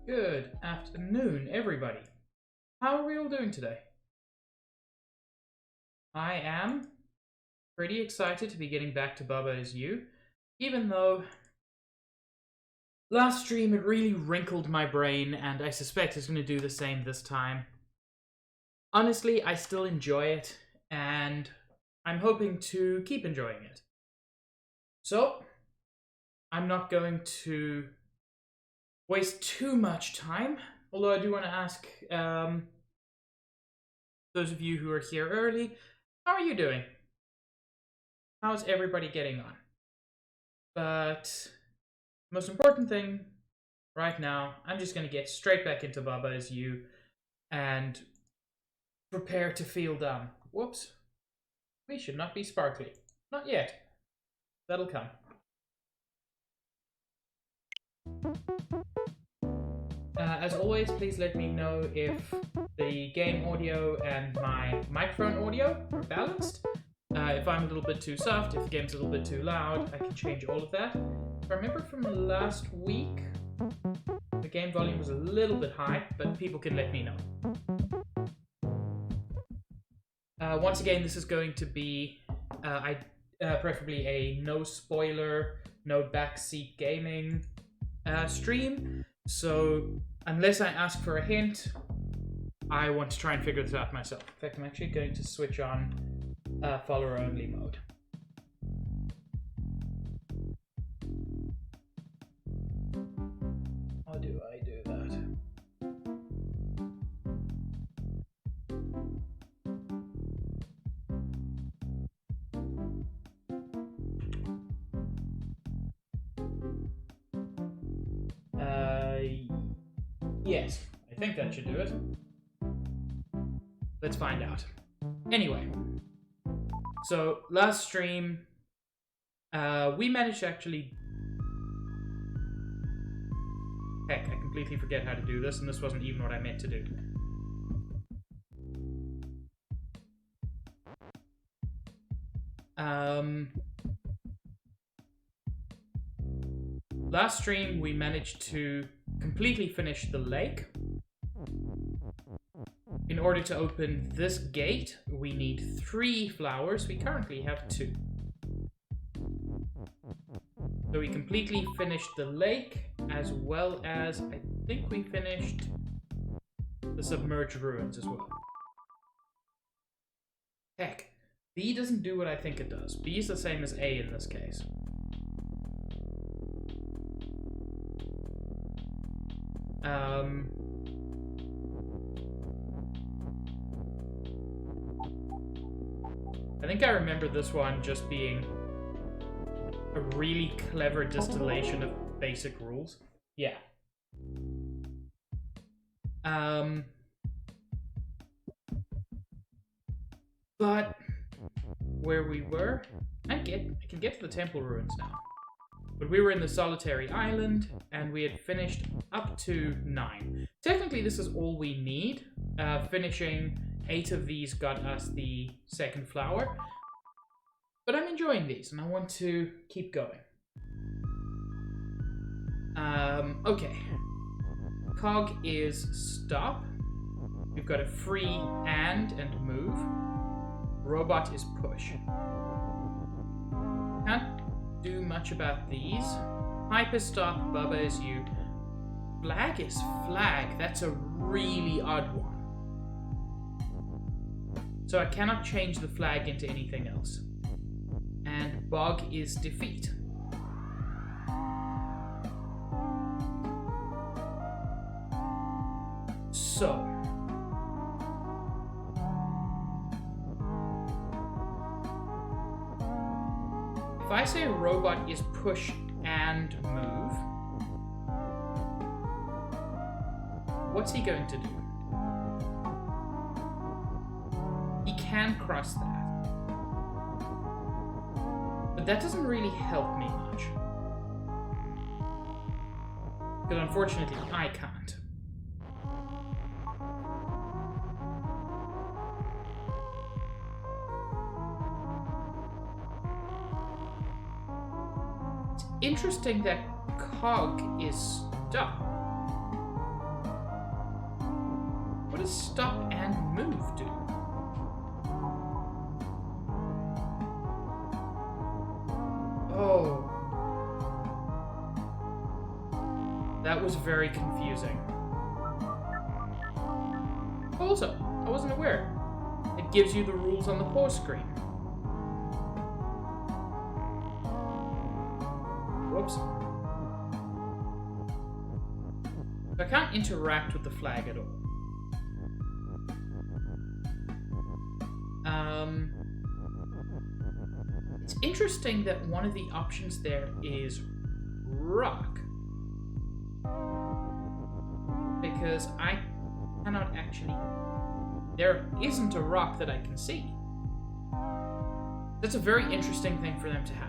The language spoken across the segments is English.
Good afternoon, everybody. How are we all doing today? I am pretty excited to be getting back to Baba Is You, even though last stream it really wrinkled my brain, and I suspect it's going to do the same this time. Honestly, I still enjoy it, and I'm hoping to keep enjoying it. So, I'm not going to waste too much time, although I do want to ask those of you who are here early, how are you doing? How's everybody getting on? But most important thing right now, I'm just going to get straight back into Baba Is You and prepare to feel dumb. Whoops. We should not be sparkly. Not yet. That'll come. As always, please let me know if the game audio and my microphone audio are balanced. If I'm a little bit too soft, if the game's a little bit too loud, I can change all of that. If I remember from last week, the game volume was a little bit high, but people can let me know. Once again, this is going to be preferably a no spoiler, no backseat gaming stream. So unless I ask for a hint, I want to try and figure this out myself. In fact, I'm actually going to switch on follower only mode. How do I do that? Yes, I think that should do it. Let's find out. Anyway, so last stream, we managed to actually... Heck, I completely forget how to do this, and this wasn't even what I meant to do. Last stream, we managed to completely finish the lake. In order to open this gate, we need 3 flowers. We currently have 2. So we completely finished the lake, as well as, I think we finished the submerged ruins as well. Heck, B doesn't do what I think it does. B is the same as A in this case. I think I remember this one just being a really clever distillation of basic rules. Yeah. But where we were, I can get to the temple ruins now. But we were in the solitary island, and we had finished up to 9. Technically, this is all we need. Finishing 8 of these got us the 2nd flower. But I'm enjoying these, and I want to keep going. Okay. Cog is stop. We've got a free and move. Robot is push. Can't do much about these. Hyper stop, Baba Is You. Flag is flag. That's a really odd one. So I cannot change the flag into anything else. And bog is defeat. So if I say robot is push and move, what's he going to do? He can cross that. But that doesn't really help me much. Because unfortunately, I can't. It's interesting that Cog is stuck. does stop and move do? Oh. That was very confusing. Also, I wasn't aware. It gives you the rules on the pause screen. Whoops. So I can't interact with the flag at all. It's interesting that one of the options there is rock. Because I cannot actually... There isn't a rock that I can see. That's a very interesting thing for them to have.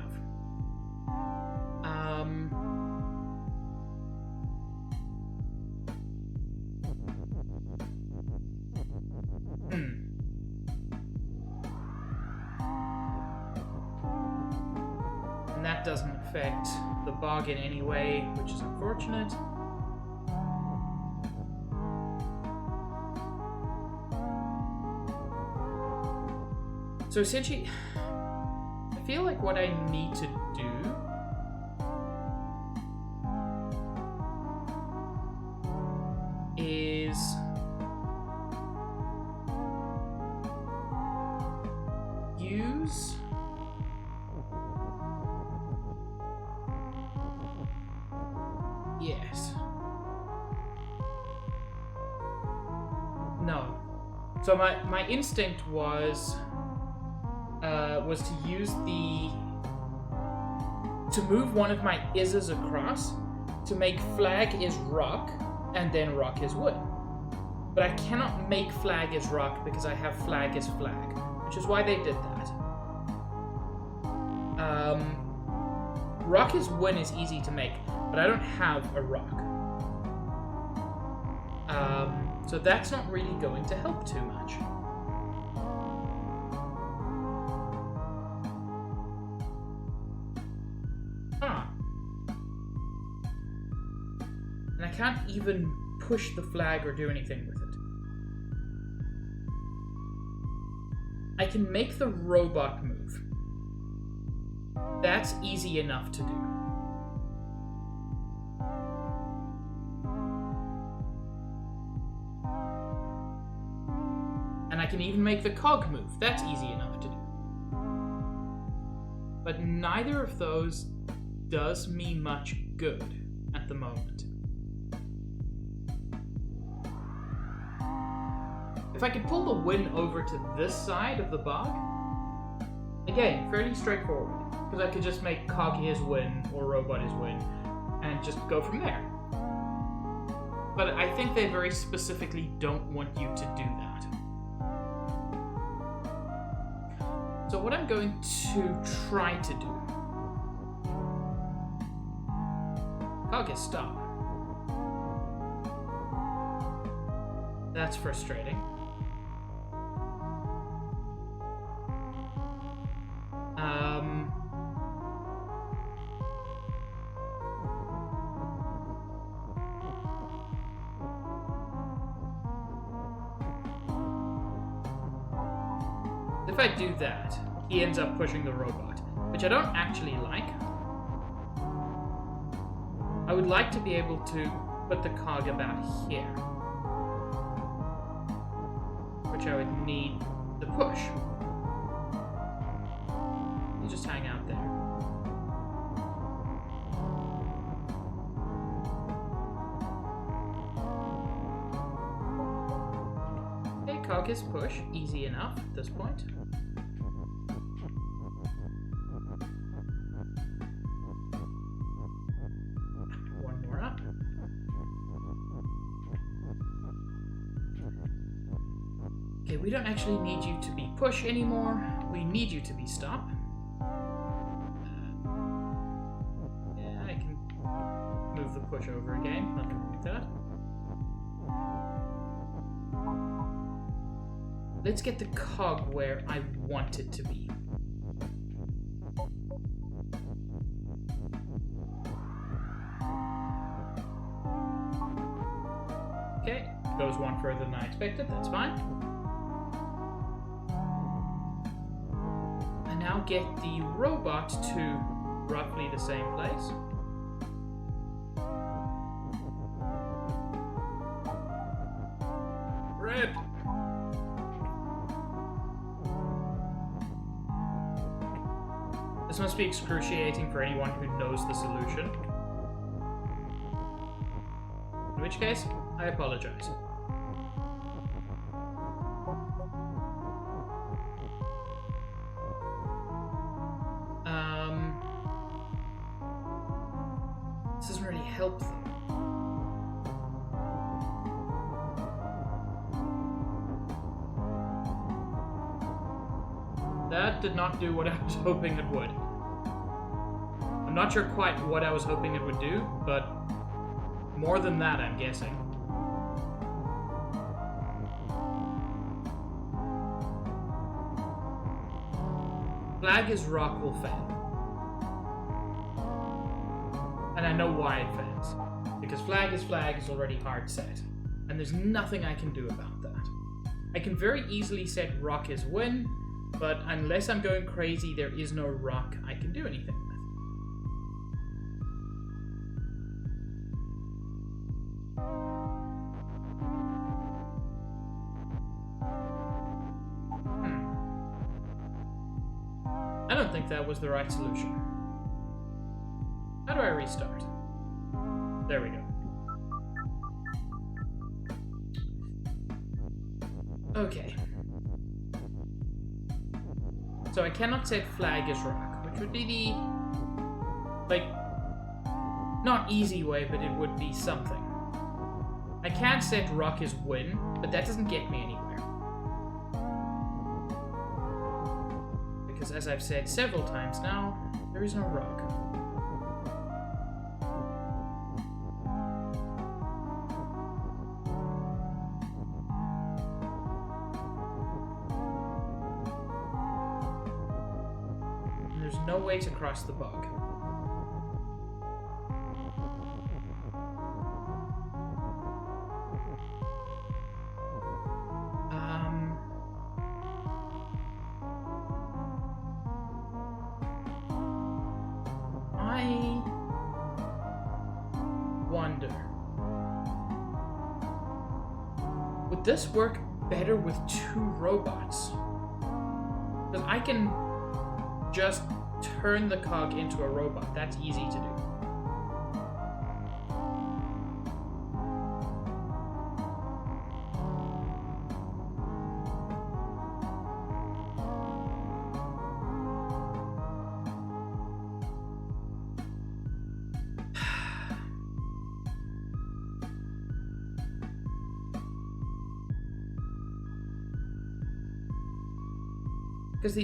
And that doesn't affect the bog in any way, which is unfortunate. So essentially, I feel like what I need to do is use yes. No. So my instinct was to use to move one of my is's across to make flag is rock and then rock is wood. But I cannot make flag is rock because I have flag is flag, which is why they did that. Rock is wood is easy to make, but I don't have a rock. So that's not really going to help too much. And I can't even push the flag or do anything with it. I can make the robot move. That's easy enough to do. And I can even make the cog move. That's easy enough to do. But neither of those does me much good at the moment. If I could pull the win over to this side of the bog, again, fairly straightforward, because I could just make cog is win or robot is win and just go from there. But I think they very specifically don't want you to do that. So what I'm going to try to do, cog is stop. That's frustrating. If I do that, he ends up pushing the robot, which I don't actually like. I would like to be able to put the cog about here, which I would need the push. You just hang out there. Okay, cog is push, easy enough at this point. One more up. Okay, we don't actually need you to be push anymore. We need you to be stop. Yeah, I can move the push over again. Nothing wrong with that. Let's get the cog where I want it to be. Okay, goes one further than I expected, that's fine. And now get the robot to roughly the same place. Rip! This must be excruciating for anyone who knows the solution. In which case, I apologize. This doesn't really help them. That did not do what I was hoping it would. I'm not sure quite what I was hoping it would do, but more than that, I'm guessing. Flag is rock will fail. And I know why it fails. Because flag is already hard set. And there's nothing I can do about that. I can very easily set rock as win, but unless I'm going crazy, there is no rock I can do anything with. I don't think that was the right solution. How do I restart? There we go. Okay. So I cannot set flag as rock, which would be the, like, not easy way, but it would be something. I can't set rock as win, but that doesn't get me anywhere. Because as I've said several times now, there is no rock. No way to cross the bog. I wonder, would this work better with two robots? Because I can just turn the cog into a robot. That's easy to do. Because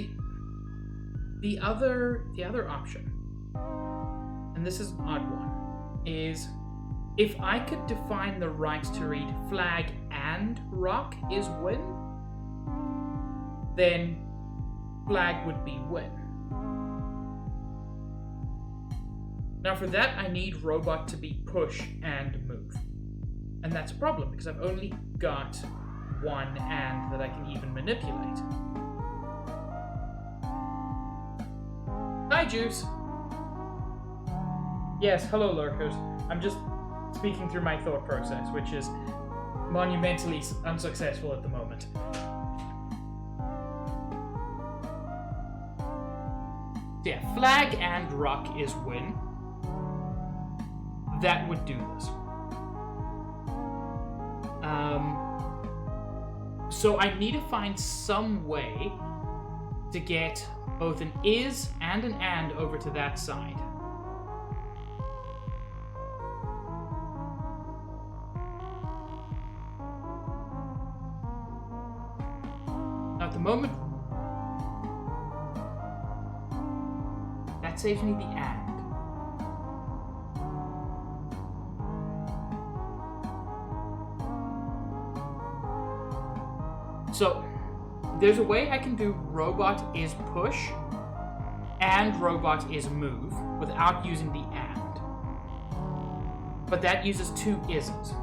the other option, and this is an odd one, is if I could define the right to read flag and rock is win, then flag would be win. Now for that, I need robot to be push and move. And that's a problem, because I've only got one and that I can even manipulate. Hi, Juice! Yes, hello, lurkers. I'm just speaking through my thought process, which is monumentally unsuccessful at the moment. So yeah, flag and rock is win. That would do this. So I need to find some way to get both an is and an and over to that side. Now at the moment, that saves me the and. So there's a way I can do robot is push and robot is move without using the and. But that uses two isn't.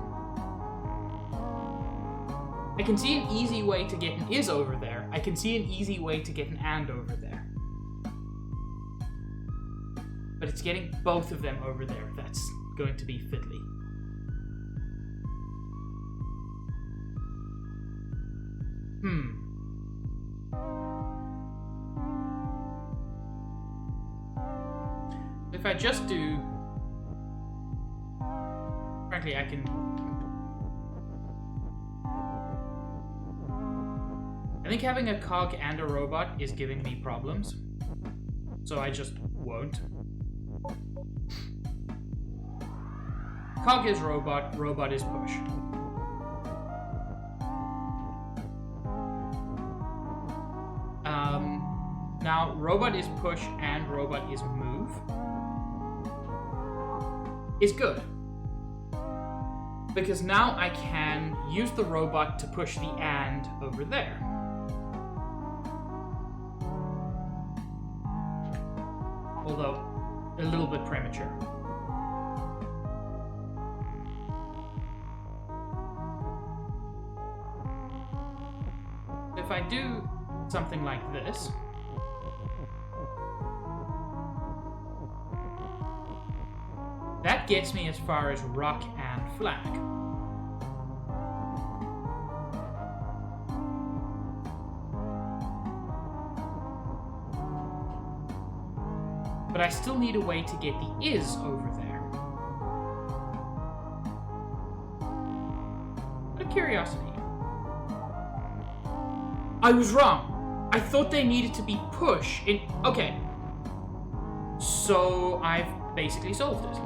I can see an easy way to get an is over there. I can see an easy way to get an and over there. But it's getting both of them over there that's going to be fiddly. If I just do... Frankly, I can... I think having a cog and a robot is giving me problems. So I just won't. Cog is robot, robot is push. Now, robot is push and robot is move. Is good. Because now I can use the robot to push the and over there. Although, a little bit premature. If I do something like this, that gets me as far as rock and flag. But I still need a way to get the is over there. Out of curiosity. I was wrong. I thought they needed to be push in... Okay. So I've basically solved it.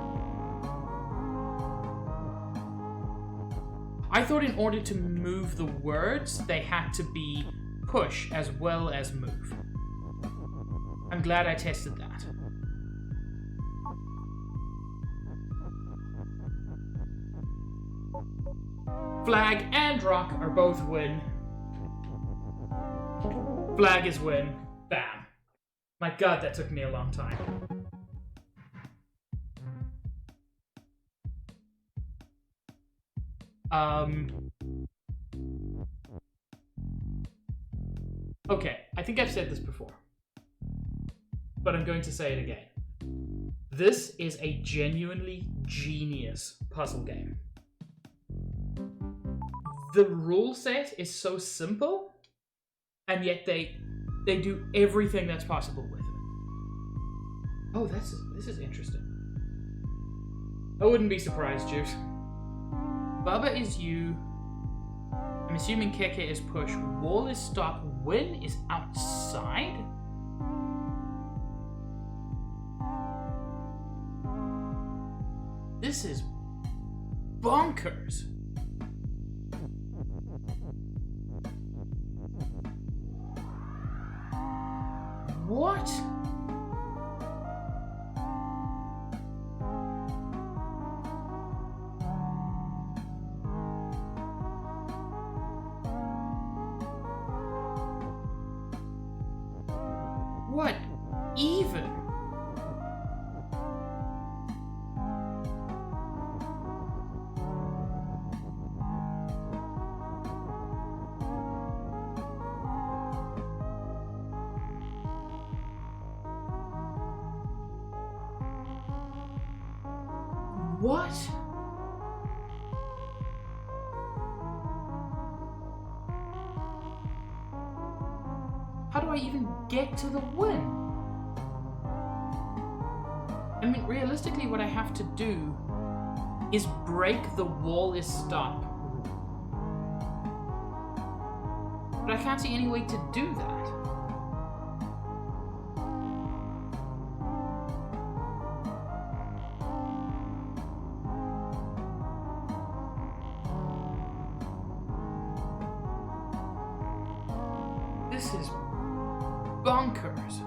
I thought in order to move the words, they had to be push as well as move. I'm glad I tested that. Flag and rock are both win. Flag is win. Bam. My god, that took me a long time. Okay, I think I've said this before, but I'm going to say it again. This is a genuinely genius puzzle game. The rule set is so simple, and yet they do everything that's possible with it. Oh, this is interesting. I wouldn't be surprised, Juice. Bubba is you. I'm assuming Keke is push. Wall is stop. Win is outside. This is bonkers. What? What even? What? How do I even get to the win? I mean, realistically, what I have to do is break the wall is stop rule. But I can't see any way to do that. This is bonkers.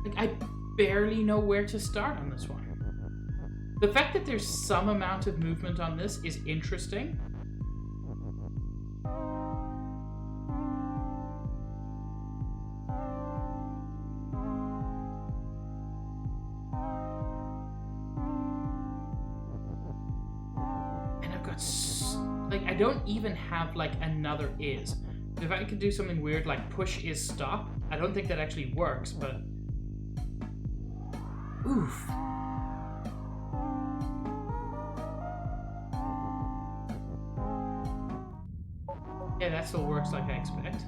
Like, I barely know where to start on this one. The fact that there's some amount of movement on this is interesting. I've got like, I don't even have like another is. If I could do something weird like push is stop, I don't think that actually works, but oof. Yeah, that still works like I expect.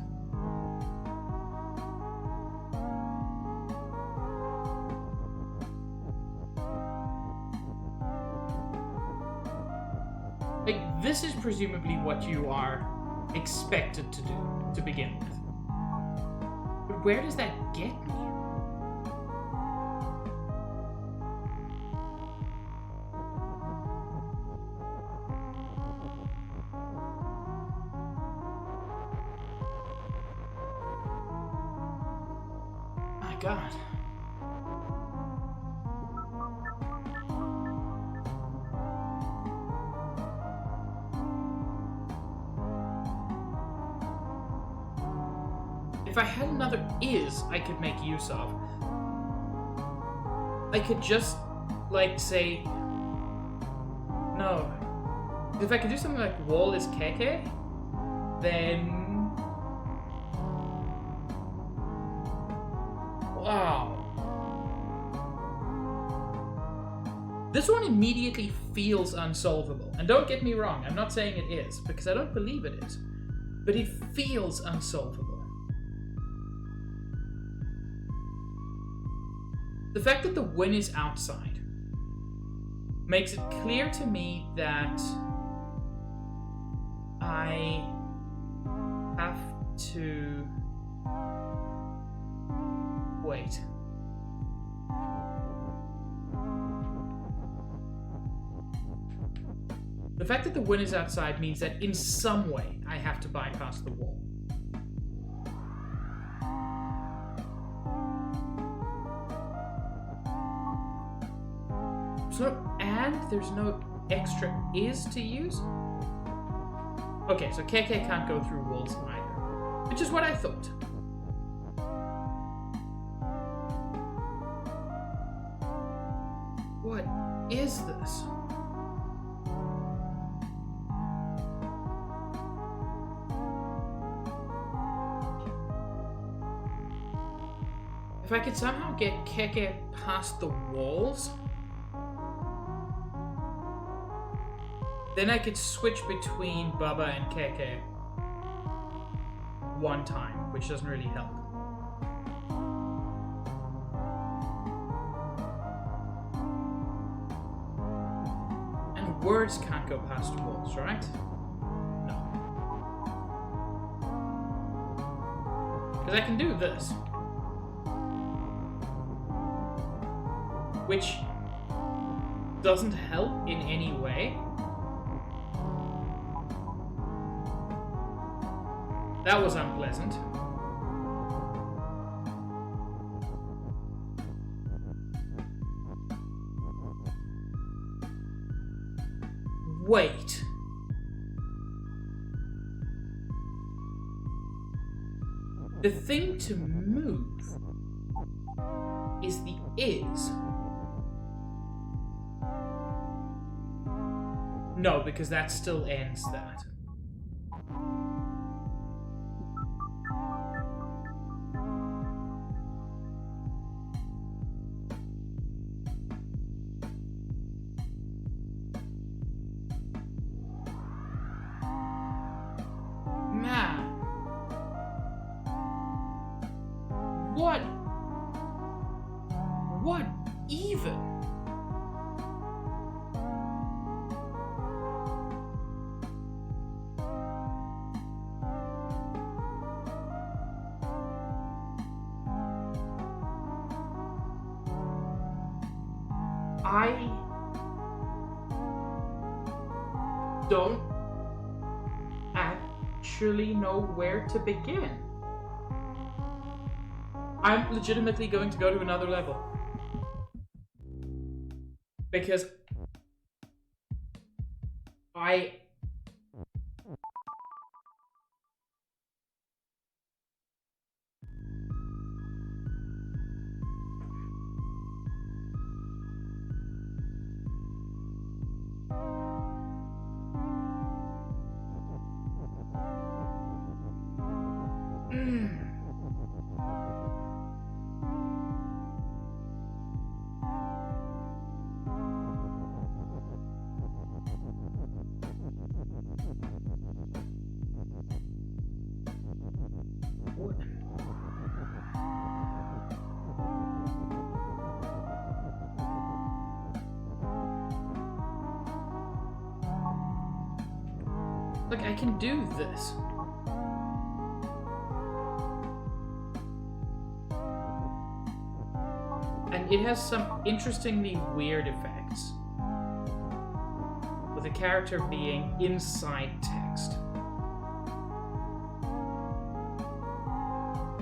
Like, this is presumably what you are expected to do to begin with. But where does that get me? My God. If I had another is I could make use of, I could just, like, say... No. If I could do something like wall is Keke, then... Wow. This one immediately feels unsolvable. And don't get me wrong, I'm not saying it is, because I don't believe it is. But it feels unsolvable. The fact that the win is outside makes it clear to me that I have to wait. The fact that the win is outside means that in some way I have to bypass the wall. There's no extra is to use. Okay, so KK can't go through walls either, which is what I thought. What is this? If I could somehow get Keke past the walls, then I could switch between Baba and Keke one time, which doesn't really help. And words can't go past walls, right? No. Because I can do this. Which doesn't help in any way. That was unpleasant. Wait. The thing to move is the is. No, because that still ends that. What even? I don't actually know where to begin. I'm legitimately going to go to another level. Because win. Look, I can do this. And it has some interestingly weird effects. With the character being inside text.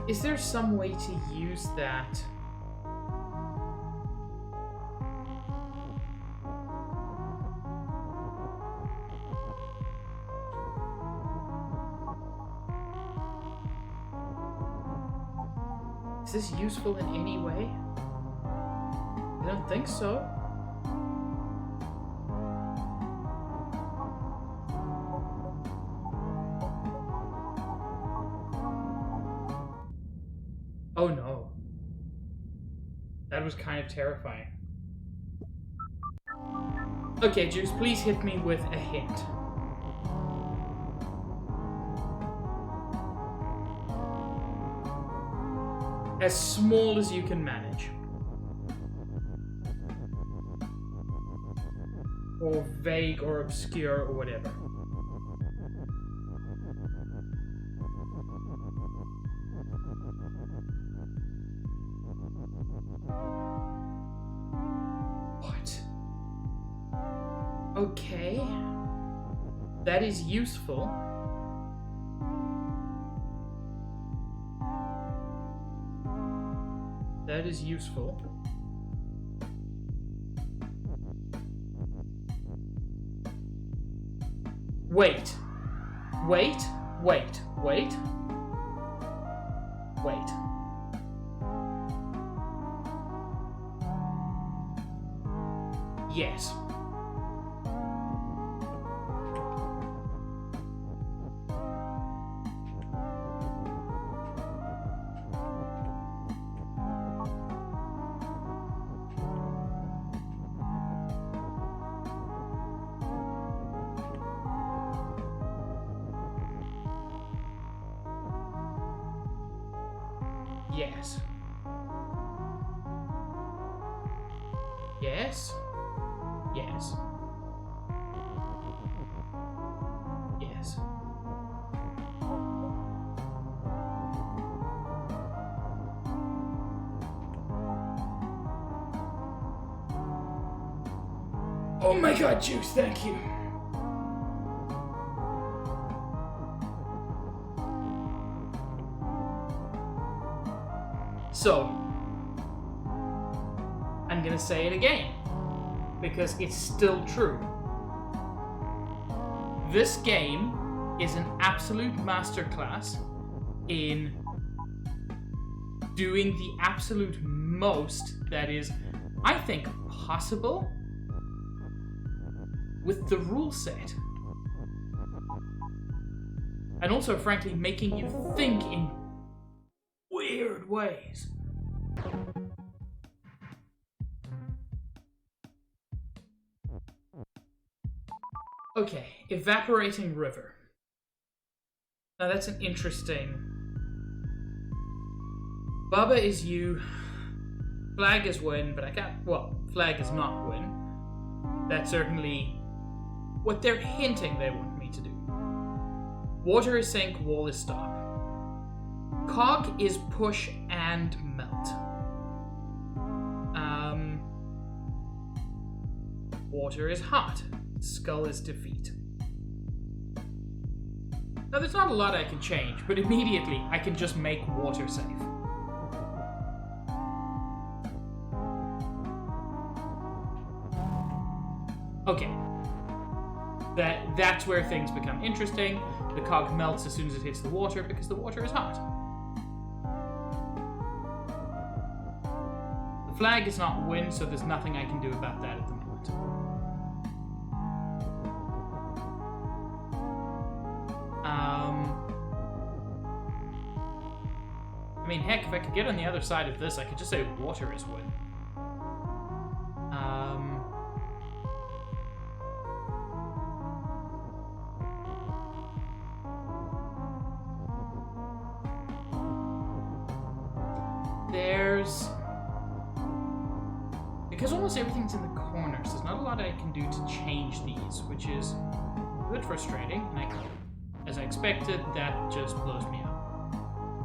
Is there some way to use that? Is this useful in any way? I don't think so. Oh no. That was kind of terrifying. Okay, Juice, please hit me with a hint. As small as you can manage. Or vague or obscure or whatever. What? Okay. That is useful. That is useful. Wait. Wait. Wait. Wait. Wait. Yes. Yes. Yes. Yes. Yes. Oh my god, Juice, thank you. So, I'm gonna say it again, because it's still true. This game is an absolute masterclass in doing the absolute most that is, I think, possible with the rule set. And also, frankly, making you think in weird ways. Okay, Evaporating River. Now that's an interesting... Bubba is you. Flag is win, but I can't... Well, flag is not win. That's certainly what they're hinting they want me to do. Water is sink, wall is stop. Cog is push and melt. Water is hot. Skull is defeat. Now there's not a lot I can change, but immediately I can just make water safe. Okay. That's where things become interesting. The cog melts as soon as it hits the water because the water is hot. The flag is not win, so there's nothing I can do about that at the moment. I mean, heck, if I could get on the other side of this, I could just say water is win. because almost everything's in the corners, there's not a lot I can do to change these, which is a bit frustrating. And as I expected, that just blows me up.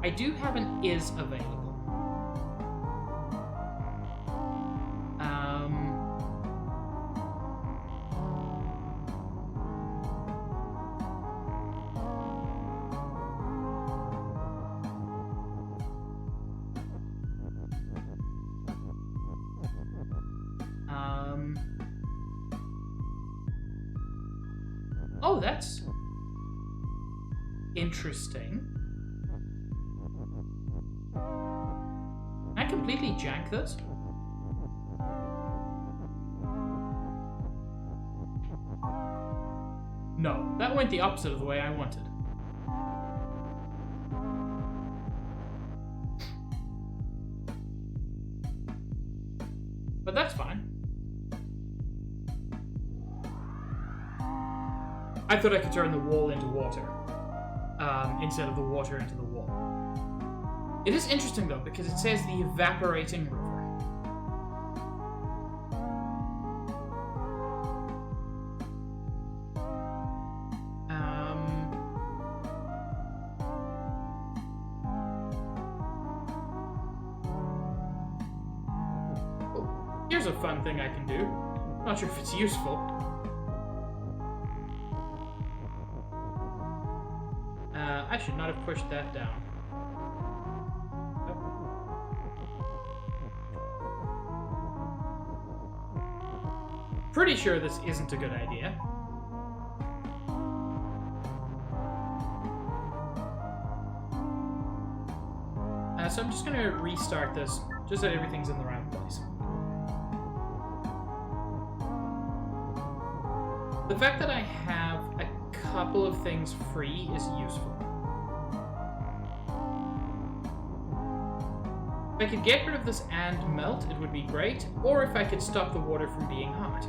I do have an is available. Oh, that's interesting. Can I completely jank this? No, that went the opposite of the way I wanted. But that's fine. I thought I could turn the wall into water, instead of the water into the wall. It is interesting though, because it says the evaporating river. Here's a fun thing I can do. Not sure if it's useful. I should not have pushed that down. Pretty sure this isn't a good idea. So I'm just going to restart this, just so everything's in the right place. The fact that I have a couple of things free is useful. If I could get rid of this and melt, it would be great. Or if I could stop the water from being hot.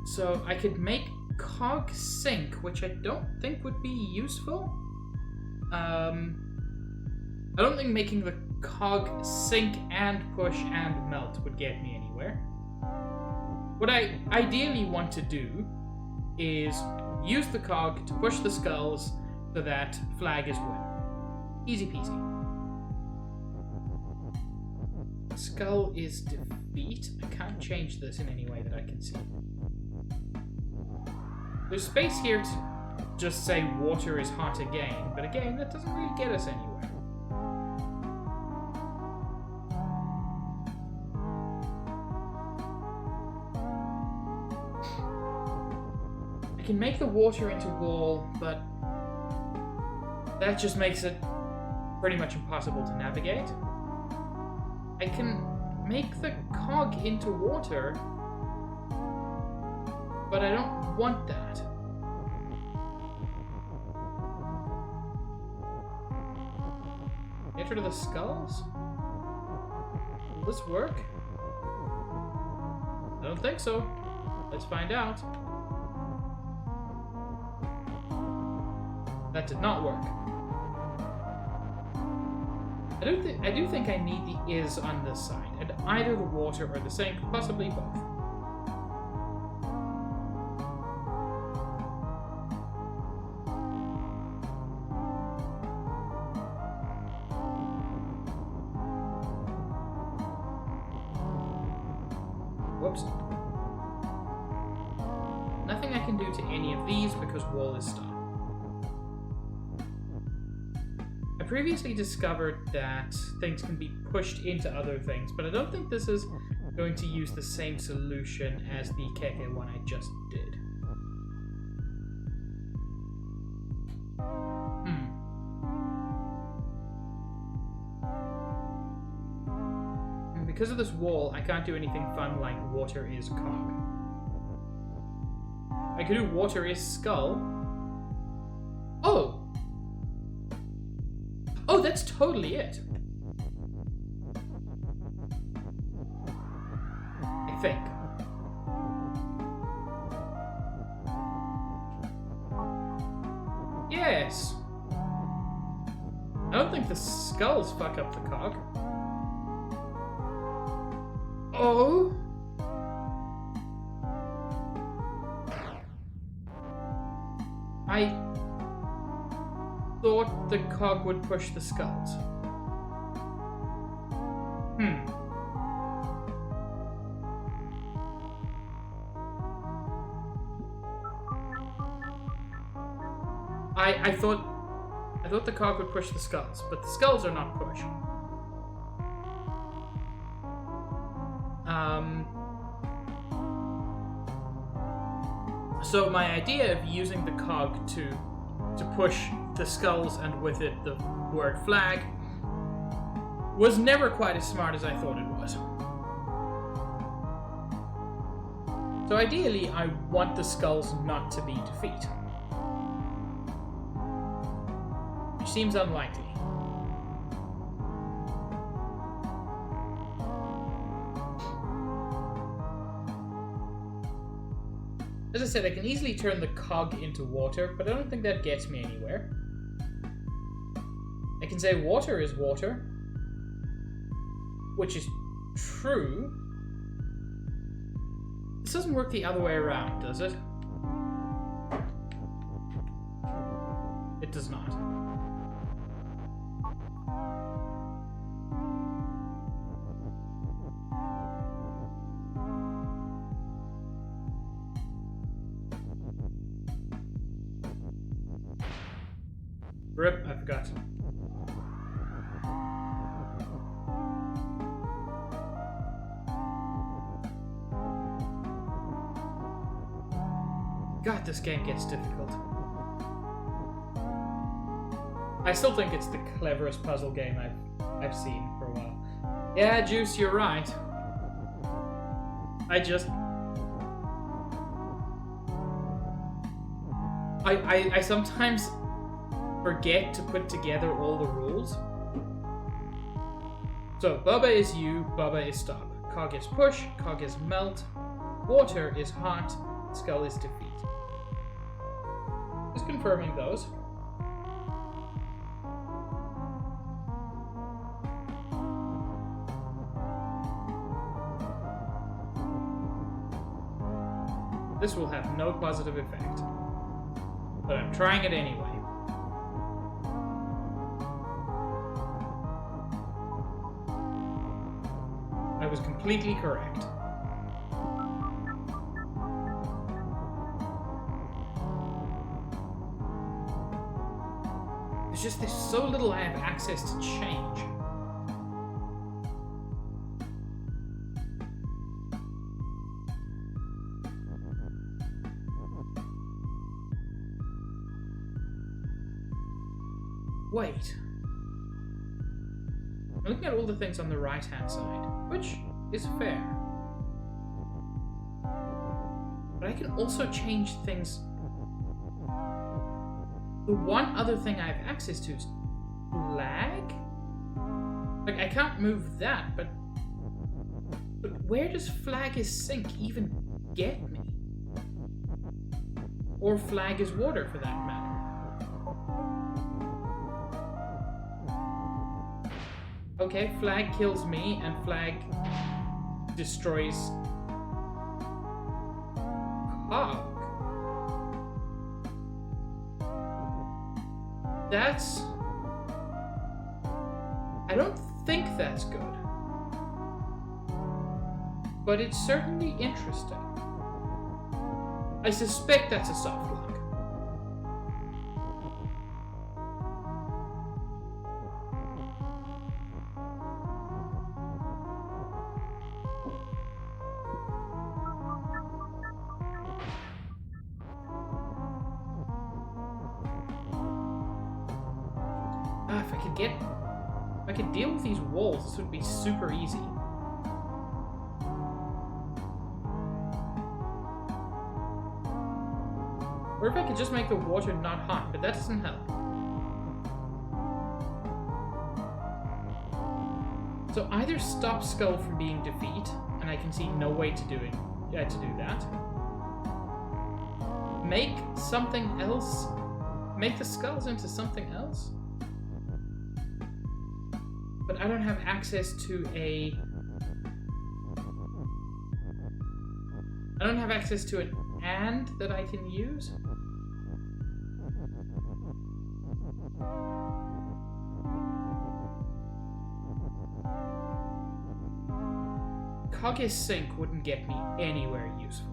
So I could make cog sink, which I don't think would be useful. I don't think making the cog sink and push and melt would get me anywhere. What I ideally want to do is use the cog to push the skulls so that flag is win. Easy peasy. Skull is defeat. I can't change this in any way that I can see. There's space here to just say water is hot again, but again, that doesn't really get us anywhere. I can make the water into wall, but that just makes it pretty much impossible to navigate. I can make the cog into water, but I don't want that. Get rid of the skulls? Will this work? I don't think so. Let's find out. That did not work. I do think I need the is on this side, and either the water or the sink, possibly both. Whoops. Nothing I can do to any of these because wall is stopped. I previously discovered that things can be pushed into other things, but I don't think this is going to use the same solution as the KK one I just did. And because of this wall, I can't do anything fun like water is cog. I could do water is skull. Oh! Oh, that's totally it. I think. I don't think the skulls fuck up the cog. Oh! I thought the cog would push the skulls. I thought the cog would push the skulls, but the skulls are not pushed. So my idea of using the cog to push the skulls and with it the word flag was never quite as smart as I thought it was. So ideally, I want the skulls not to be defeat. Which seems unlikely. As I said, I can easily turn the cog into water, but I don't think that gets me anywhere. I can say water is water, which is true. This doesn't work the other way around, does it? It does not. Rip, I forgot. God, this game gets difficult. I still think it's the cleverest puzzle game I've seen for a while. Yeah, Juice, you're right. I sometimes forget to put together all the rules. So, Bubba is you, Bubba is stop. Cog is push, cog is melt. Water is hot, skull is defeat. Just confirming those. This will have no positive effect. But I'm trying it anyway. I was completely correct. It's just there's so little I have access to change. Wait. I'm looking at all the things on the right-hand side, which is fair. But I can also change things. The one other thing I have access to is flag? Like, I can't move that, but where does flag is sink even get me? Or flag is water, for that matter. Okay, flag kills me, and flag destroys cog. That's... I don't think that's good. But it's certainly interesting. I suspect that's a soft lock. If I could deal with these walls, this would be super easy. Or if I could just make the water not hot, but that doesn't help. So either stop skull from being defeat, and I can see no way to do that. Make something else. Make the skulls into something else. But I don't have access to a... I don't have access to an and that I can use. Cog is sync wouldn't get me anywhere useful.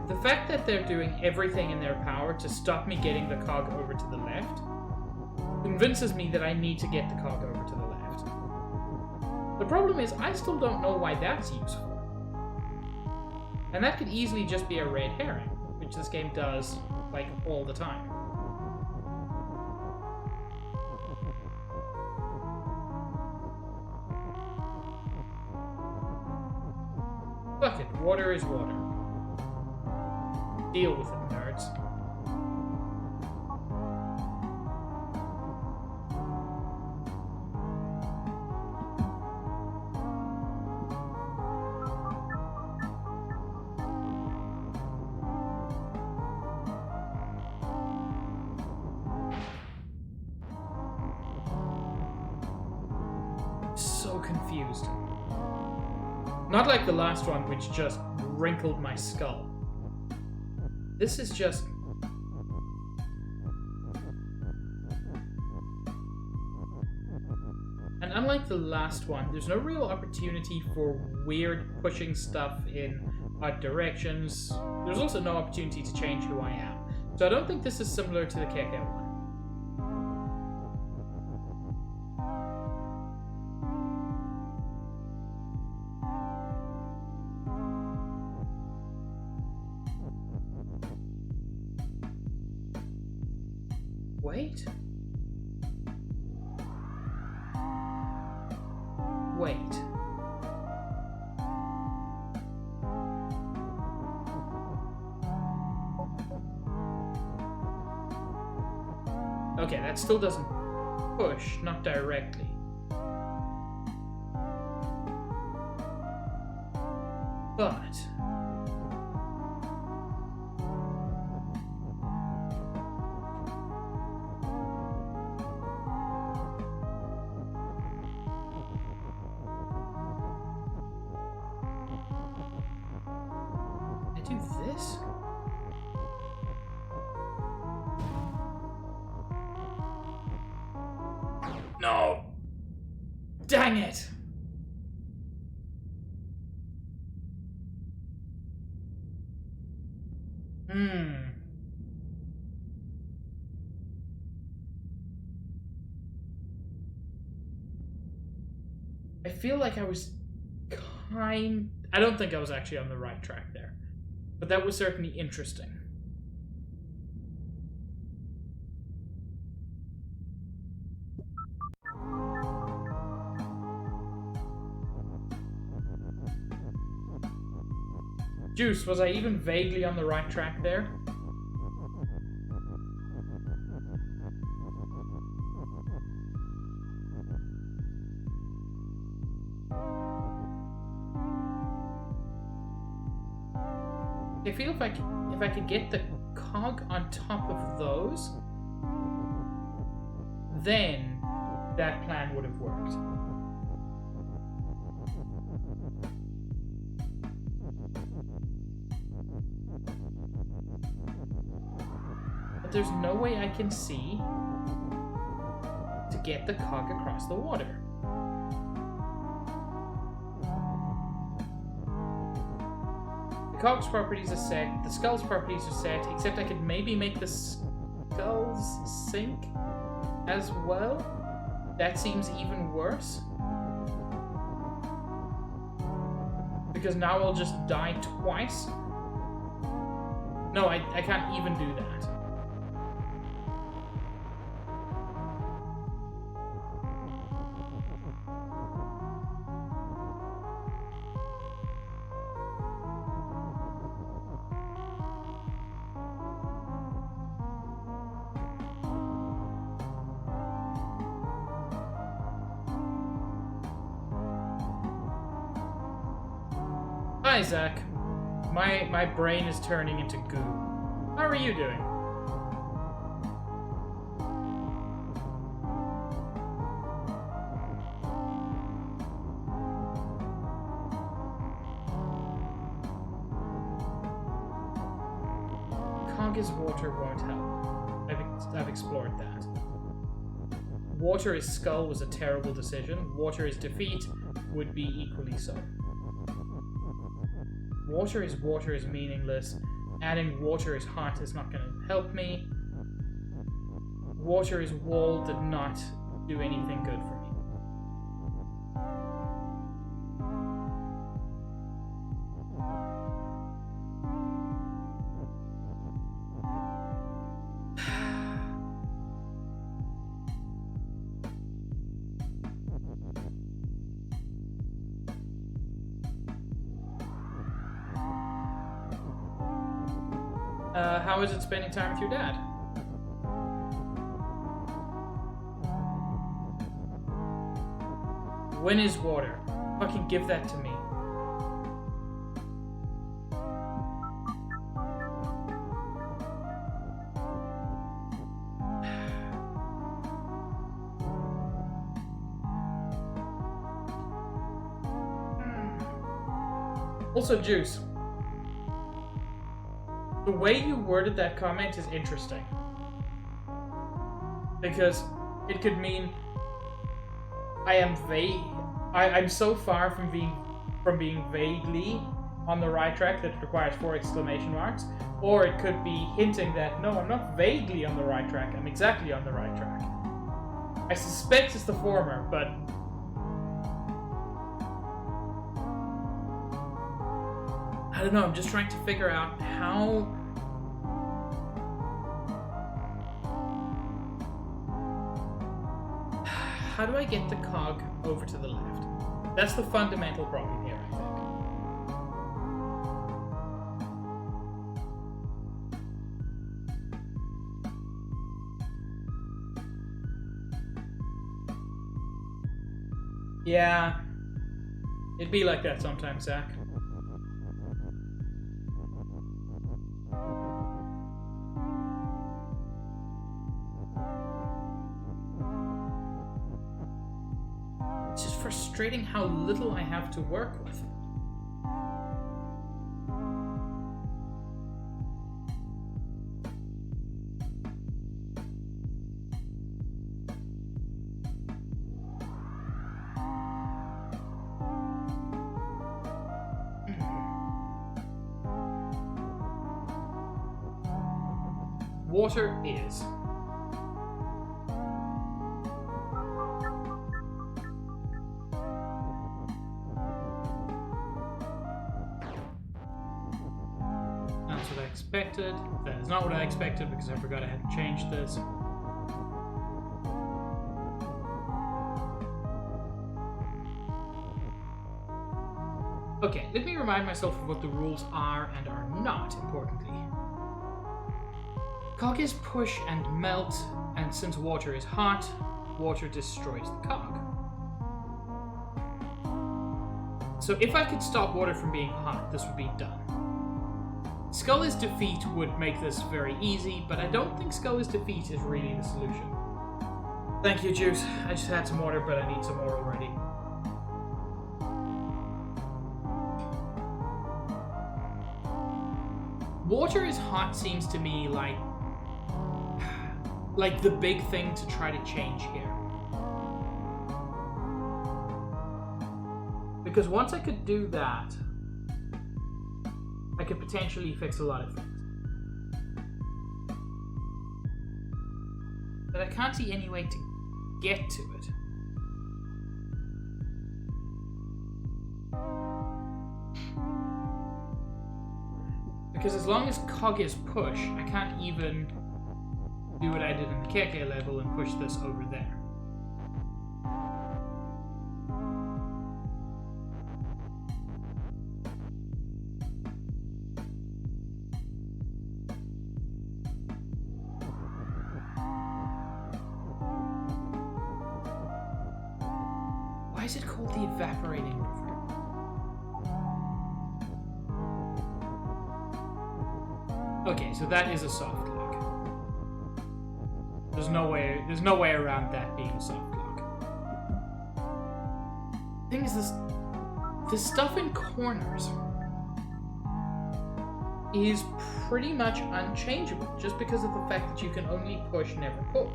The fact that they're doing everything in their power to stop me getting the cog over to the left convinces me that I need to get the cog over to the left. The problem is, I still don't know why that's useful. And that could easily just be a red herring, which this game does, like, all the time. Fuck it, water is water. Deal with it, nerds. So confused. Not like the last one, which just wrinkled my skull. This is just... And unlike the last one, there's no real opportunity for weird pushing stuff in odd directions. There's also no opportunity to change who I am. So I don't think this is similar to the Keke one. Wait. Wait. Okay, that still doesn't push, not directly. But... do this? No! Dang it! I feel like I was I don't think I was actually on the right track there. But that was certainly interesting. Juice, was I even vaguely on the right track there? I feel if I could get the cog on top of those, then that plan would have worked. But there's no way I can see to get the cog across the water. The cog's properties are set, the skull's properties are set, except I could maybe make the skulls sink as well. That seems even worse. Because now I'll just die twice. No, I can't even do that. Hi, Zach. My brain is turning into goo. How are you doing? Cog's water won't help. I've explored that. Water is Skull was a terrible decision. Water is defeat would be equally so. Water is meaningless. Adding water is hot is not going to help me. Water is wall did not do anything good for me. How is it spending time with your dad? When is water? Fucking give that to me. Also, Juice. The way you worded that comment is interesting. Because it could mean I am vague. I'm so far from being vaguely on the right track that it requires 4 exclamation marks. Or it could be hinting that no, I'm not vaguely on the right track, I'm exactly on the right track. I suspect it's the former, but I don't know, I'm just trying to figure out how do I get the cog over to the left? That's the fundamental problem here, I think. Yeah, it'd be like that sometimes, Zach. Frustrating how little I have to work with. Water is. Expected. That is not what I expected because I forgot I hadn't changed this. Okay, let me remind myself of what the rules are and are not, importantly. Cog is push and melt, and since water is hot, water destroys the cog. So if I could stop water from being hot, this would be done. Skull is defeat would make this very easy, but I don't think Skull is defeat is really the solution. Thank you, Juice. I just had some water, but I need some more already. Water is hot seems to me like the big thing to try to change here. Because once I could do that, I could potentially fix a lot of things. But I can't see any way to get to it. Because as long as Cog is push, I can't even do what I did in the KK level and push this over there. Why is it called the Evaporating River? Okay, so that is a soft lock. There's no way around that being a soft lock. Thing is, this stuff in corners is pretty much unchangeable, just because of the fact that you can only push, never pull.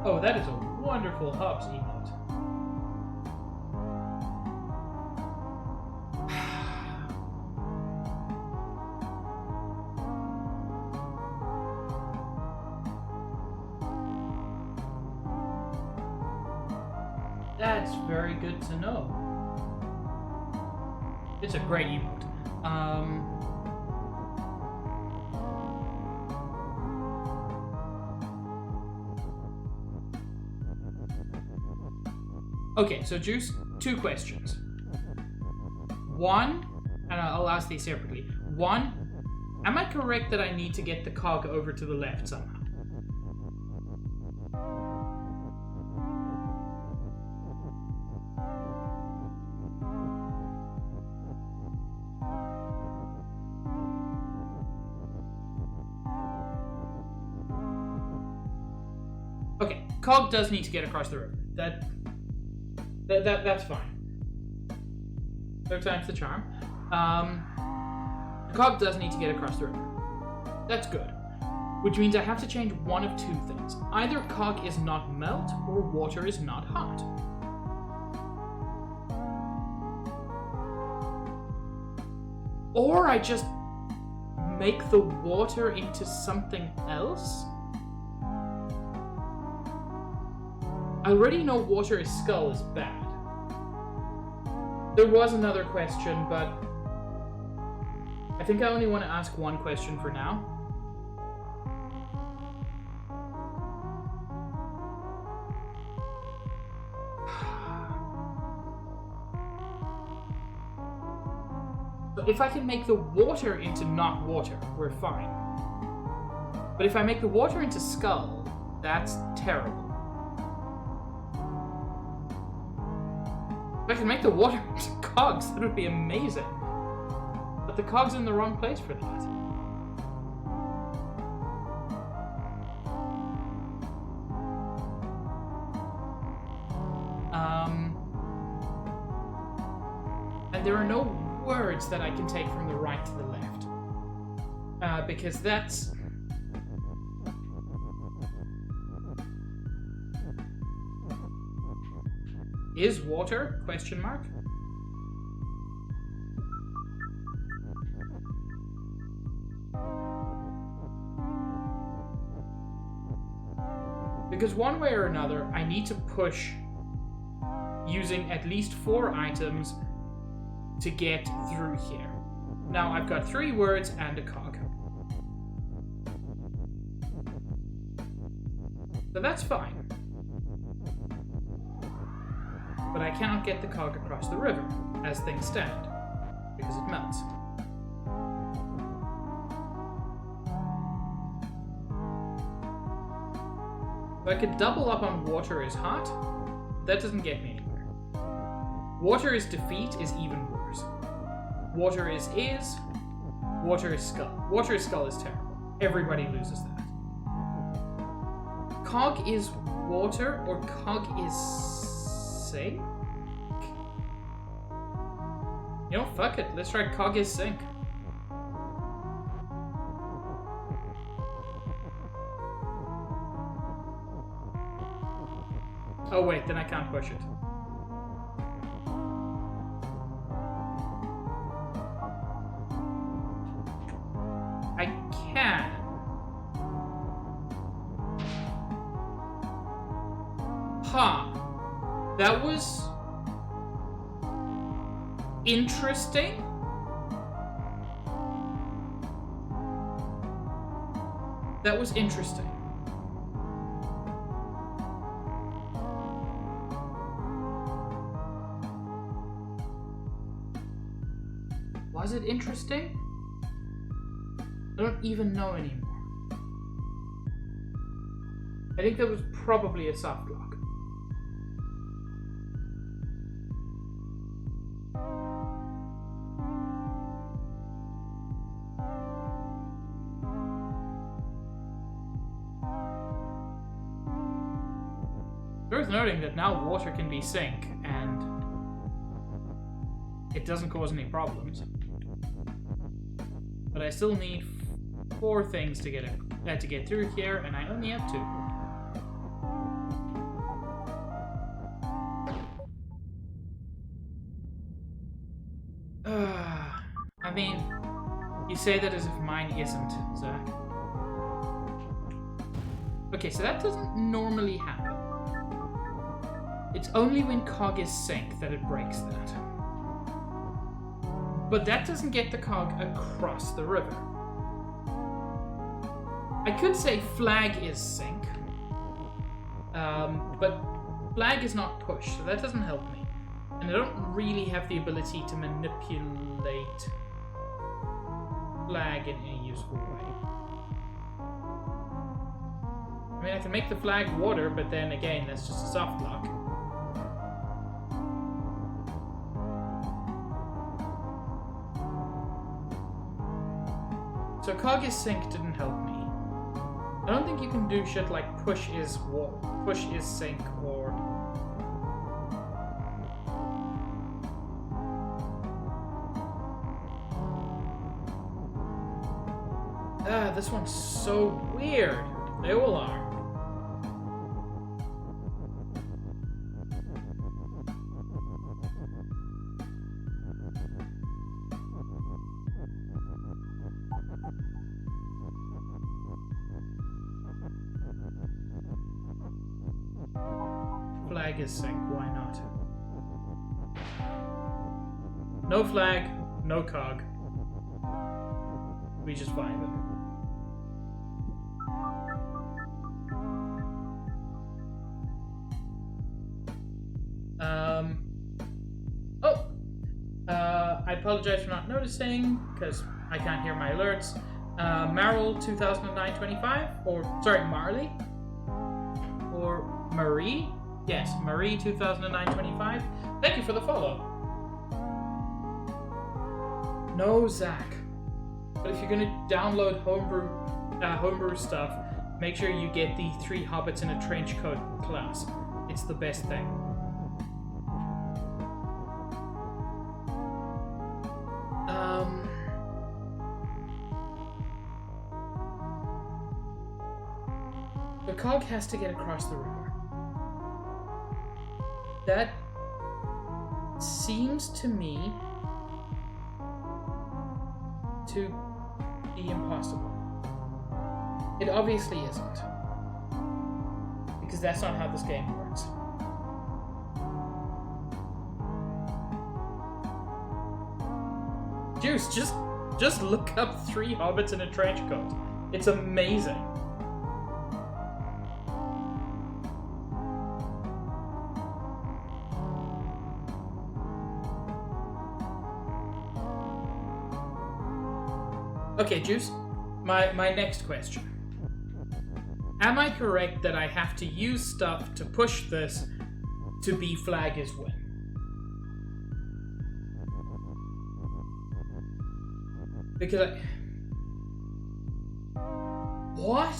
Oh, that is a wonderful Hobbs emote. That's very good to know. It's a great emote. Okay, so Juice, 2 questions. One, and I'll ask these separately. One, am I correct that I need to get the cog over to the left somehow? Okay, cog does need to get across the river. That's fine. 3rd time's the charm. The cog does need to get across the river. That's good. Which means I have to change one of 2 things. Either cog is not melt, or water is not hot. Or I just make the water into something else? I already know water is skull is bad. There was another question, but I think I only want to ask one question for now. So if I can make the water into not water, we're fine. But if I make the water into skull, that's terrible. If I can make the water into cogs, that would be amazing. But the cog's in the wrong place for that. And there are no words that I can take from the right to the left. Because that's... Is water? Question mark. Because one way or another, I need to push using at least 4 items to get through here. Now I've got 3 words and a cog. So that's fine. But I cannot get the cog across the river, as things stand, because it melts. If I could double up on water is hot, that doesn't get me anywhere. Water is defeat is even worse. Water is, water is skull. Water is skull is terrible. Everybody loses that. Cog is water, or cog is sink? You know, fuck it. Let's try cog is sink. Oh wait, then I can't push it. I can. Huh. That was interesting. That was interesting. Was it interesting? I don't even know anymore. I think that was probably a soft lock. Worth noting that now water can be sink and it doesn't cause any problems. But I still need 4 things to get through here, and I only have 2. I mean, you say that as if mine isn't, Zach. Okay, so that doesn't normally happen. It's only when cog is sink that it breaks that. But that doesn't get the cog across the river. I could say flag is sink. But flag is not push, so that doesn't help me. And I don't really have the ability to manipulate flag in any useful way. I mean, I can make the flag water, but then again, that's just a soft lock. So cog is sink didn't help me. I don't think you can do shit like push is sink, or this one's so weird. They all are. Flag is sink, why not? No flag, no cog. We just find them. I apologize for not noticing, because I can't hear my alerts. Marl 2009-25, or sorry, Marley? Or Marie? Yes, Marie 2009-25. Thank you for the follow. No, Zach. But if you're gonna download homebrew stuff, make sure you get the 3 Hobbits in a Trench Coat class. It's the best thing. The cog has to get across the river. That seems to me to be impossible. It obviously isn't. Because that's not how this game works. Juice, just look up 3 Hobbits in a Trench Coat. It's amazing. Okay, Juice, my next question. Am I correct that I have to use stuff to push this to be flag is win? Because I... What?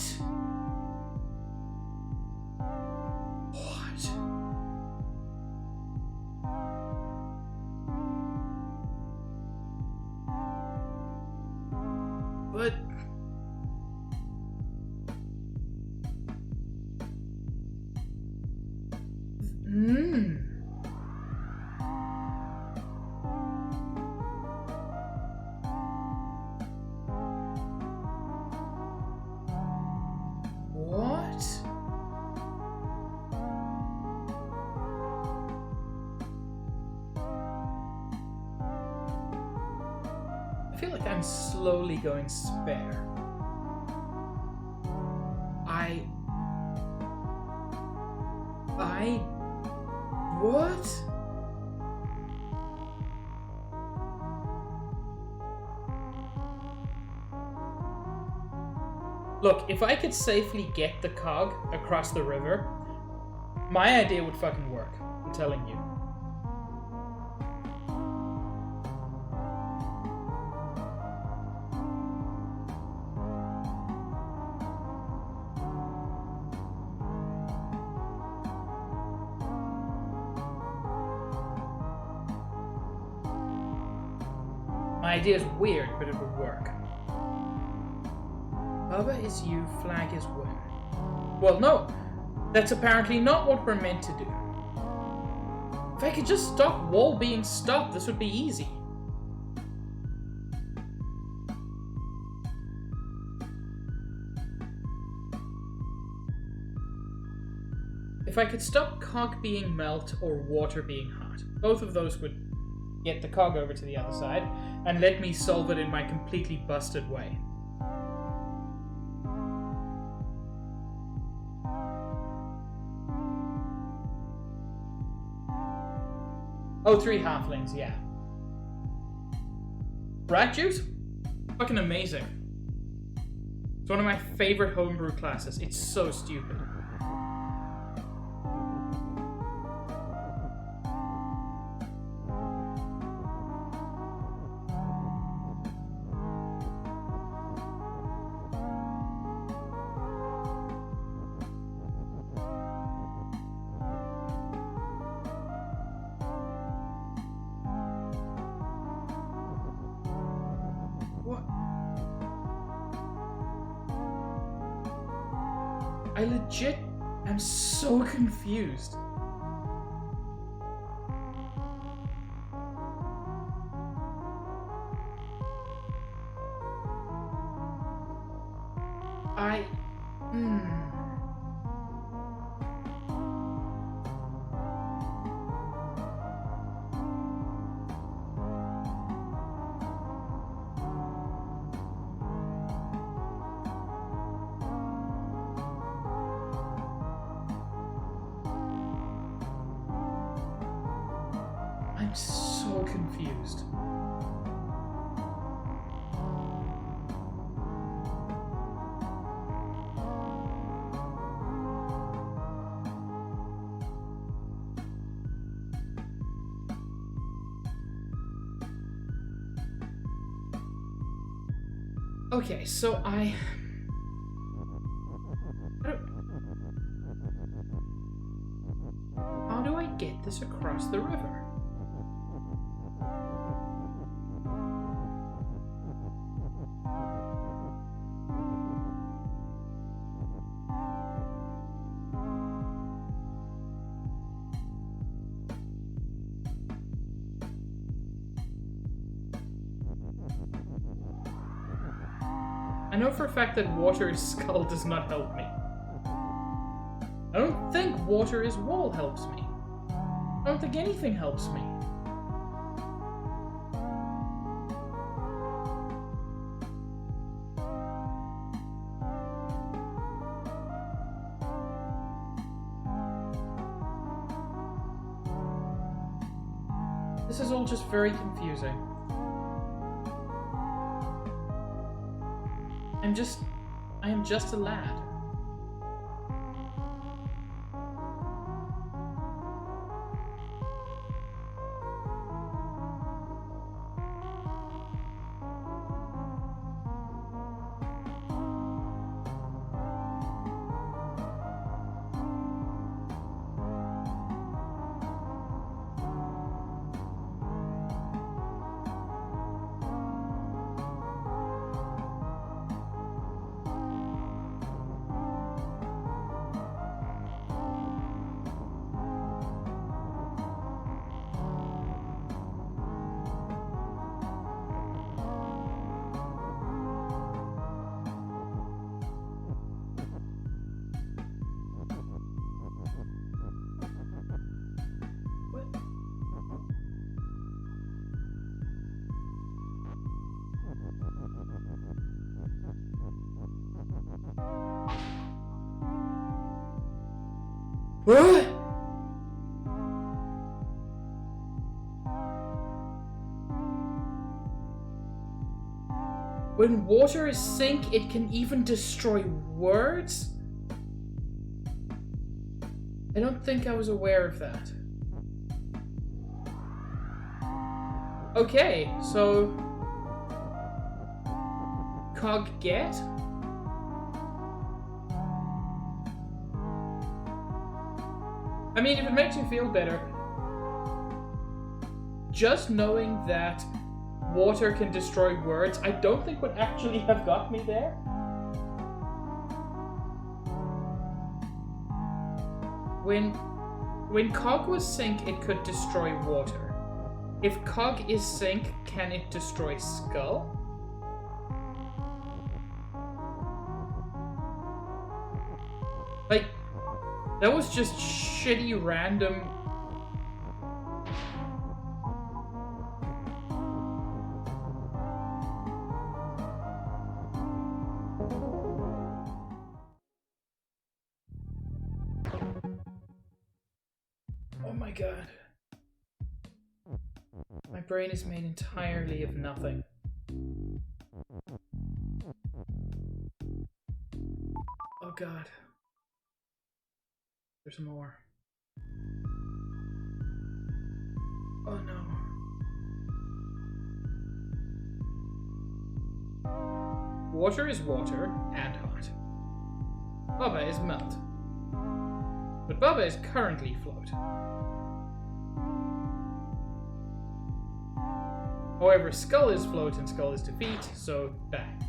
What? But... What? I feel like I'm slowly going spare. What? Look, if I could safely get the cog across the river, my idea would fucking work. I'm telling you. My idea is weird, but it would work. Bubba is you, flag is win. Well, no. That's apparently not what we're meant to do. If I could just stop Wall being stopped, this would be easy. If I could stop cog being melt or water being hot, both of those would get the cog over to the other side and let me solve it in my completely busted way. Oh, 3 halflings, yeah. Rat juice? Fucking amazing. It's one of my favorite homebrew classes. It's so stupid. I legit am so confused. I'm so confused. Okay, so how do I get this across the river? I know for a fact that water is skull does not help me. I don't think water is wall helps me. I don't think anything helps me. This is all just very confusing. I am just a lad. What? When water is sink, it can even destroy words? I don't think I was aware of that. Okay, so... Cog get? I mean, if it makes you feel better, just knowing that water can destroy words, I don't think would actually have got me there. When Cog was sink, it could destroy water. If Cog is sink, can it destroy Skull? Like, that was just shitty random... Oh my god. My brain is made entirely of nothing. Oh god. There's more. Oh no. Water is water and hot. Bubba is melt. But Bubba is currently float. However, Skull is float and Skull is defeat, so bang.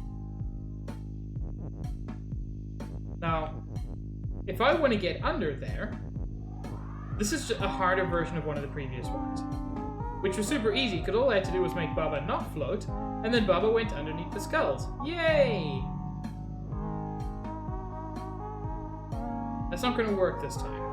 Now, if I want to get under there, this is a harder version of one of the previous ones, which was super easy, because all I had to do was make Bubba not float, and then Bubba went underneath the skulls. Yay! That's not going to work this time.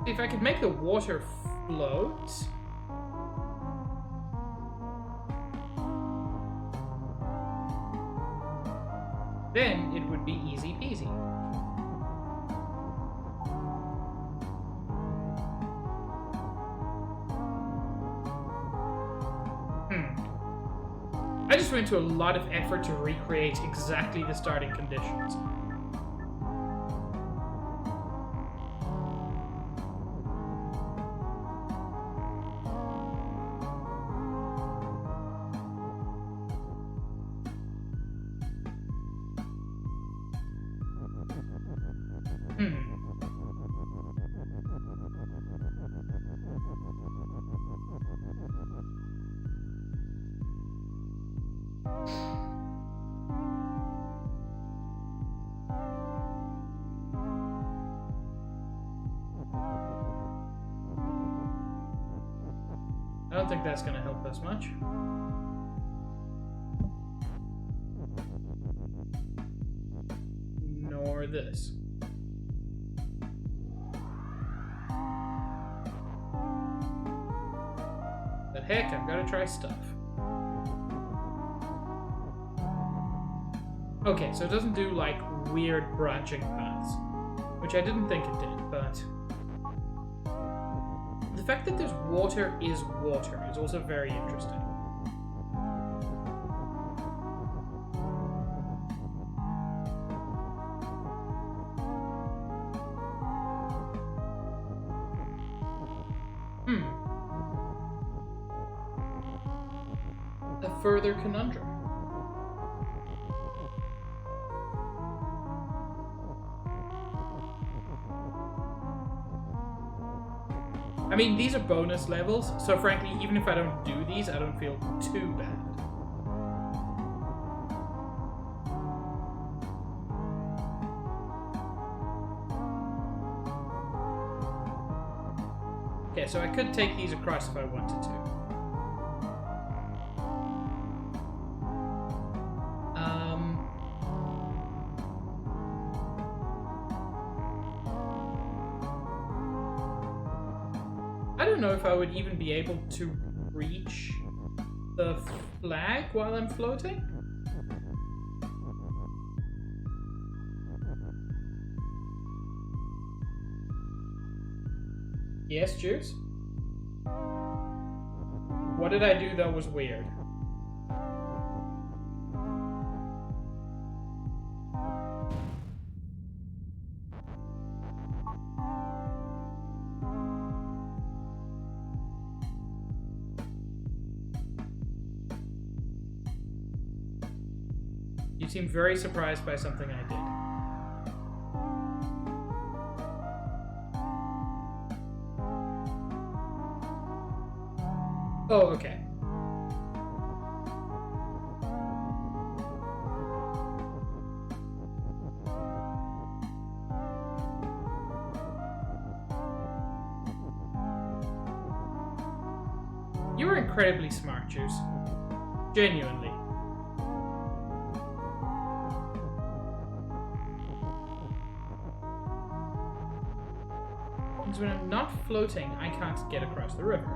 If I could make the water float... then it would be easy peasy. I just went to a lot of effort to recreate exactly the starting conditions. I don't think that's going to help us much. Nor this. But heck, I've got to try stuff. Okay, so it doesn't do, like, weird branching paths. Which I didn't think it did, but... the fact that there's water is also very interesting. A further conundrum. I mean, these are bonus levels, so frankly, even if I don't do these, I don't feel too bad. Okay, so I could take these across if I wanted to. don't know if I would even be able to reach the flag while I'm floating. Yes, Juice? What did I do that was weird? You seem very surprised by something I did. Oh, okay. You were incredibly smart, Juice. Genuinely. Because when I'm not floating, I can't get across the river.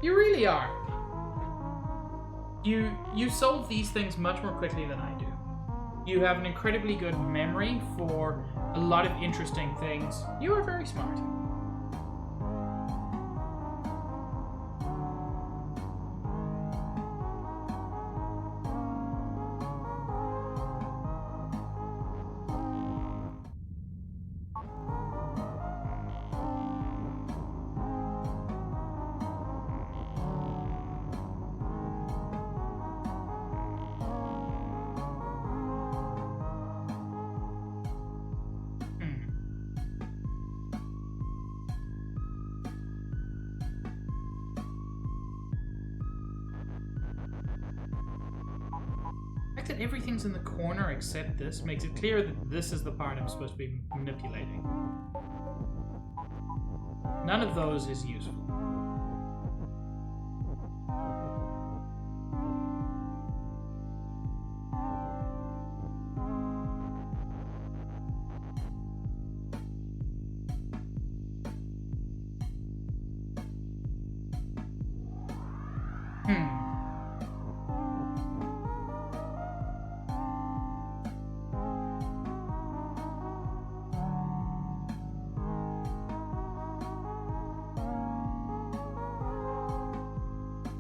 You really are. You solve these things much more quickly than I do. You have an incredibly good memory for a lot of interesting things. You are very smart. The fact that everything's in the corner except this makes it clear that this is the part I'm supposed to be manipulating. None of those is useful.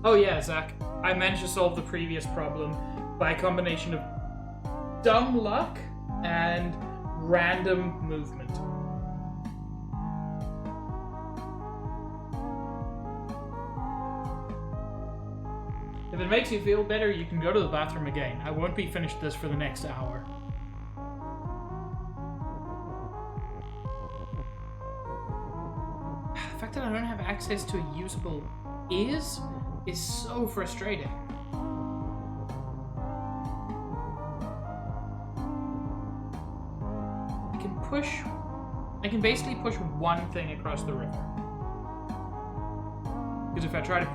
Oh yeah, Zach, I managed to solve the previous problem by a combination of dumb luck and random movement. If it makes you feel better, you can go to the bathroom again. I won't be finished this for the next hour. The fact that I don't have access to a usable is so frustrating. I can basically push one thing across the river. Because if I try to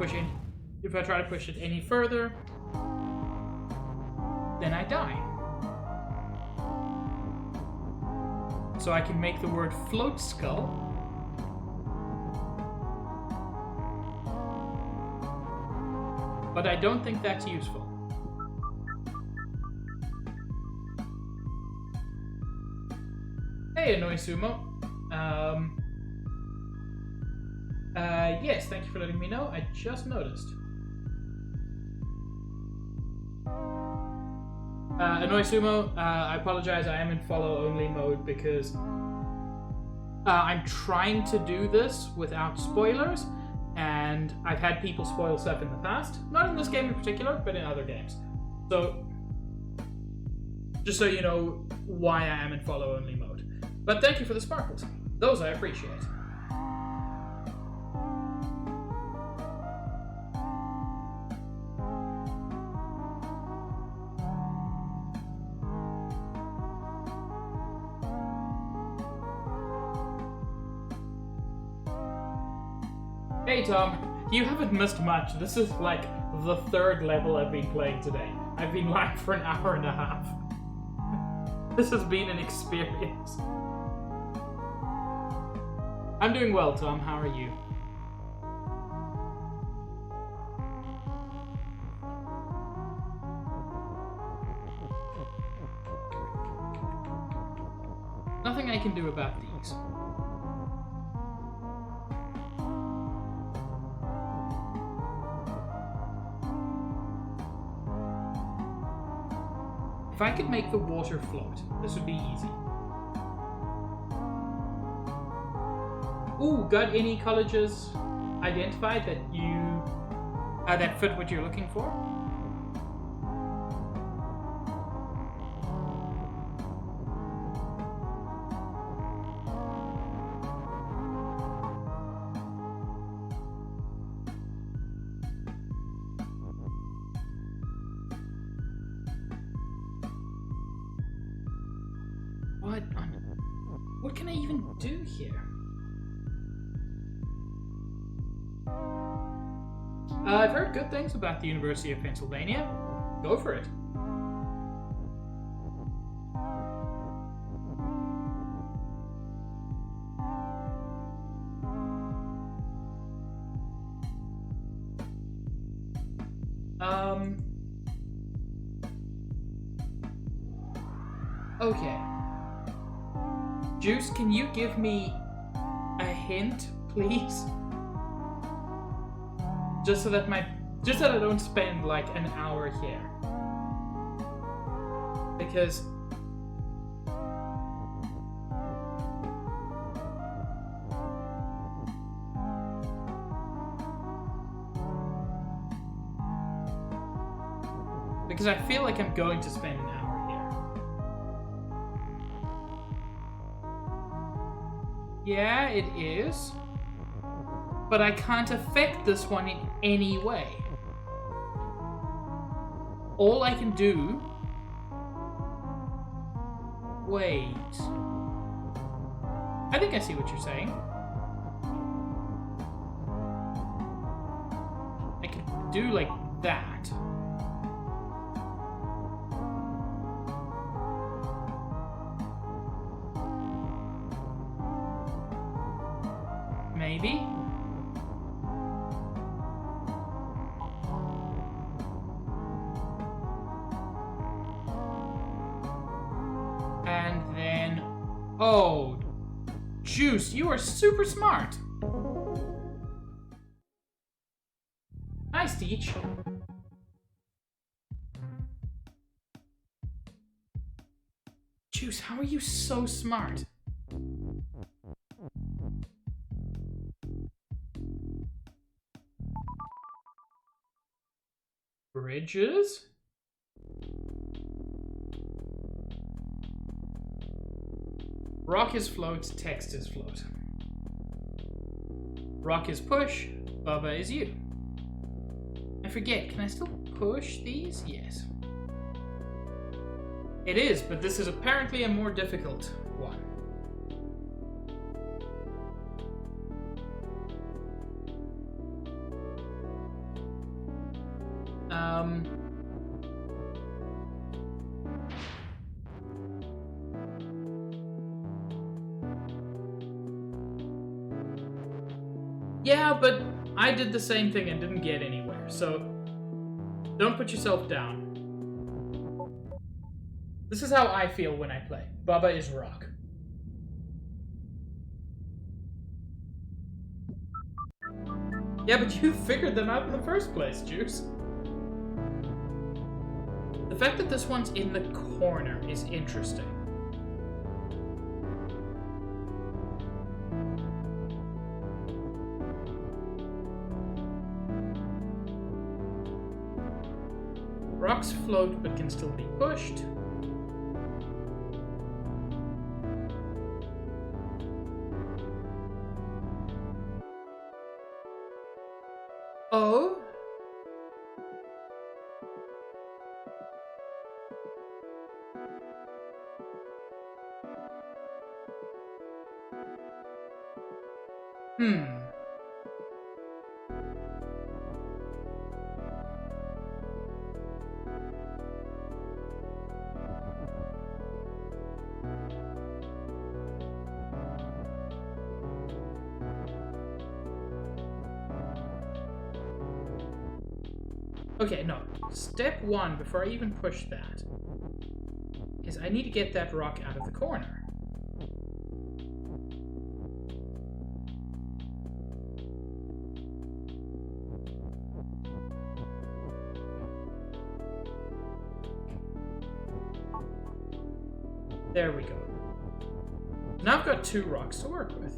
push it any further, then I die. So I can make the word float skull. But I don't think that's useful. Hey, Anoisumo. Yes, thank you for letting me know. I just noticed. Anoisumo, I apologize. I am in follow-only mode because I'm trying to do this without spoilers. And I've had people spoil stuff in the past. Not in this game in particular, but in other games. So, just so you know why I am in follow-only mode. But thank you for the sparkles. Those I appreciate. Hey Tom, you haven't missed much. This is like the third level I've been playing today. I've been live for an hour and a half. This has been an experience. I'm doing well, Tom. How are you? Nothing I can do about these. If I could make the water float, this would be easy. Ooh, got any colleges identified that that fit what you're looking for? What can I even do here? I've heard good things about the University of Pennsylvania. Go for it. Okay. Juice, can you give me a hint, please? Just so that I don't spend like an hour here. Because I feel like I'm going to spend an hour here. Yeah, it is. But I can't affect this one in any way. All I can do... Wait. I think I see what you're saying. I could do like that. Maybe? And then... Oh! Juice, you are super smart! Nice, Teach. Juice, how are you so smart? Bridges? Rock is float, text is float. Rock is push, Bubba is you. I forget, can I still push these? Yes. It is, but this is apparently a more difficult one. Yeah, but I did the same thing and didn't get anywhere, so don't put yourself down. This is how I feel when I play. Bubba is rock. Yeah, but you figured them out in the first place, Juice. The fact that this one's in the corner is interesting. Rocks float but can still be pushed. Oh? Okay, no. Step one, before I even push that, is I need to get that rock out of the corner. There we go. Now I've got 2 rocks to work with.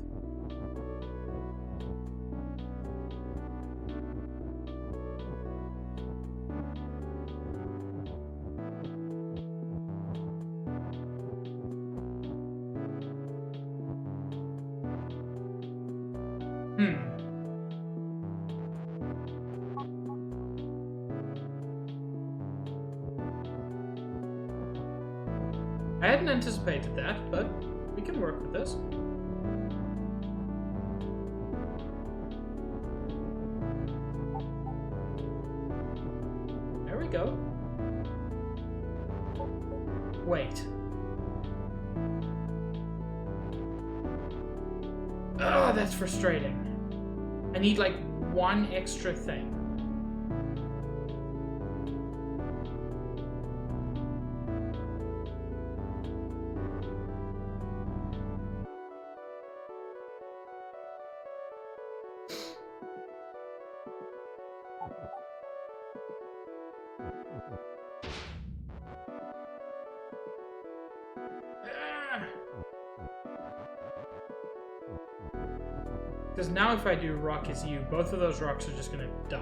I hadn't anticipated that, but we can work with this. There we go. Wait. Oh, that's frustrating. I need like 1 extra thing. Because now if I do rock is you, both of those rocks are just gonna die.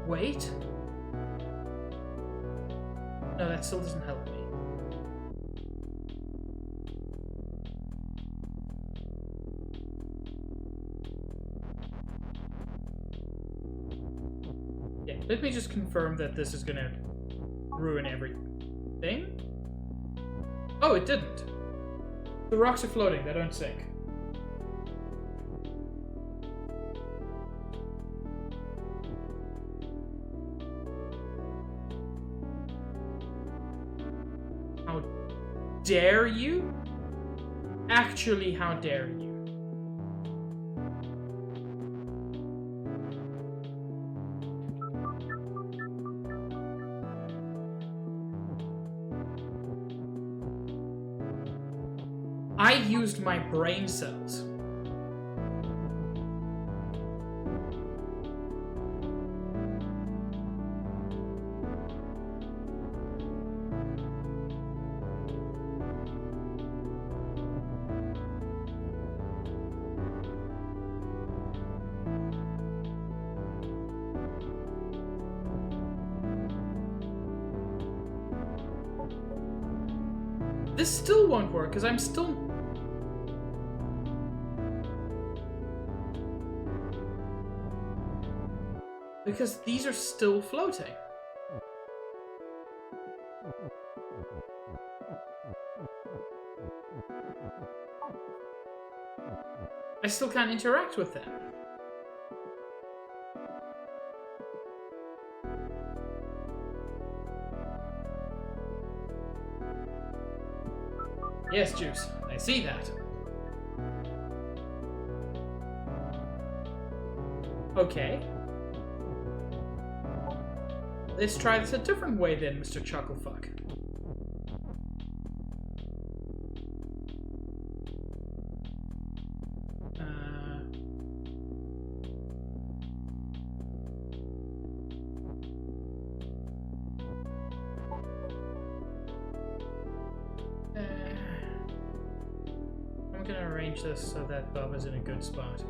Wait. No, that still doesn't help me. Yeah, let me just confirm that this is gonna ruin everything. Oh, it didn't. The rocks are floating, they don't sink. How dare you? Actually, how dare you? I used my brain cells. This still won't work because I'm still... Because these are still floating. I still can't interact with them. Yes, Juice, I see that. Okay. Let's try this a different way then, Mr. Chucklefuck. I'm gonna arrange this so that Bubba's in a good spot.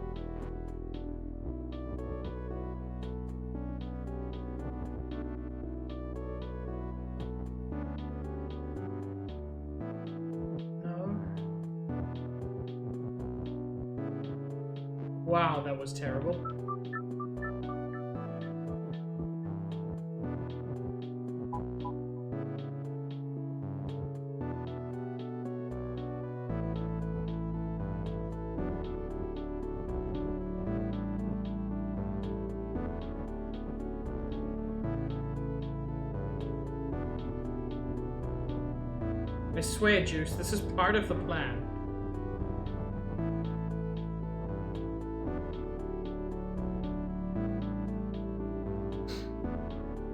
Wow, that was terrible. I swear, Juice, this is part of the plan.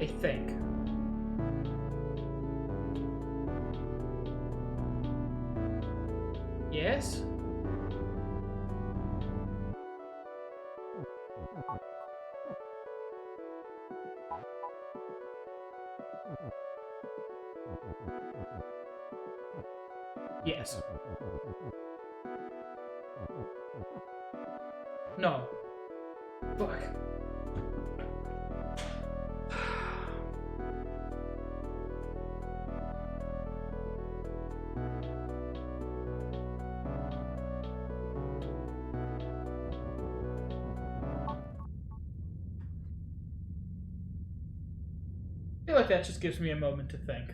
I think. Yes? Yes. No. Fuck. I feel like that just gives me a moment to think.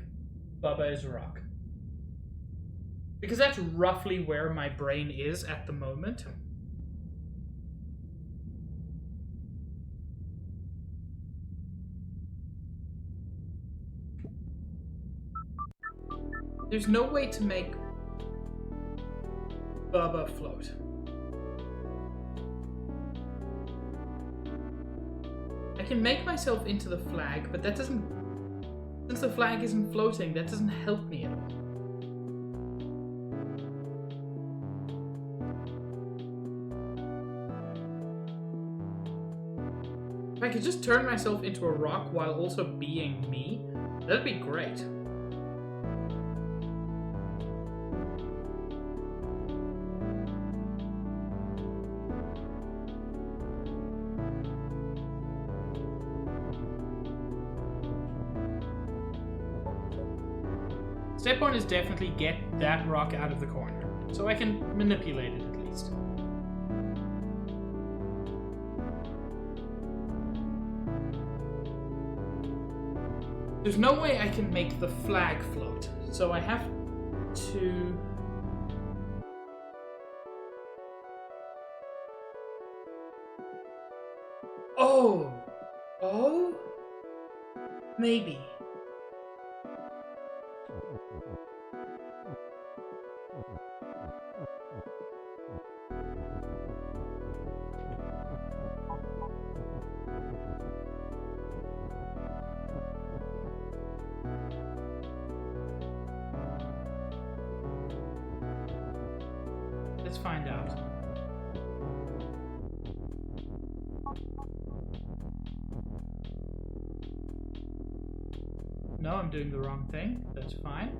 Baba is a rock. Because that's roughly where my brain is at the moment. There's no way to make Baba float. I can make myself into the flag, but that doesn't... Since the flag isn't floating, that doesn't help me at all. If I could just turn myself into a rock while also being me, that'd be great. Step one is definitely get that rock out of the corner, so I can manipulate it at least. There's no way I can make the flag float, so I have to... Oh! Oh? Maybe. Let's find out. No, I'm doing the wrong thing. That's fine.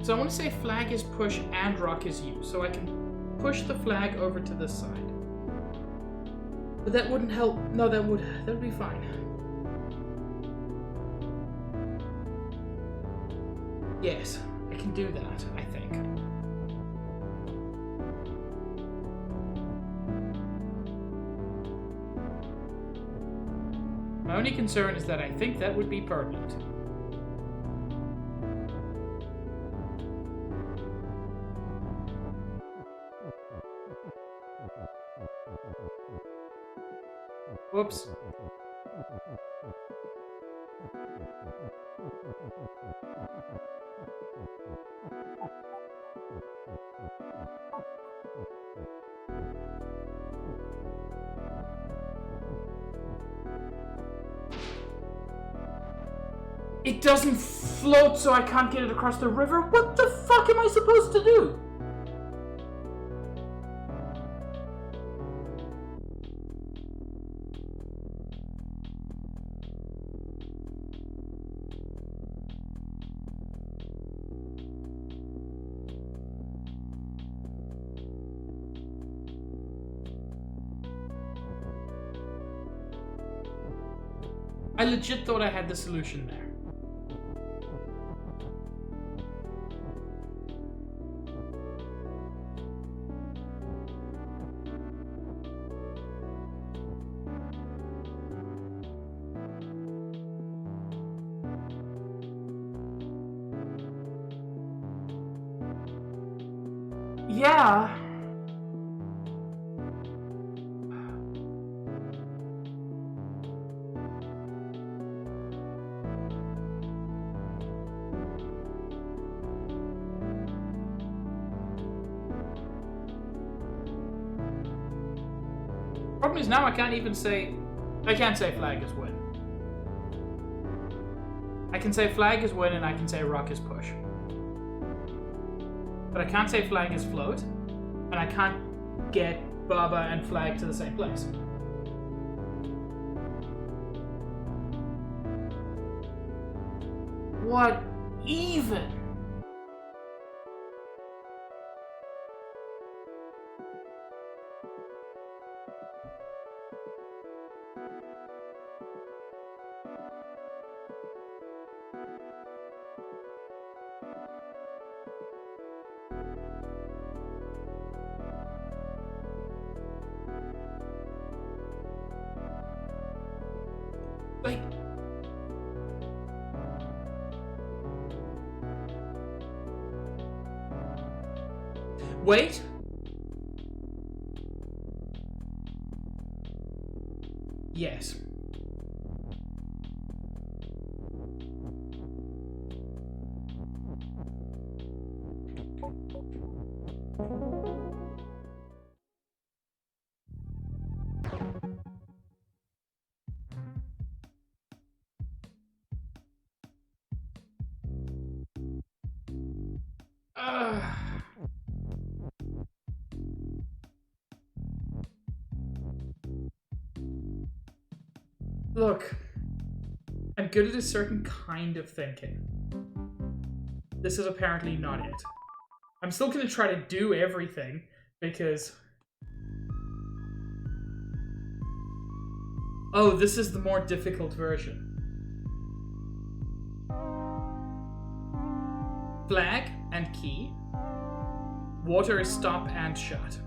So I want to say flag is push and rock is use. So I can push the flag over to this side. But that wouldn't help. No, that would be fine. Yes, I can do that, I think. My only concern is that I think that would be permanent. Whoops. It doesn't float, so I can't get it across the river? What the fuck am I supposed to do? I legit thought I had the solution there. Yeah. Problem is now I can't say flag is win. I can say flag is win and I can say rock is push. But I can't say flag is float, and I can't get Baba and flag to the same place. What even? Like, wait. Yes. Look, I'm good at a certain kind of thinking. This is apparently not it. I'm still gonna try to do everything because... Oh, this is the more difficult version. Flag and key. Water is stop and shut.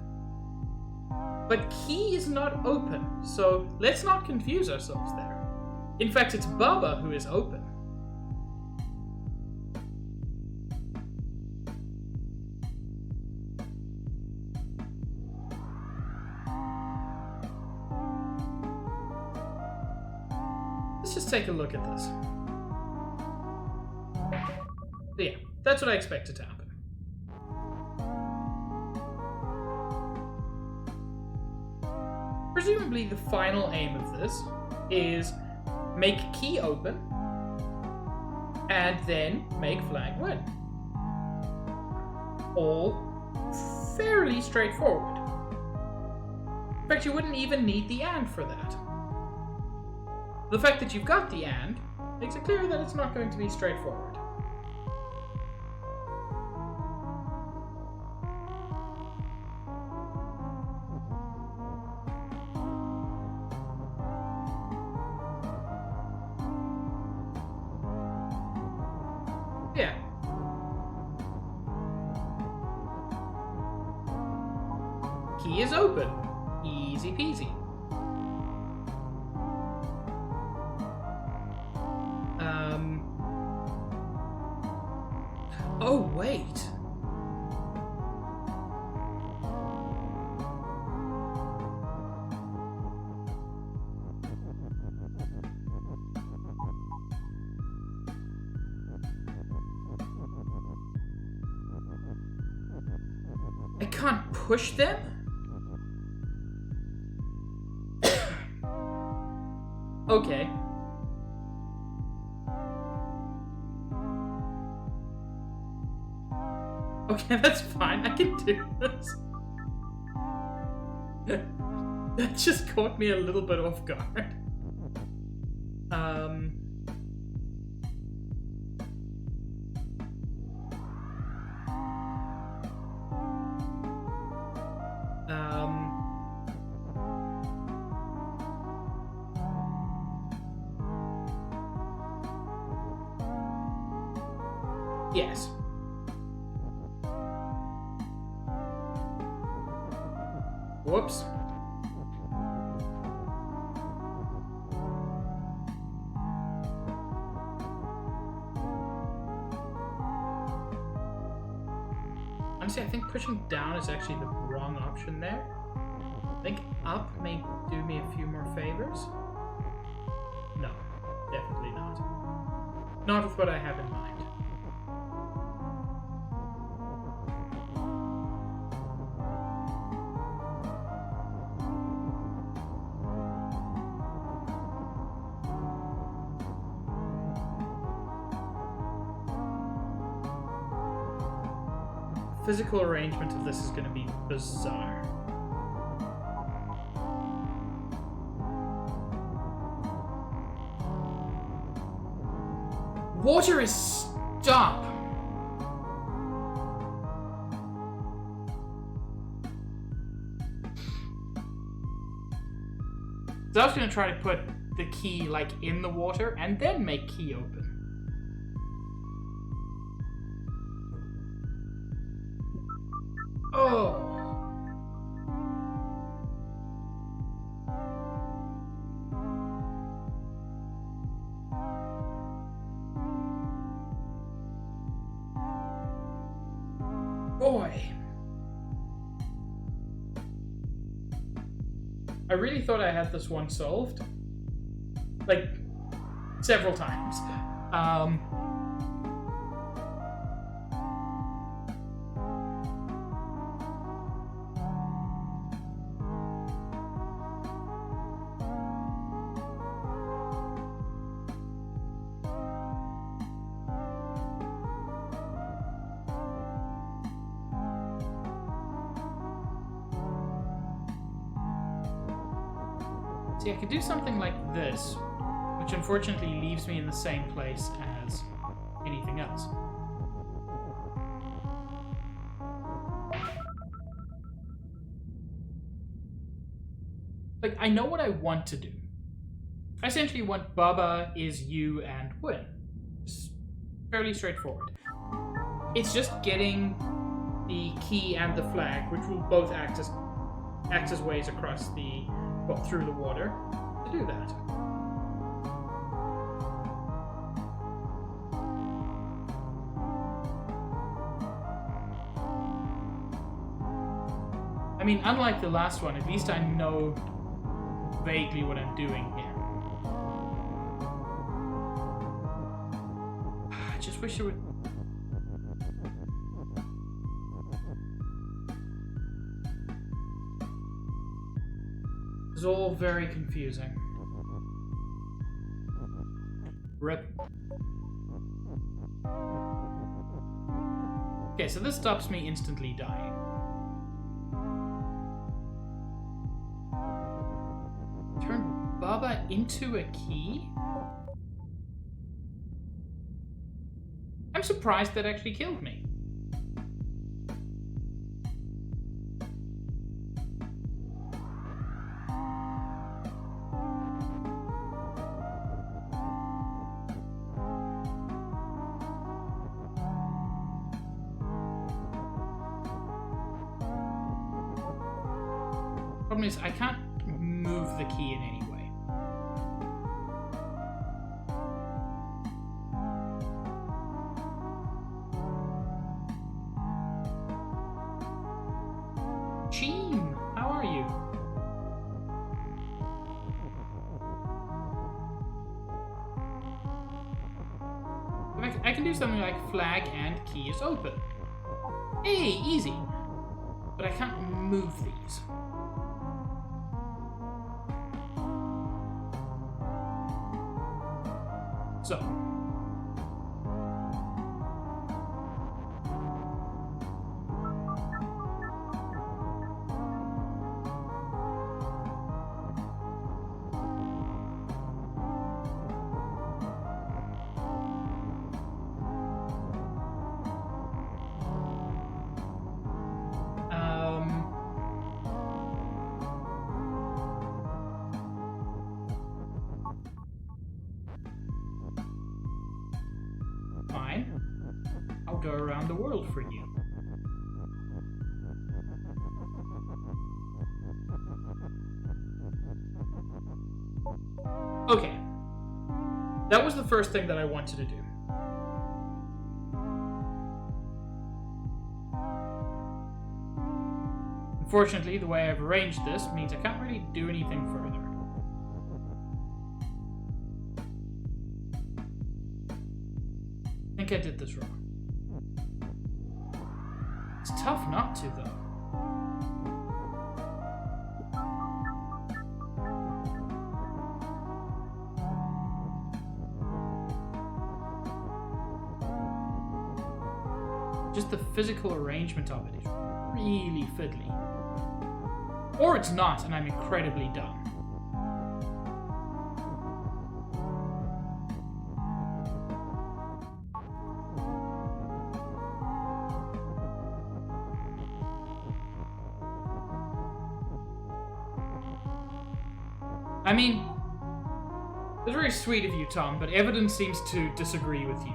But key is not open, so let's not confuse ourselves there. In fact, it's Baba who is open. Let's just take a look at this. So yeah, that's what I expected to happen. Presumably the final aim of this is make key open and then make flag win. All fairly straightforward. In fact, you wouldn't even need the and for that. The fact that you've got the and makes it clear that it's not going to be straightforward. Yeah. Key is open. Easy peasy. Oh, wait. I can't push them? Okay. Okay, that's fine. I can do this. That just caught me a little bit off guard. Yes. Whoops. Honestly, I think pushing down is actually the wrong option there. I think up may do me a few more favors. No, definitely not. Not with what I have in mind. Physical arrangement of this is going to be bizarre. Water is stop. So I was going to try to put the key like in the water and then make key open. Oh. Boy. I really thought I had this one solved. Like, several times. See, I could do something like this, which unfortunately leaves me in the same place as anything else. Like, I know what I want to do. I essentially want Baba is you and win. It's fairly straightforward. It's just getting the key and the flag, which will both act as ways across the, well, through the water, to do that. I mean, unlike the last one, at least I know vaguely what I'm doing here. I just wish it would... It's all very confusing. Rip. Okay, so this stops me instantly dying. Turn Baba into a key? I'm surprised that actually killed me. Problem is, I can't move the key in any way. Cheem, how are you? I can do something like flag and key is open. Hey, easy. But I can't move these. So. Fine. I'll go around the world for you. Okay. That was the first thing that I wanted to do. Unfortunately, the way I've arranged this means I can't really do anything further. I think I did this wrong. It's tough not to, though. Just the physical arrangement of it is really fiddly. Or it's not, and I'm incredibly dumb. I mean, it's very sweet of you, Tom, but evidence seems to disagree with you.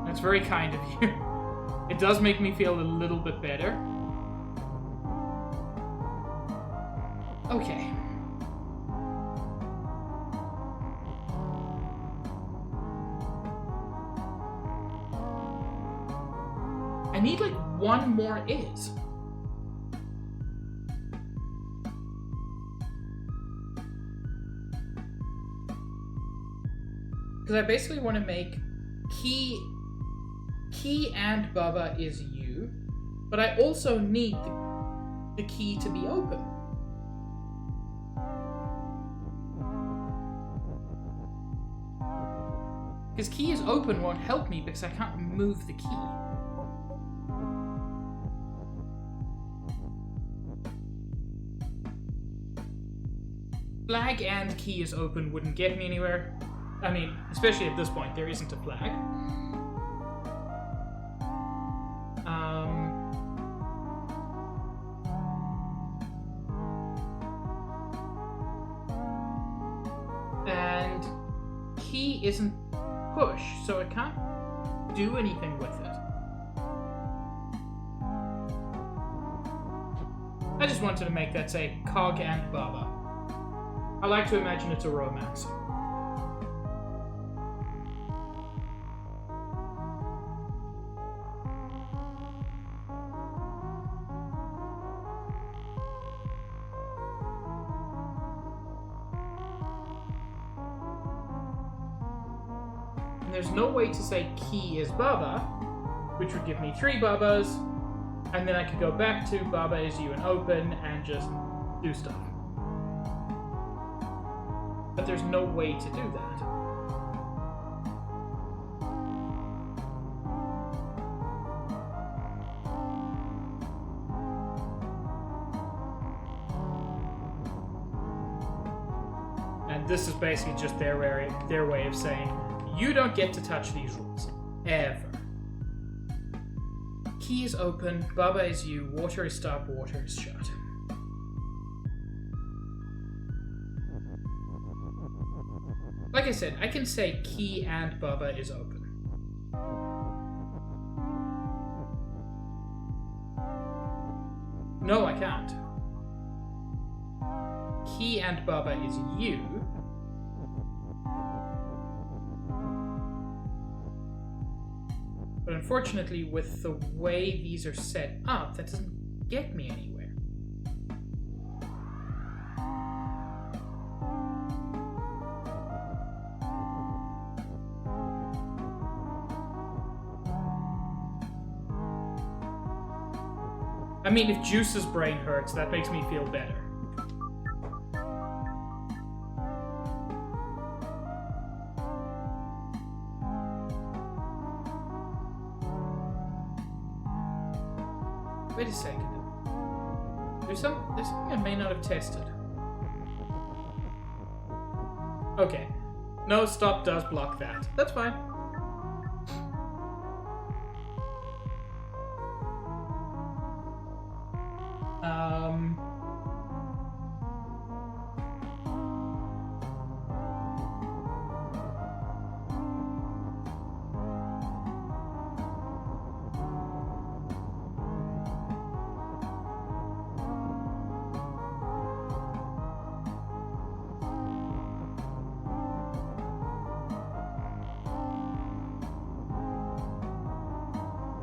That's very kind of you. It does make me feel a little bit better. Okay. I need like one more is. Because I basically want to make key and Baba is you, but I also need the key to be open. Because key is open won't help me because I can't move the key. Flag and key is open wouldn't get me anywhere. I mean, especially at this point, there isn't a flag. And key isn't push, so I can't do anything with it. I just wanted to make that say Cog and Baba. I like to imagine it's a romance. And there's no way to say key is Baba, which would give me 3 Babas, and then I could go back to Baba is you and open and just do stuff. But there's no way to do that. And this is basically just their way of saying, you don't get to touch these rules. Ever. Key is open, Baba is you, water is stop, water is shut. Like I said, I can say key and Baba is open. No, I can't. Key and Baba is you. But unfortunately, with the way these are set up, that doesn't get me anywhere. I mean, if Juice's brain hurts, that makes me feel better. Wait a second. There's something I may not have tested. Okay. No, stop does block that. That's fine.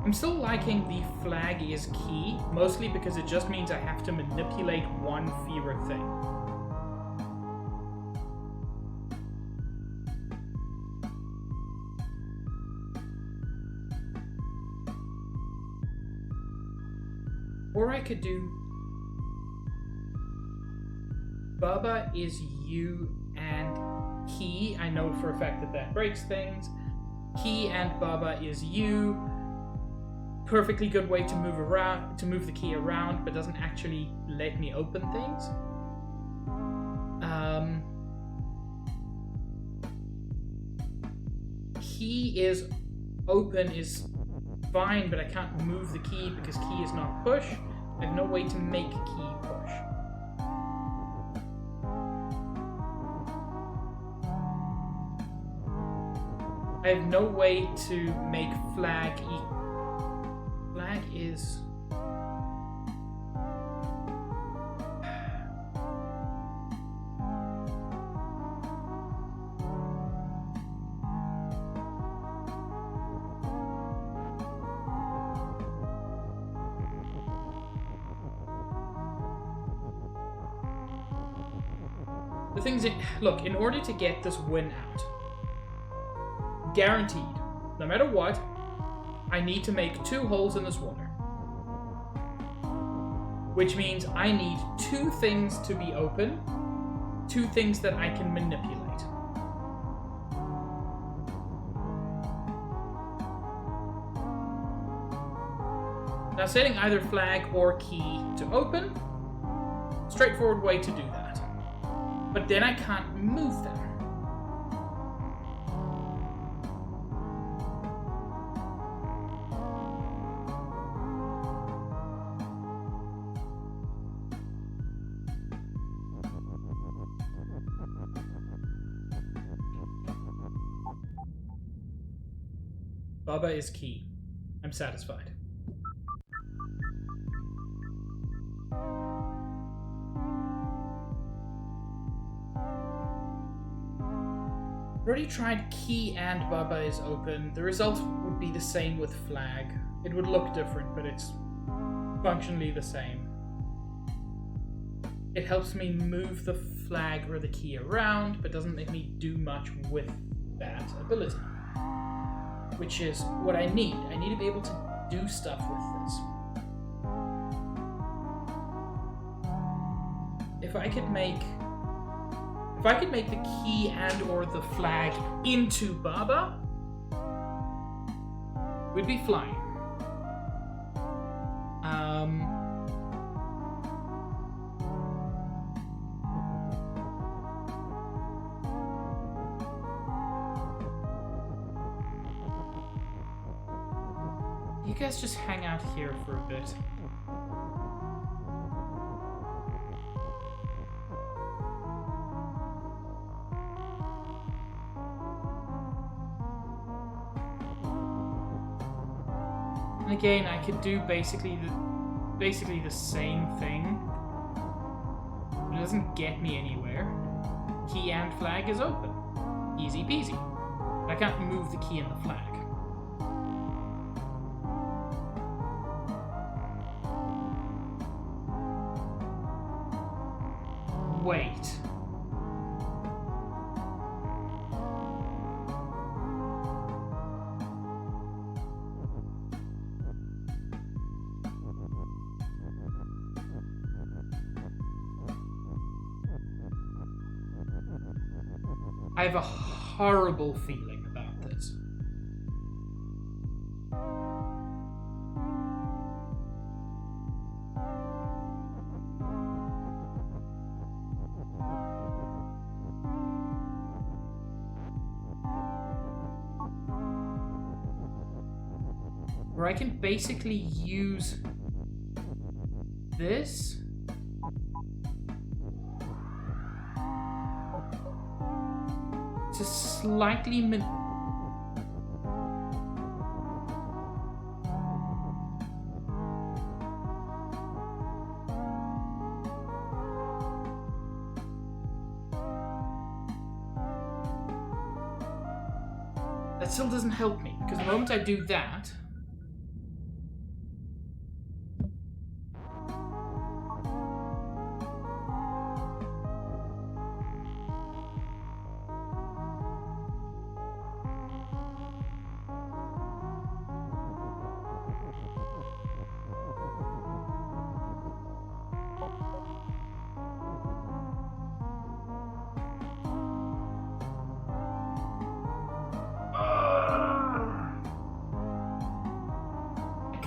I'm still liking the flag is key, mostly because it just means I have to manipulate one fewer thing. Or I could do Baba is you and key. I know for a fact that that breaks things. Key and Baba is you. Perfectly good way to move around, to move the key around, but doesn't actually let me open things. Key is open is fine, but I can't move the key because key is not push. I have no way to make key push. I have no way to make flag flag is... The thing's, look, in order to get this win out, guaranteed, no matter what, I need to make 2 holes in this water. Which means I need 2 things to be open, 2 things that I can manipulate. Now setting either flag or key to open, straightforward way to do that. But then I can't move them. Baba is key. I'm satisfied. Already tried key and Baba is open. The result would be the same with flag. It would look different, but it's functionally the same. It helps me move the flag or the key around, but doesn't make me do much with that ability. Which is what I need. I need to be able to do stuff with this. If I could make the key and or the flag into Baba, we'd be flying. You guys just hang out here for a bit. And again, I could do basically the same thing. It doesn't get me anywhere. Key and flag is open. Easy peasy. I can't move the key and the flag. Wait. I have a horrible feeling about this. Where I can basically use this to slightly that still doesn't help me, because the moment I do that,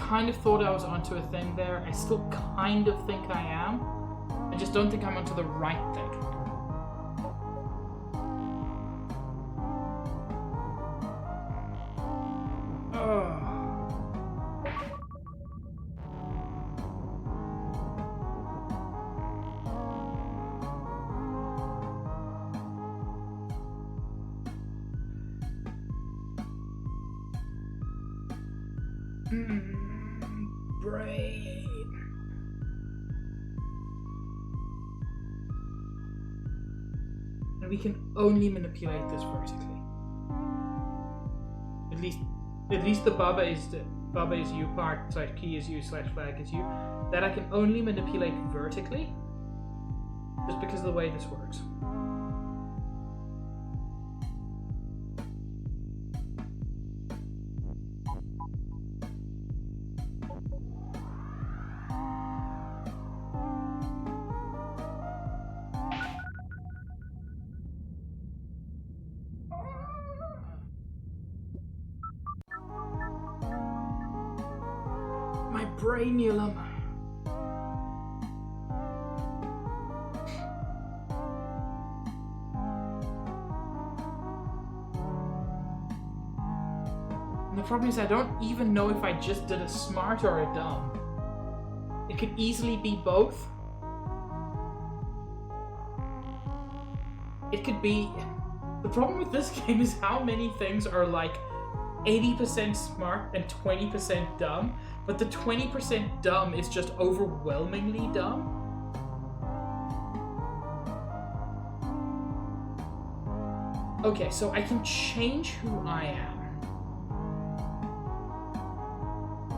kind of thought I was onto a thing there. I still kind of think I am. I just don't think I'm onto the right thing. Brain. And we can only manipulate this vertically. At least the Baba is you part / key is you / flag is you. That I can only manipulate vertically, just because of the way this works. My brainulum. And the problem is I don't even know if I just did a smart or a dumb. It could easily be both. It could be... The problem with this game is how many things are like 80% smart and 20% dumb, but the 20% dumb is just overwhelmingly dumb. Okay, so I can change who I am,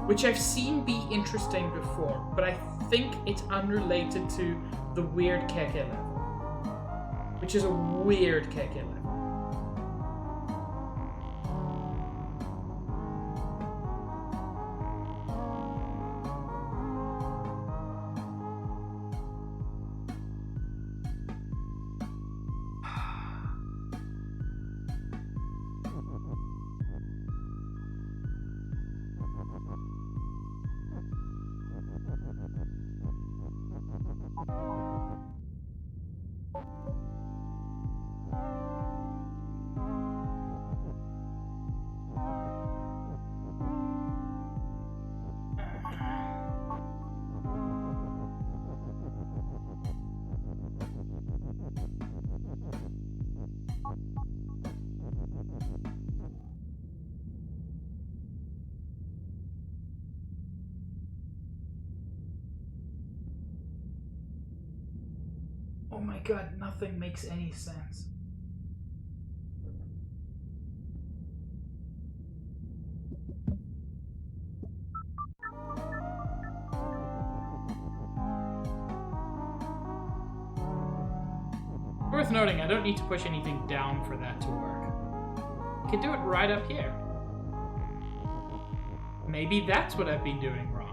which I've seen be interesting before, but I think it's unrelated to the weird Keke level, which is a weird Keke level. Oh my god, nothing makes any sense. Worth noting, I don't need to push anything down for that to work. I can do it right up here. Maybe that's what I've been doing wrong.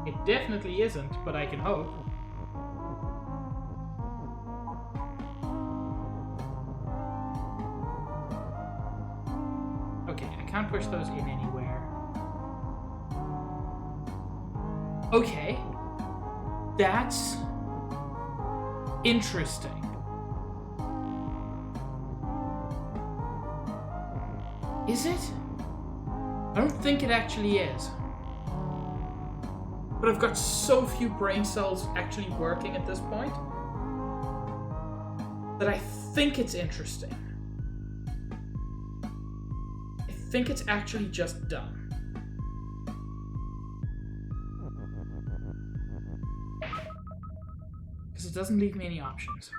It definitely isn't, but I can hope. Okay, I can't push those in anywhere. Okay. That's interesting. Is it? I don't think it actually is. But I've got so few brain cells actually working at this point that I think it's interesting. I think it's actually just dumb. Because it doesn't leave me any options.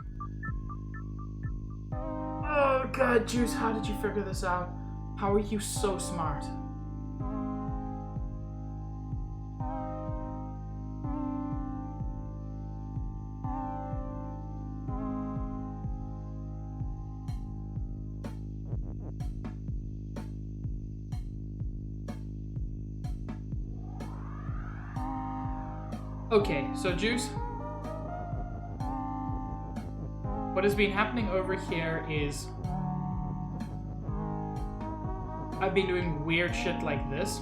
Oh god, Juice, how did you figure this out? How are you so smart? Okay, so Juice, what has been happening over here is I've been doing weird shit like this.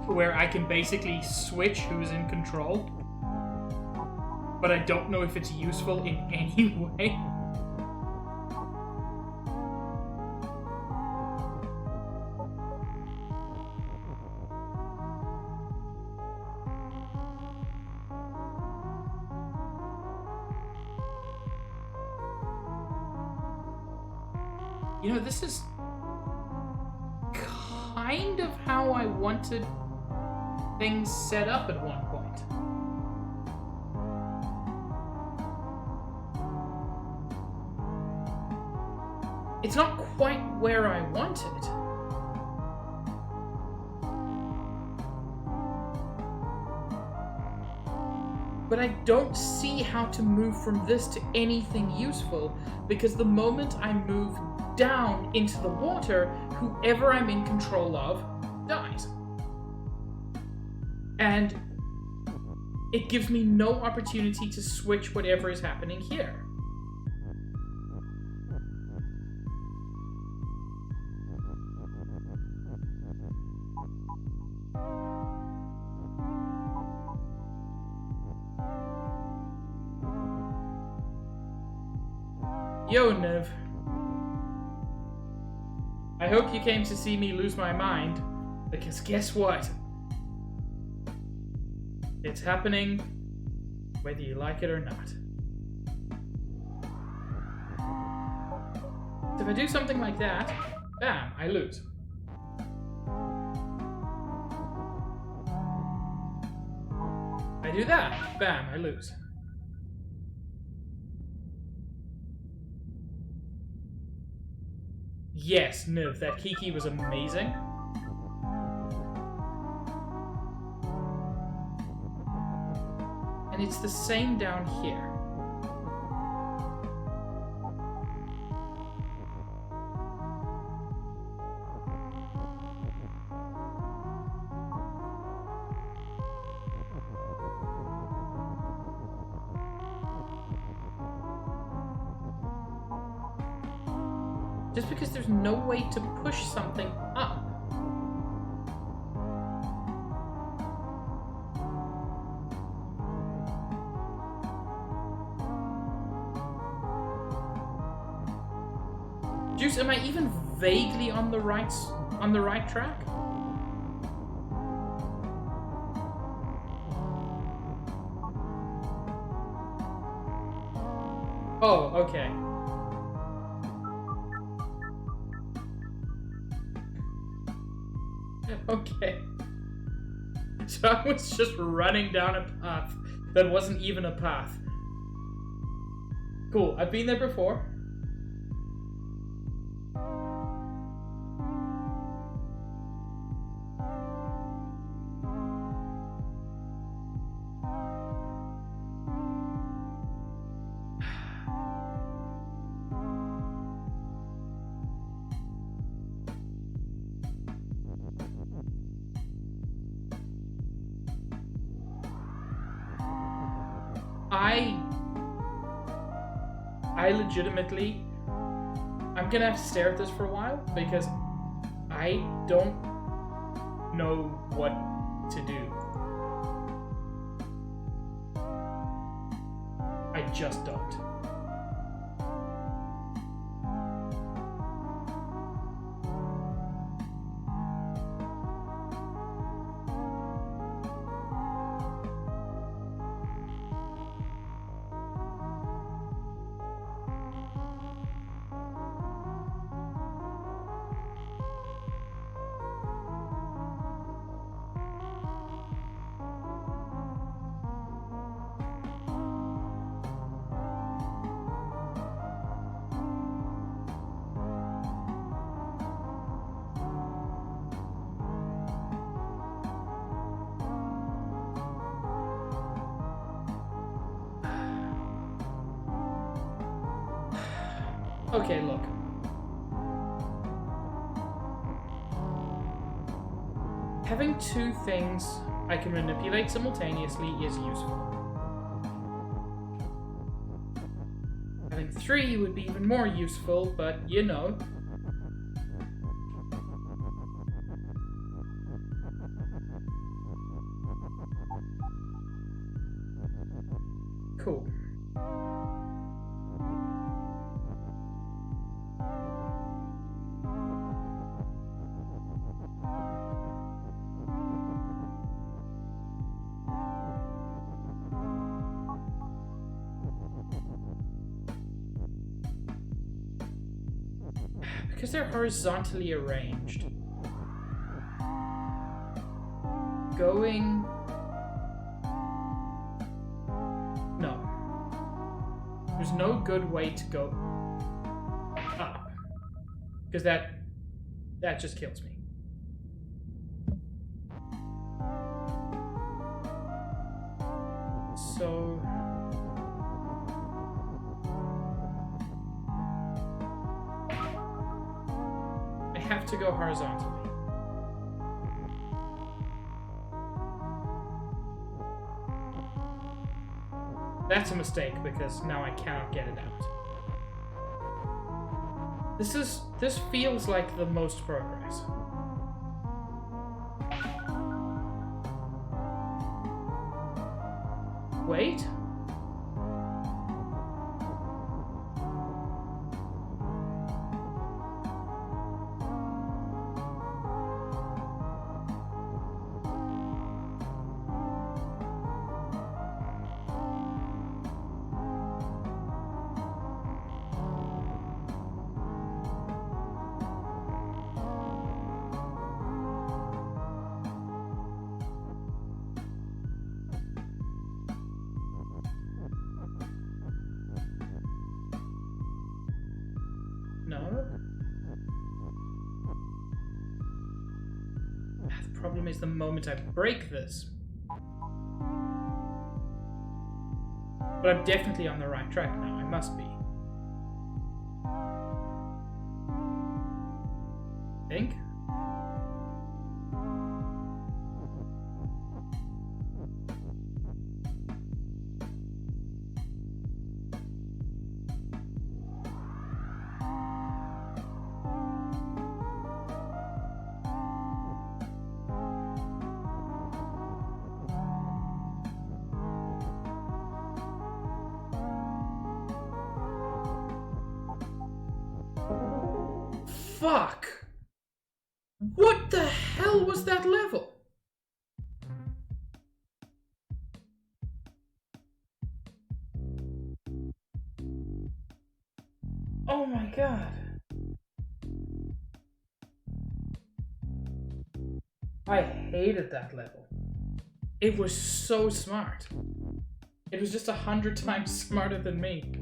Where I can basically switch who's in control. But I don't know if it's useful in any way. You know, this is kind of how I wanted things set up at one point. It's not quite where I wanted. But I don't see how to move from this to anything useful, because the moment I move down into the water, whoever I'm in control of dies. And it gives me no opportunity to switch whatever is happening here. Yo, Niv. I hope you came to see me lose my mind, because guess what? It's happening whether you like it or not. So if I do something like that, bam, I lose. I do that, bam, I lose. Yes, Niv, that Kiki was amazing. And it's the same down here. Just because there's no way to push something up. Juice, am I even vaguely on the right track? Oh, okay. Okay. So I was just running down a path that wasn't even a path. Cool, I've been there before. I legitimately, I'm gonna have to stare at this for a while because I don't know what to do. I just don't. Okay, look. Having two things I can manipulate simultaneously is useful. Having 3 would be even more useful, but you know. Cool. Because they're horizontally arranged. Going... No. There's no good way to go up. Because that just kills me. So... have to go horizontally. That's a mistake because now I cannot get it out. This feels like the most progress. Wait. The problem is the moment I break this. But I'm definitely on the right track now. I must be. I think. Fuck! What the hell was that level? Oh my god. I hated that level. It was so smart. It was just 100 times smarter than me.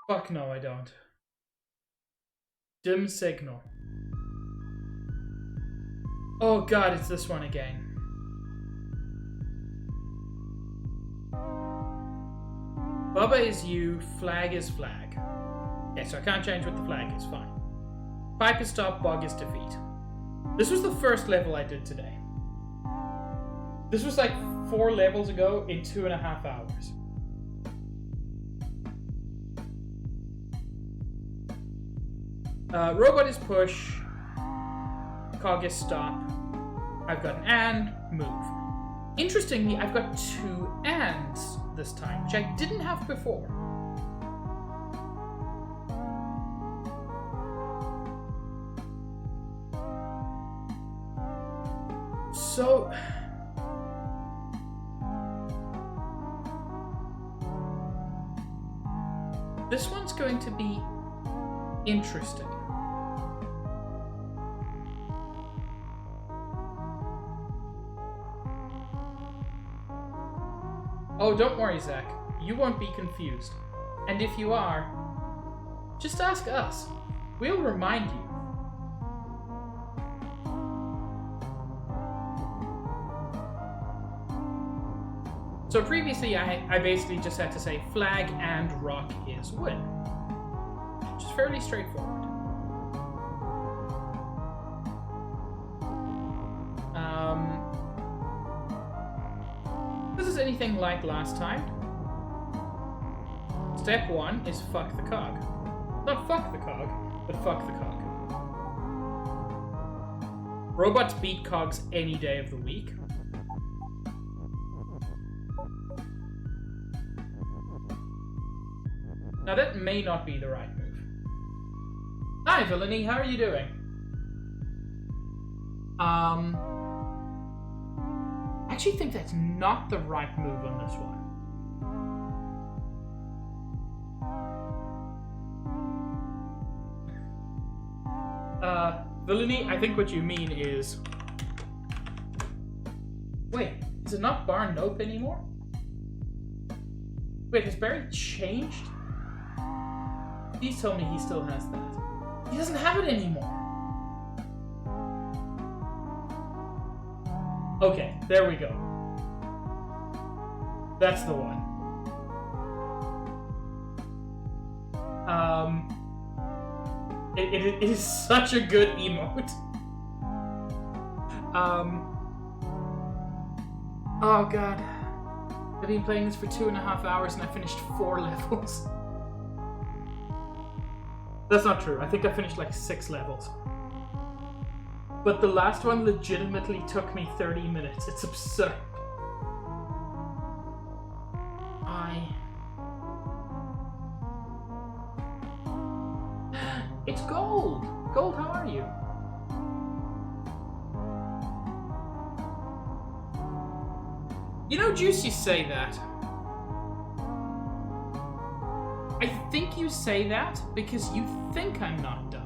Fuck no, I don't. Dim signal. Oh god, it's this one again. Bubba is you, flag is flag. Okay, so I can't change what the flag is, fine. Pipe is stop, bog is defeat. This was the first level I did today. This was like 4 levels ago in 2.5 hours. Robot is push. Cog is stop. I've got an and, move. Interestingly, I've got 2 ands this time, which I didn't have before. So... this one's going to be interesting. Oh, don't worry, Zach. You won't be confused. And if you are, just ask us. We'll remind you. So previously, I basically just had to say flag and rock is win. Which is fairly straightforward. anything like last time, step 1 is fuck the cog. Not fuck the cog, but fuck the cog. Robots beat cogs any day of the week. Now that may not be the right move. Hi, Villainy, how are you doing? I actually think that's not the right move on this one. Villainy, I think what you mean is... Wait, is it not Bar Nope anymore? Wait, has Barry changed? Please tell me he still has that. He doesn't have it anymore. Okay, there we go. That's the one. It is such a good emote. Oh god. I've been playing this for 2.5 hours and I finished 4 levels. That's not true. I think I finished like 6 levels. But the last one legitimately took me 30 minutes. It's absurd. It's Gold! Gold, how are you? You know, Juice, you say that. I think you say that because you think I'm not dumb.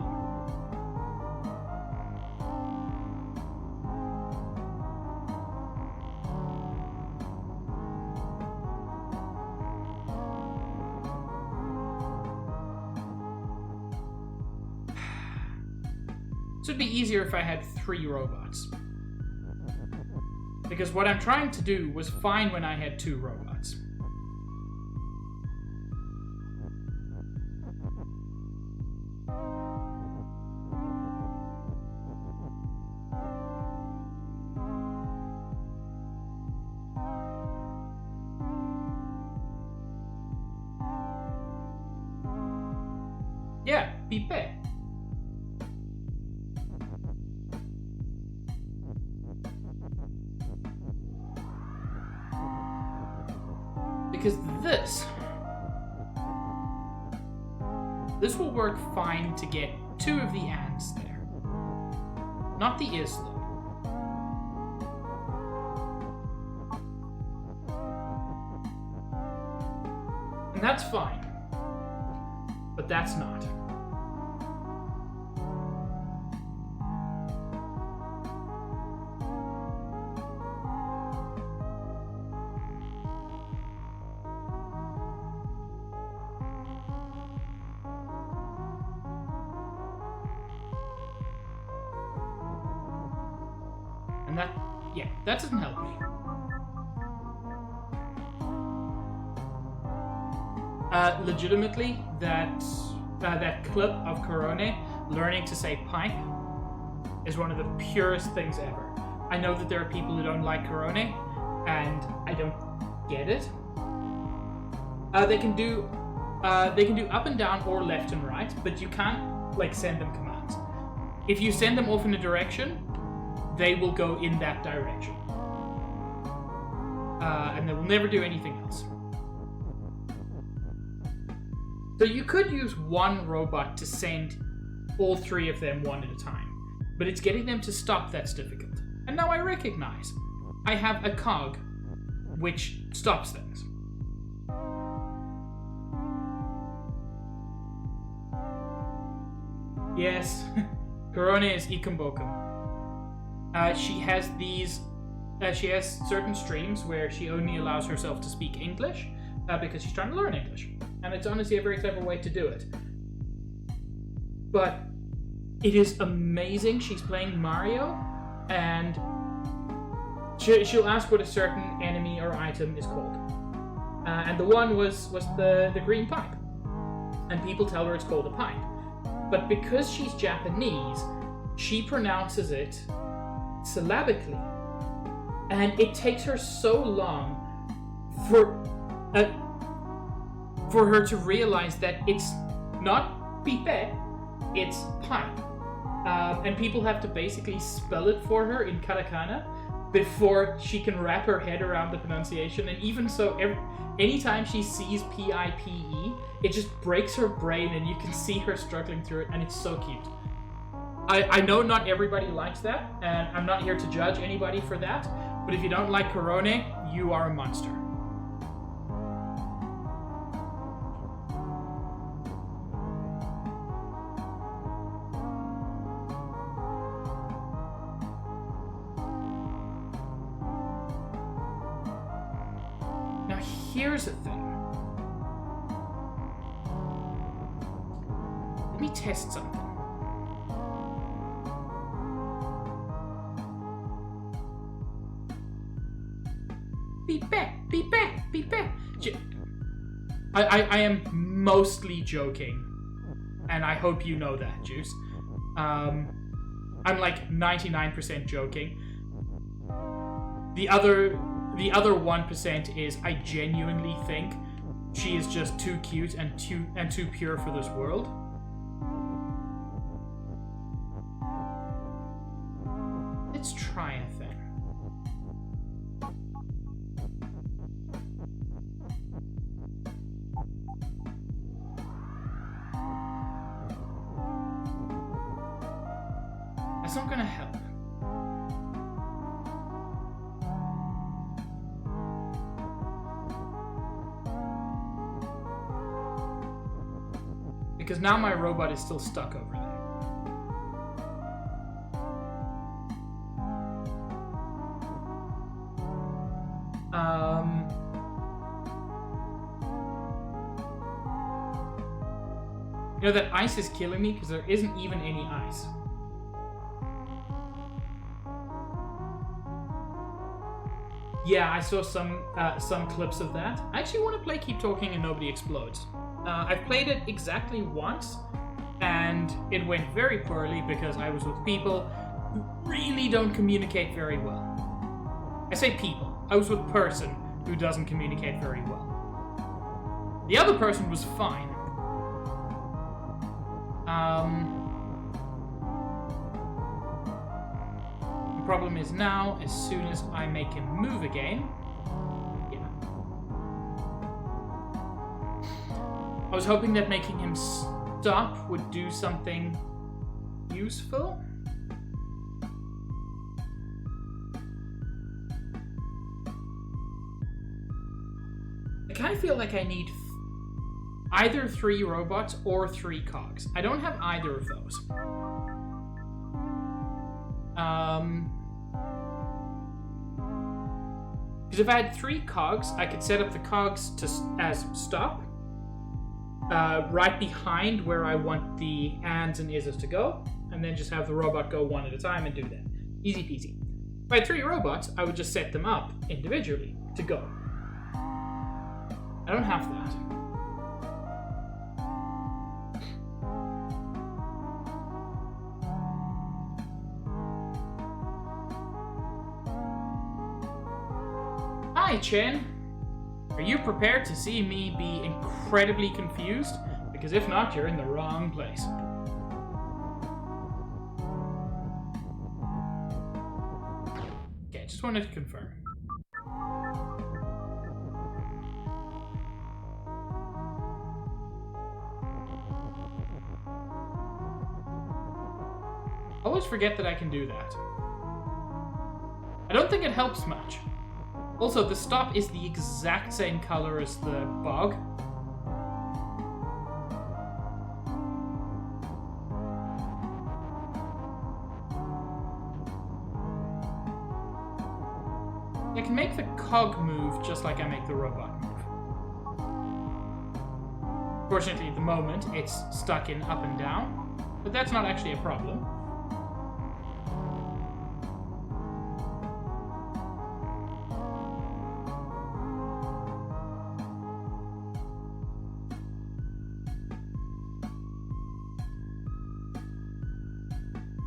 This would be easier if I had 3 robots. Because what I'm trying to do was fine when I had 2 robots. Yeah, Pipe. Because this will work fine to get 2 of the ands there. Not the is, though. And that's fine. But that's not. And that, yeah, that doesn't help me. Legitimately, that clip of Corone learning to say pipe is one of the purest things ever. I know that there are people who don't like Corone, and I don't get it. They can do up and down or left and right, but you can't like send them commands. If you send them off in a direction, they will go in that direction. And they will never do anything else. So you could use one robot to send all 3 of them one at a time. But it's getting them to stop that's difficult. And now I recognize I have a cog which stops things. Yes, Corone is Ikumbokum. She has she has certain streams where she only allows herself to speak English because she's trying to learn English. And it's honestly a very clever way to do it. But it is amazing. She's playing Mario, and she'll ask what a certain enemy or item is called. And the one was the green pipe. And people tell her it's called a pipe. But because she's Japanese, she pronounces it syllabically. And it takes her so long for her to realize that it's not pipe, it's pipe. And people have to basically spell it for her in katakana before she can wrap her head around the pronunciation. And even so, anytime she sees P-I-P-E, it just breaks her brain and you can see her struggling through it, and it's so cute. I know not everybody likes that, and I'm not here to judge anybody for that, but if you don't like Korone, you are a monster. Now here's the thing. Let me test something. Be back. I am mostly joking, and I hope you know that, Juice. I'm like 99% joking. The other 1% is I genuinely think she is just too cute and too pure for this world. Let's try a thing. That's not gonna help. Because now my robot is still stuck over there. You know, that ice is killing me because there isn't even any ice. Yeah, I saw some clips of that. I actually want to play Keep Talking and Nobody Explodes. I've played it exactly once, and it went very poorly because I was with people who really don't communicate very well. I say people. I was with a person who doesn't communicate very well. The other person was fine. The problem is now, as soon as I make him move again... Yeah. I was hoping that making him stop would do something useful. I kind of feel like I need either 3 robots or 3 cogs. I don't have either of those. Because if I had 3 cogs, I could set up the cogs as stop, right behind where I want the ands and is's to go, and then just have the robot go one at a time and do that. Easy peasy. If I had 3 robots, I would just set them up individually to go. I don't have that. Hi, Chen. Are you prepared to see me be incredibly confused? Because if not, you're in the wrong place. Okay, just wanted to confirm. I always forget that I can do that. I don't think it helps much. Also, the stop is the exact same color as the bog. I can make the cog move just like I make the robot move. Fortunately, at the moment, it's stuck in up and down, but that's not actually a problem.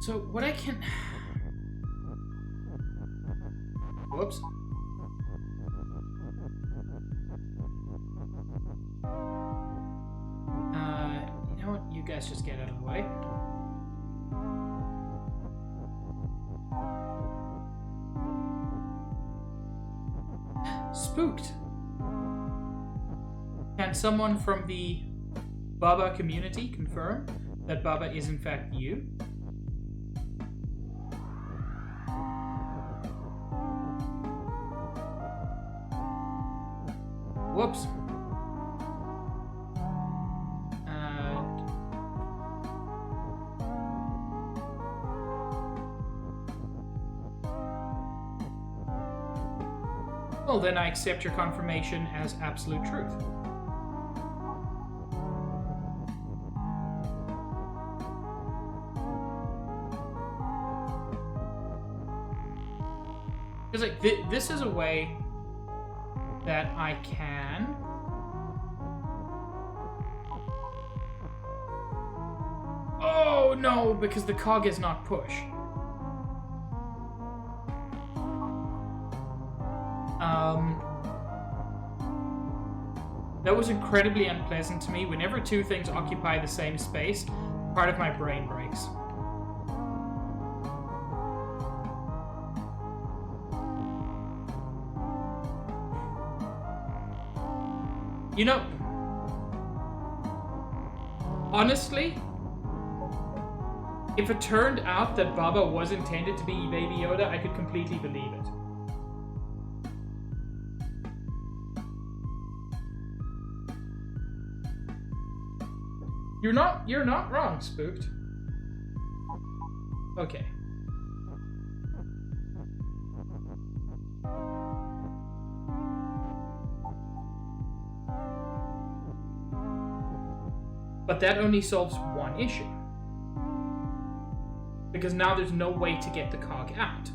So what I can... Whoops. let's just get out of the way. Spooked. Can someone from the Baba community confirm that Baba is in fact you? Whoops. Well, then I accept your confirmation as absolute truth. Because like this is a way that I can oh no, because the cog is not push. That was incredibly unpleasant to me. Whenever two things occupy the same space, part of my brain breaks. You know, honestly, if it turned out that Baba was intended to be Baby Yoda, I could completely believe it. You're not wrong, Spooked. Okay. But that only solves one issue. Because now there's no way to get the cog out.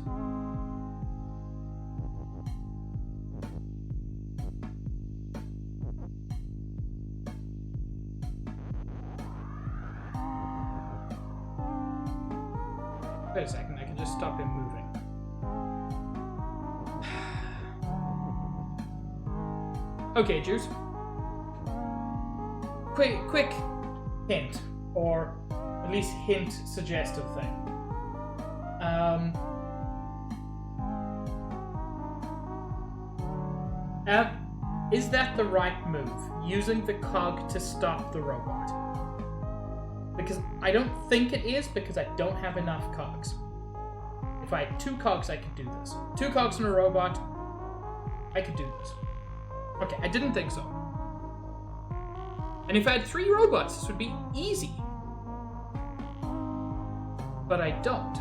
Wait a second, I can just stop him moving. Okay, Juice. Quick hint, or at least hint suggestive thing. Is that the right move? Using the cog to stop the robot? Because I don't think it is, because I don't have enough cogs. If I had 2 cogs, I could do this. 2 cogs in a robot, I could do this. Okay, I didn't think so. And if I had 3 robots, this would be easy. But I don't.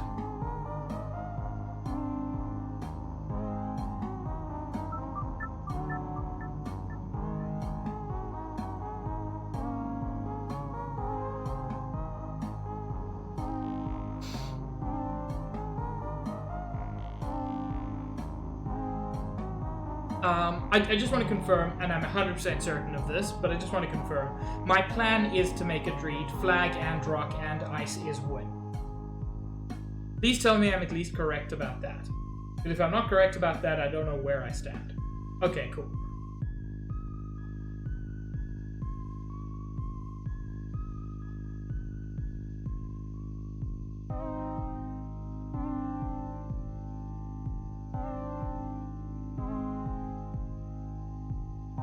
I just want to confirm, and I'm 100% certain of this, but I just want to confirm. My plan is to make a Dreed, flag and rock and ice is wood. Please tell me I'm at least correct about that. Because if I'm not correct about that, I don't know where I stand. Okay, cool.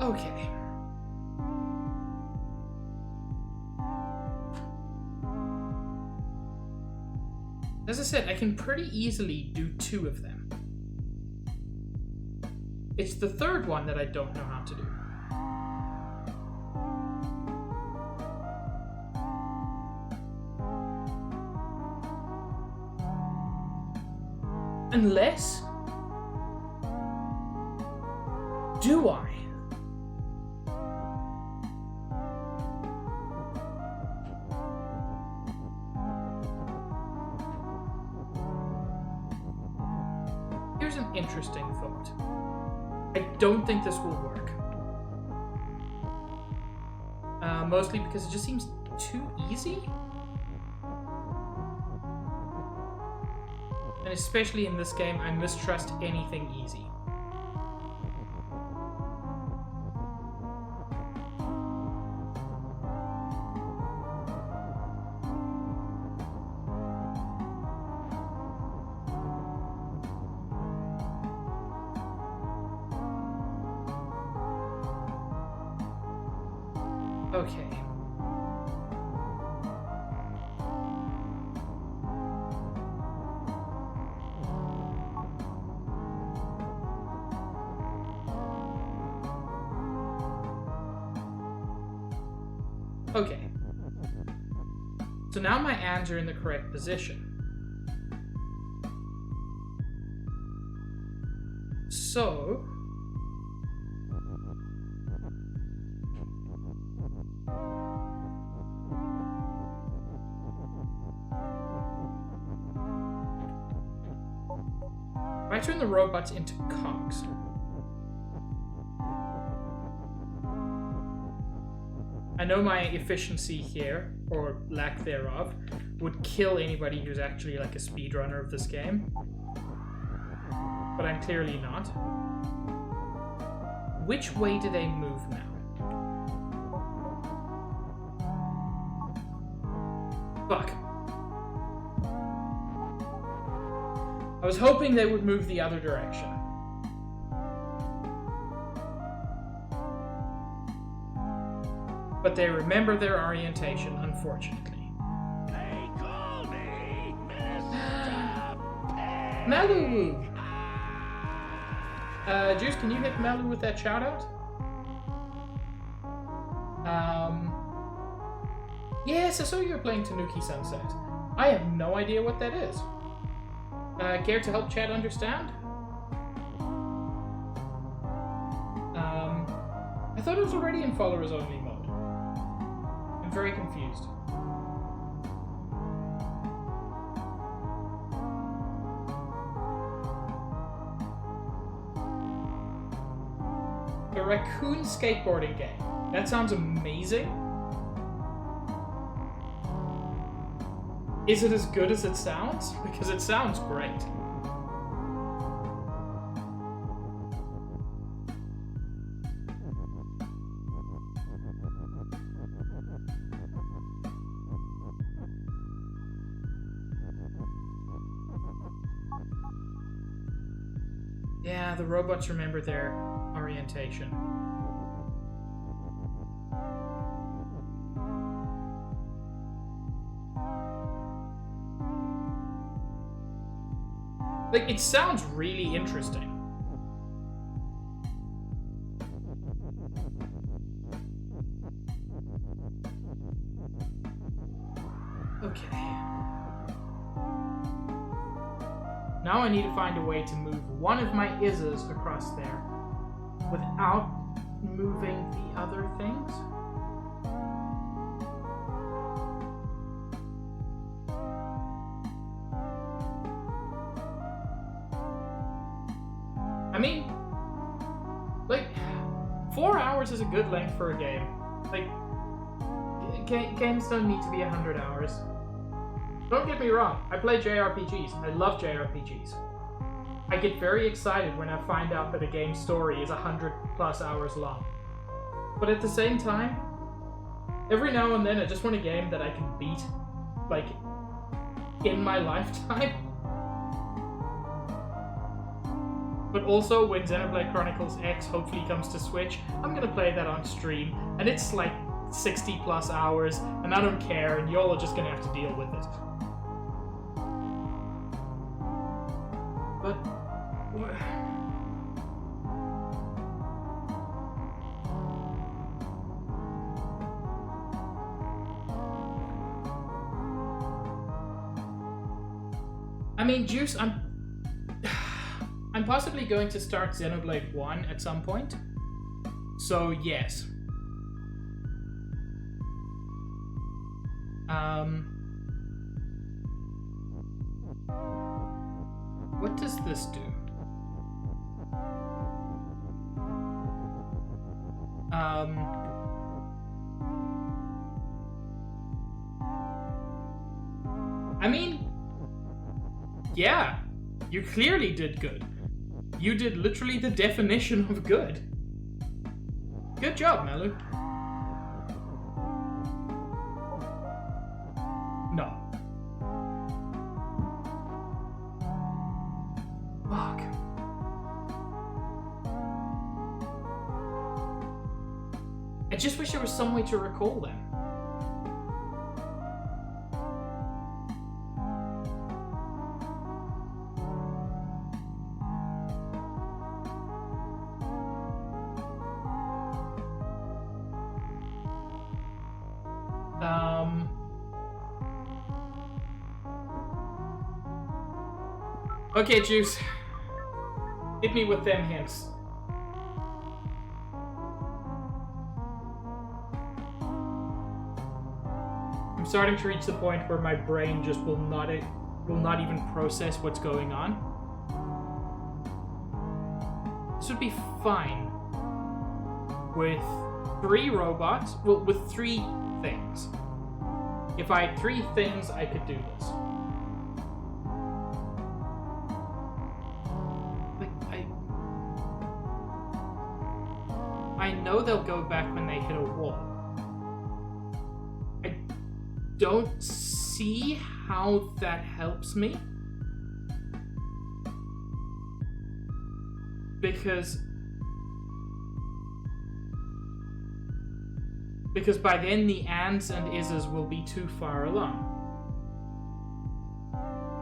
Okay. As I said, I can pretty easily do 2 of them. It's the third one that I don't know how to do. Unless... do I? Here's an interesting thought. I don't think this will work. Mostly because it just seems too easy. And especially in this game, I mistrust anything easy. Okay. Okay. So now my ands are in the correct position. So... if I turn the robots into cogs... I know my efficiency here, or lack thereof, would kill anybody who's actually like a speedrunner of this game. But I'm clearly not. Which way do they move now? Fuck. I was hoping they would move the other direction. But they remember their orientation, unfortunately. They call me Mr. Malu! Juice, can you hit Malu with that shout out? Yes, I saw you were playing Tanuki Sunset. I have no idea what that is. Care to help chat understand? I thought it was already in followers only mode. I'm very confused. A raccoon skateboarding game. That sounds amazing. Is it as good as it sounds? Because it sounds great. Yeah, the robots remember their orientation. Like, it sounds really interesting. Okay. Now I need to find a way to move one of my izzes across there without moving the other things. I mean, like, 4 hours is a good length for a game. Like, games don't need to be 100 hours. Don't get me wrong, I play JRPGs. I love JRPGs. I get very excited when I find out that a game's story is 100+ hours long. But at the same time, every now and then I just want a game that I can beat, like, in my lifetime. But also, when Xenoblade Chronicles X hopefully comes to Switch, I'm gonna play that on stream, and it's like 60+ hours, and I don't care, and y'all are just gonna have to deal with it. But... I mean, Juice, I'm possibly going to start Xenoblade 1 at some point. So, yes. What does this do? I mean, yeah, you clearly did good. You did literally the definition of good. Good job, Malu. No. Fuck. I just wish there was some way to recall them. Okay, Juice. Hit me with them hints. I'm starting to reach the point where my brain just will not even process what's going on. This would be fine with 3 robots. Well, with 3 things. If I had 3 things, I could do this. I know they'll go back when they hit a wall. I don't see how that helps me. Because by then the ants and Izzes will be too far along.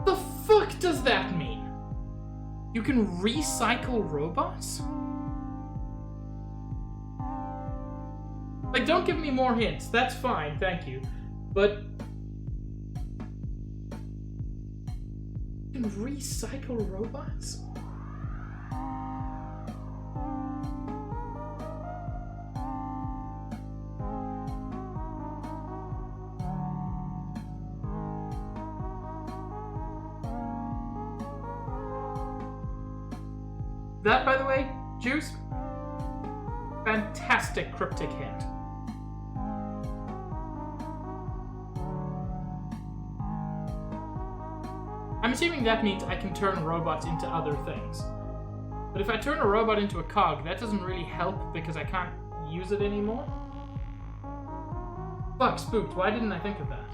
The fuck does that mean? You can recycle robots? Like, don't give me more hints. That's fine, thank you. But you can recycle robots? That, by the way, Juice, fantastic cryptic hint. I'm assuming that means I can turn robots into other things. But if I turn a robot into a cog, that doesn't really help because I can't use it anymore. Fuck, spooked. Why didn't I think of that?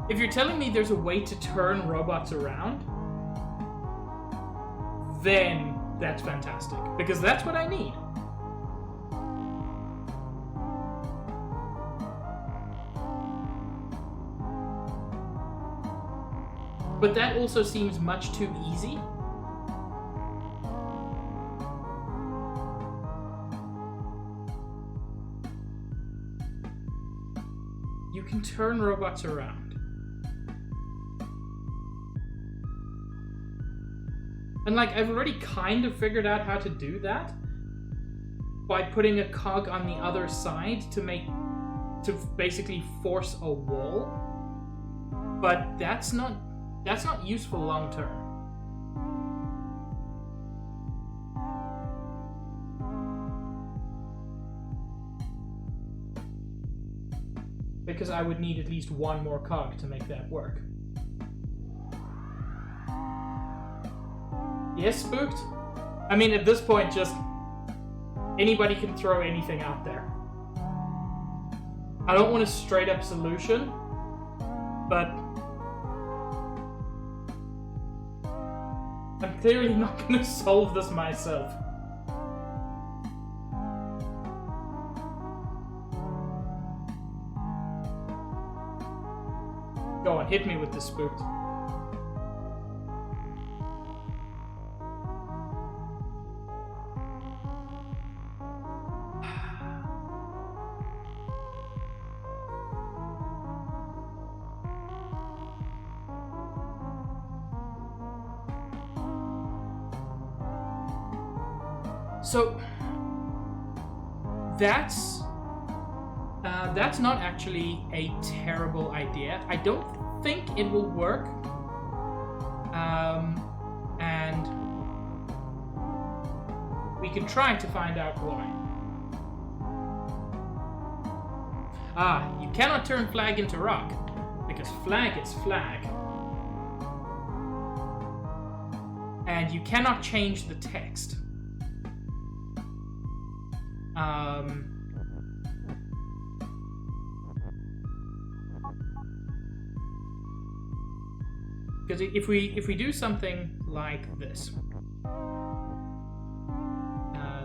If you're telling me there's a way to turn robots around, then that's fantastic, because that's what I need. But that also seems much too easy. You can turn robots around. And like, I've already kind of figured out how to do that by putting a cog on the other side to basically force a wall. But that's not useful long term. Because I would need at least one more cog to make that work. Yes, spooked? I mean, at this point, just anybody can throw anything out there. I don't want a straight up solution, but I'm clearly not going to solve this myself. Go on, hit me with this, spooked. So that's not actually a terrible idea. I don't think it will work, and we can try to find out why. You cannot turn flag into rock because flag is flag, and you cannot change the text. Because if we do something like this,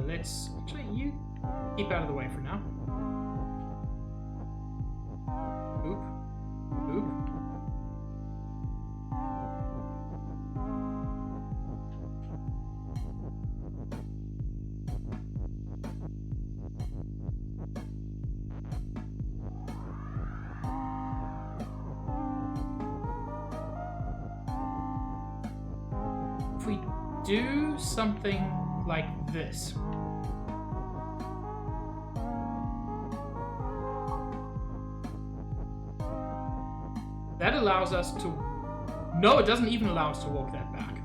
let's actually you keep out of the way for now. Oop, oop. If we do something like this. That allows us to... No, it doesn't even allow us to walk that back.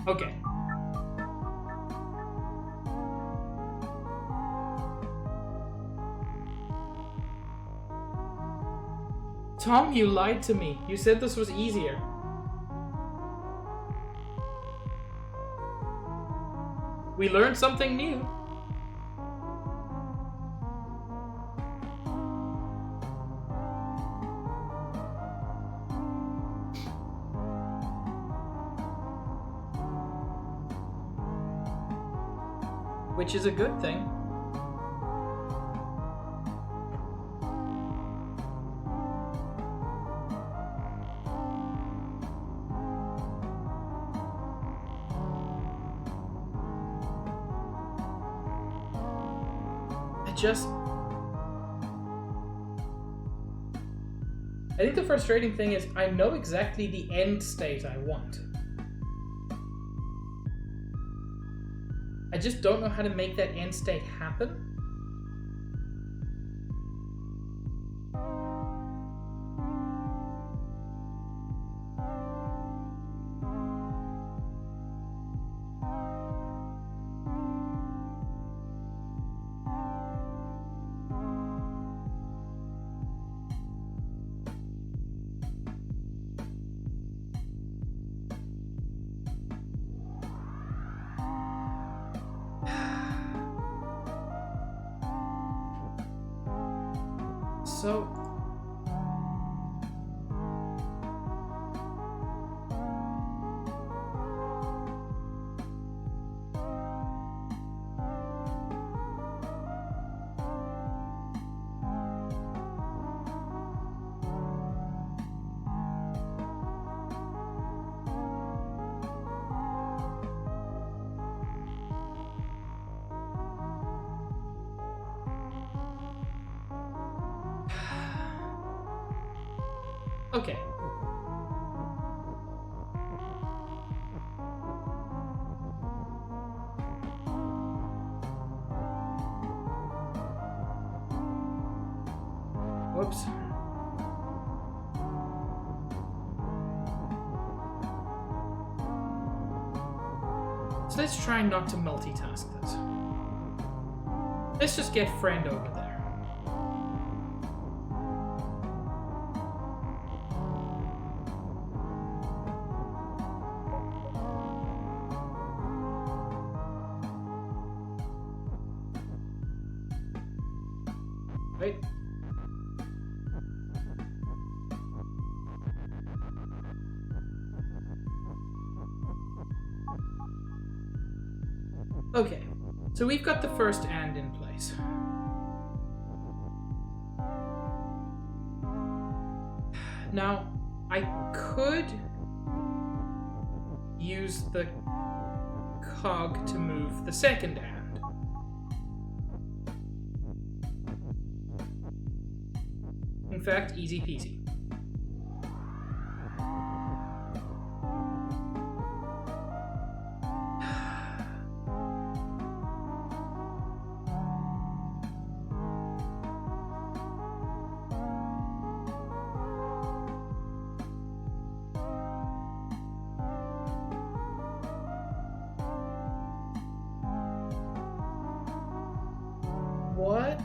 Okay. Tom, you lied to me. You said this was easier. We learned something new. Which is a good thing. I think the frustrating thing is I know exactly the end state I want. I just don't know how to make that end state happen. So okay. Whoops. So let's try not to multitask this. Let's just get friend over there. Right? Okay, so we've got the first and in place. Now, I could use the cog to move the second and. In fact, easy peasy. What?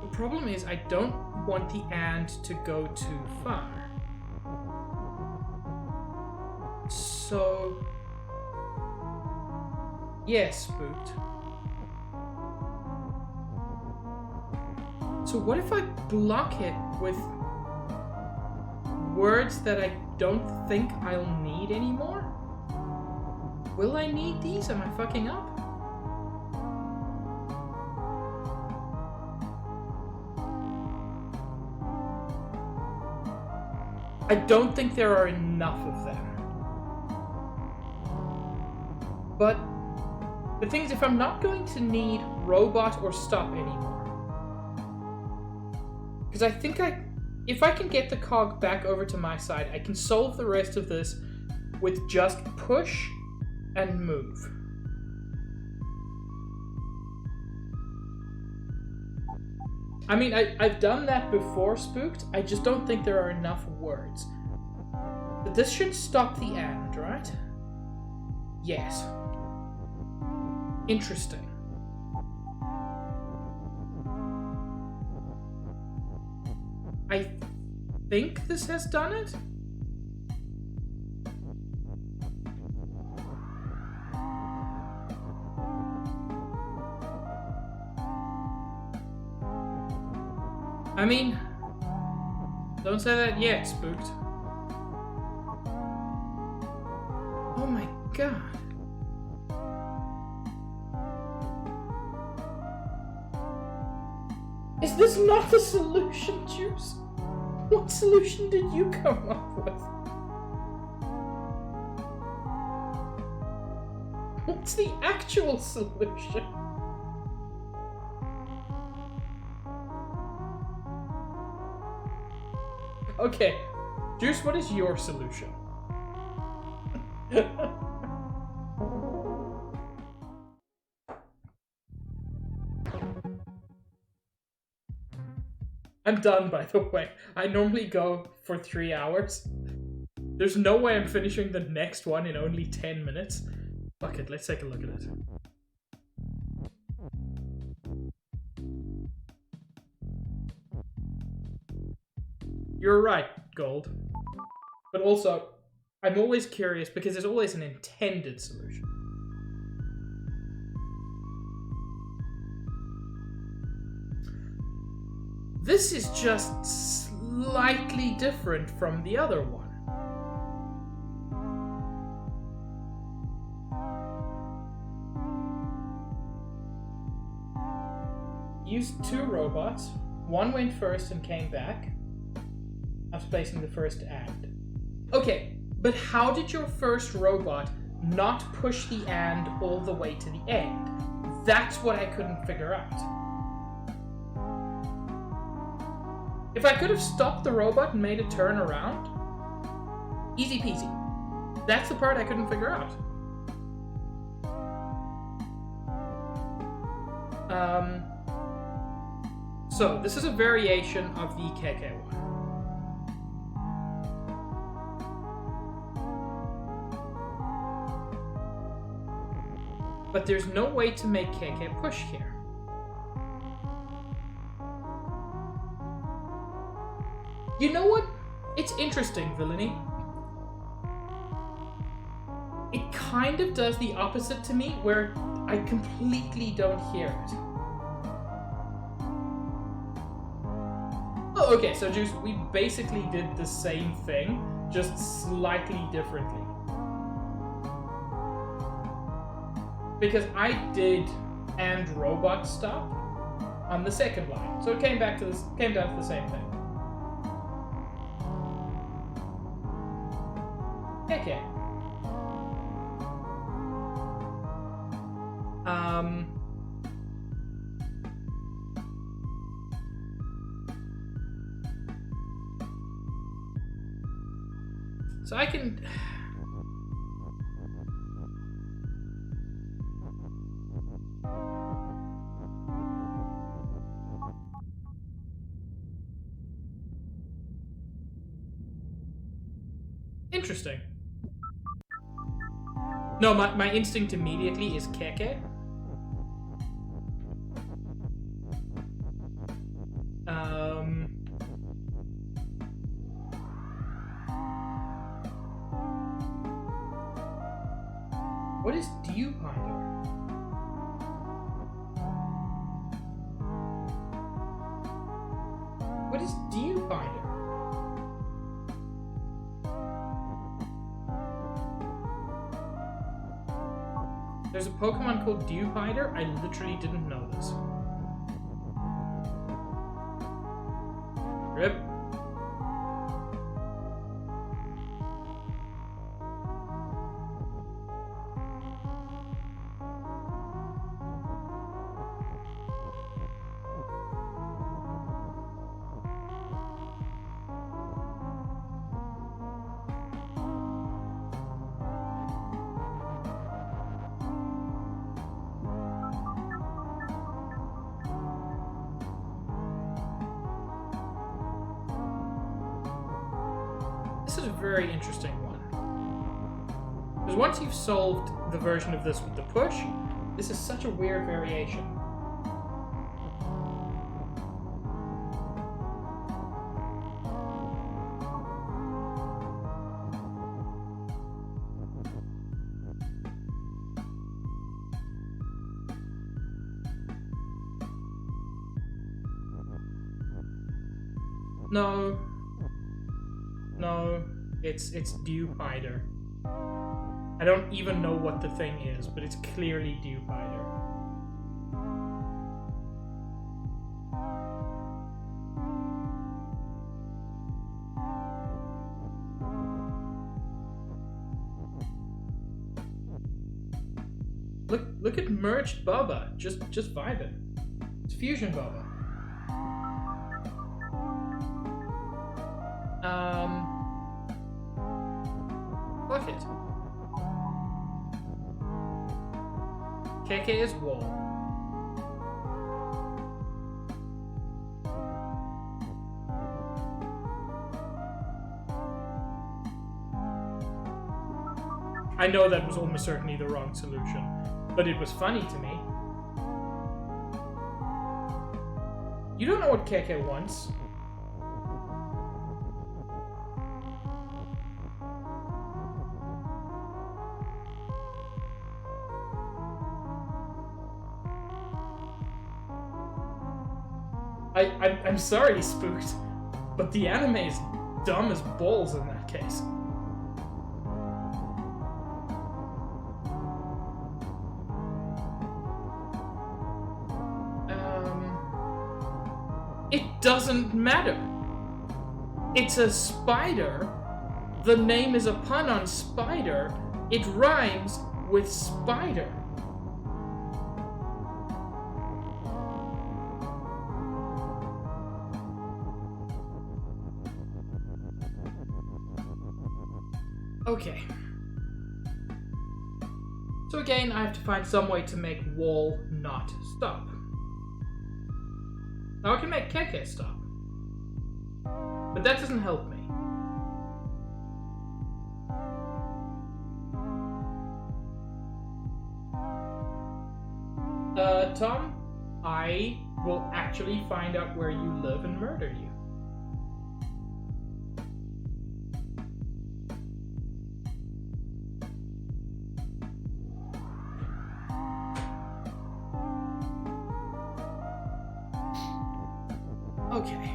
The problem is I don't want the and to go too far. So... yes, spooked. So what if I block it with words that I don't think I'll need anymore? Will I need these? Am I fucking up? I don't think there are enough of them. But the thing is, if I'm not going to need robot or stop anymore, because I think if I can get the cog back over to my side, I can solve the rest of this with just push and move. I mean, I've done that before, Spooked. I just don't think there are enough words. But this should stop the and, right? Yes. Interesting. I think this has done it? I mean, don't say that yet, Spooked. Oh my god. Is this not the solution, Juice? What solution did you come up with? What's the actual solution? Okay, Juice, what is your solution? I'm done, by the way. I normally go for 3 hours. There's no way I'm finishing the next one in only 10 minutes. Fuck it, let's take a look at it. You're right, Gold. But also, I'm always curious because there's always an intended solution. This is just slightly different from the other one. Used 2 robots. One went first and came back after placing the first and. Okay, but how did your first robot not push the and all the way to the end? That's what I couldn't figure out. If I could have stopped the robot and made it turn around, easy peasy. That's the part I couldn't figure out. So this is a variation of the KK one. But there's no way to make KK push here. You know what? It's interesting, Villainy. It kind of does the opposite to me, where I completely don't hear it. Oh, okay, so Juice, we basically did the same thing, just slightly differently. Because I did and robot stop on the second line, so it came down to the same thing. Okay. So I can... Interesting. No, my instinct immediately is Keke. What is Dew Ponder? What is Dewpider? There's a Pokemon called Dewpider? I literally didn't know this. Rip. This is a very interesting one. Because once you've solved the version of this with the push, this is such a weird variation. No. No, it's Dewpider. I don't even know what the thing is, but it's clearly Dewpider. Look at merged Bubba, just vibing. It's Fusion Bubba. Fuck it. KK is Wall. I know that was almost certainly the wrong solution, but it was funny to me. You don't know what KK wants. I'm sorry, Spooked, but the anime is dumb as balls in that case. It doesn't matter. It's a spider. The name is a pun on spider. It rhymes with spider. Okay. So again, I have to find some way to make Wall not stop. Now I can make Keke stop. But that doesn't help me. Tom, I will actually find out where you live and murder you. Okay.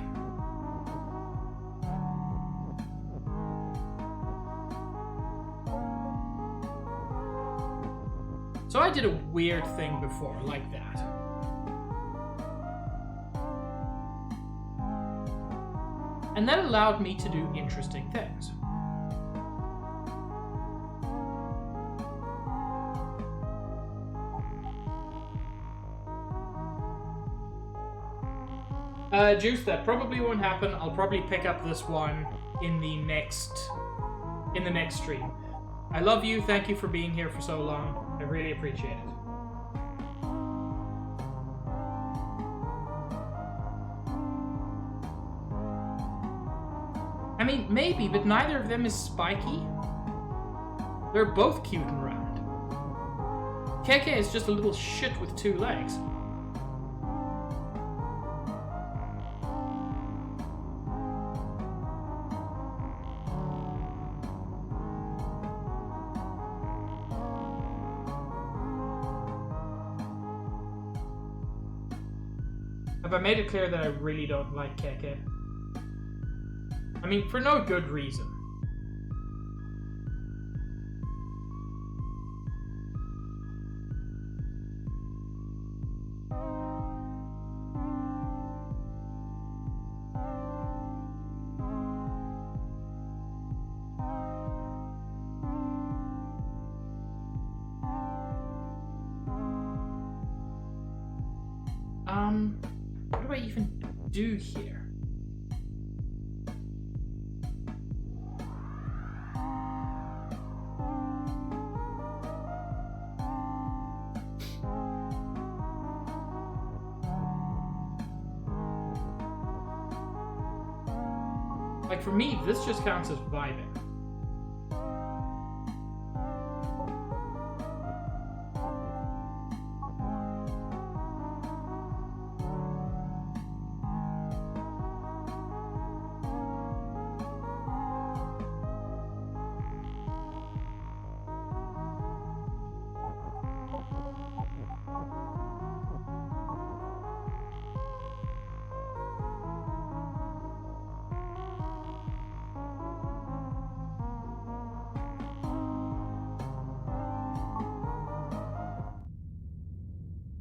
So I did a weird thing before, like that. And that allowed me to do interesting things. Juice, that probably won't happen. I'll probably pick up this one in the next stream. I love you. Thank you for being here for so long. I really appreciate it. I mean, maybe, but neither of them is spiky. They're both cute and round. KK is just a little shit with 2 legs. Have I made it clear that I really don't like KK? I mean, for no good reason. What do I even do here? Like, for me, this just counts as vibing.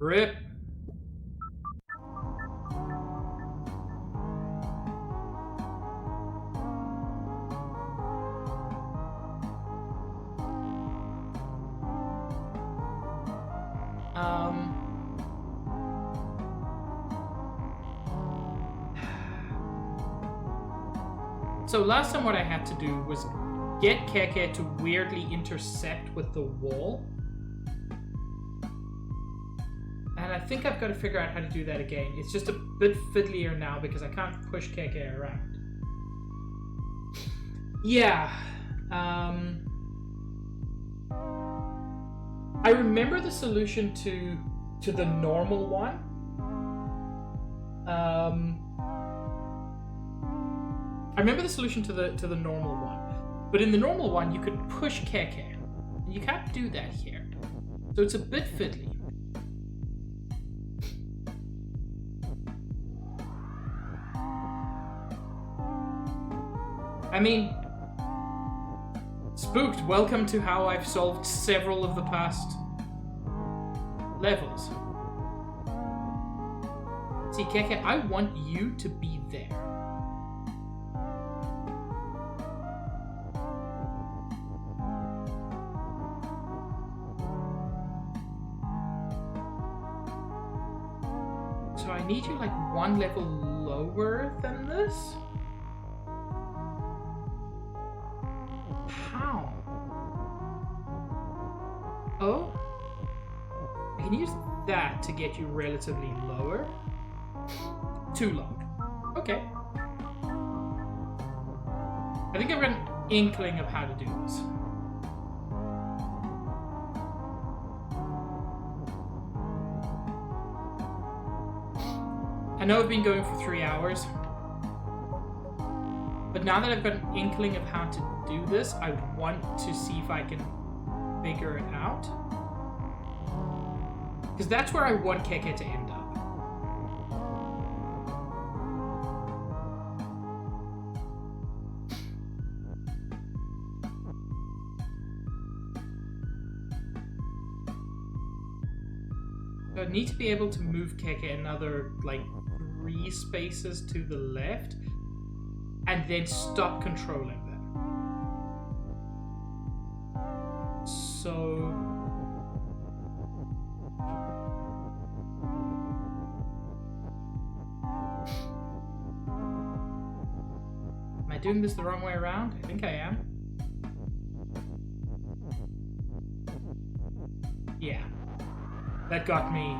Rip. So last time what I had to do was get Keke to weirdly intercept with the wall. And I think I've got to figure out how to do that again. It's just a bit fiddlier now because I can't push Keke around. Yeah. I remember the solution to the normal one. I remember the solution to the normal one. But in the normal one, you could push Keke. And you can't do that here. So it's a bit fiddly. I mean, Spooked, welcome to how I've solved several of the past levels. See, Keke, I want you to be there. So I need you like one level lower than this? How? Oh? I can use that to get you relatively lower. Too low. Okay. I think I've got an inkling of how to do this. I know I've been going for 3 hours. But now that I've got an inkling of how to do this, I want to see if I can figure it out. Because that's where I want Keke to end up. So I need to be able to move Keke another, like, 3 spaces to the left. And then stop controlling them. So... Am I doing this the wrong way around? I think I am. Yeah. That got me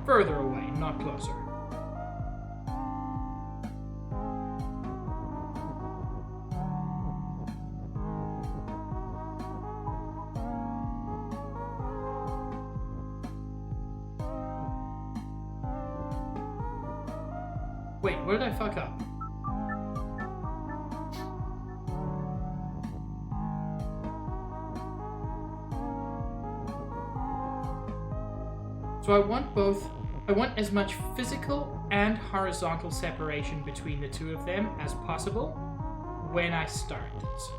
further away, not closer. Wait, where did I fuck up? So I want both. I want as much physical and horizontal separation between the two of them as possible. when I start this.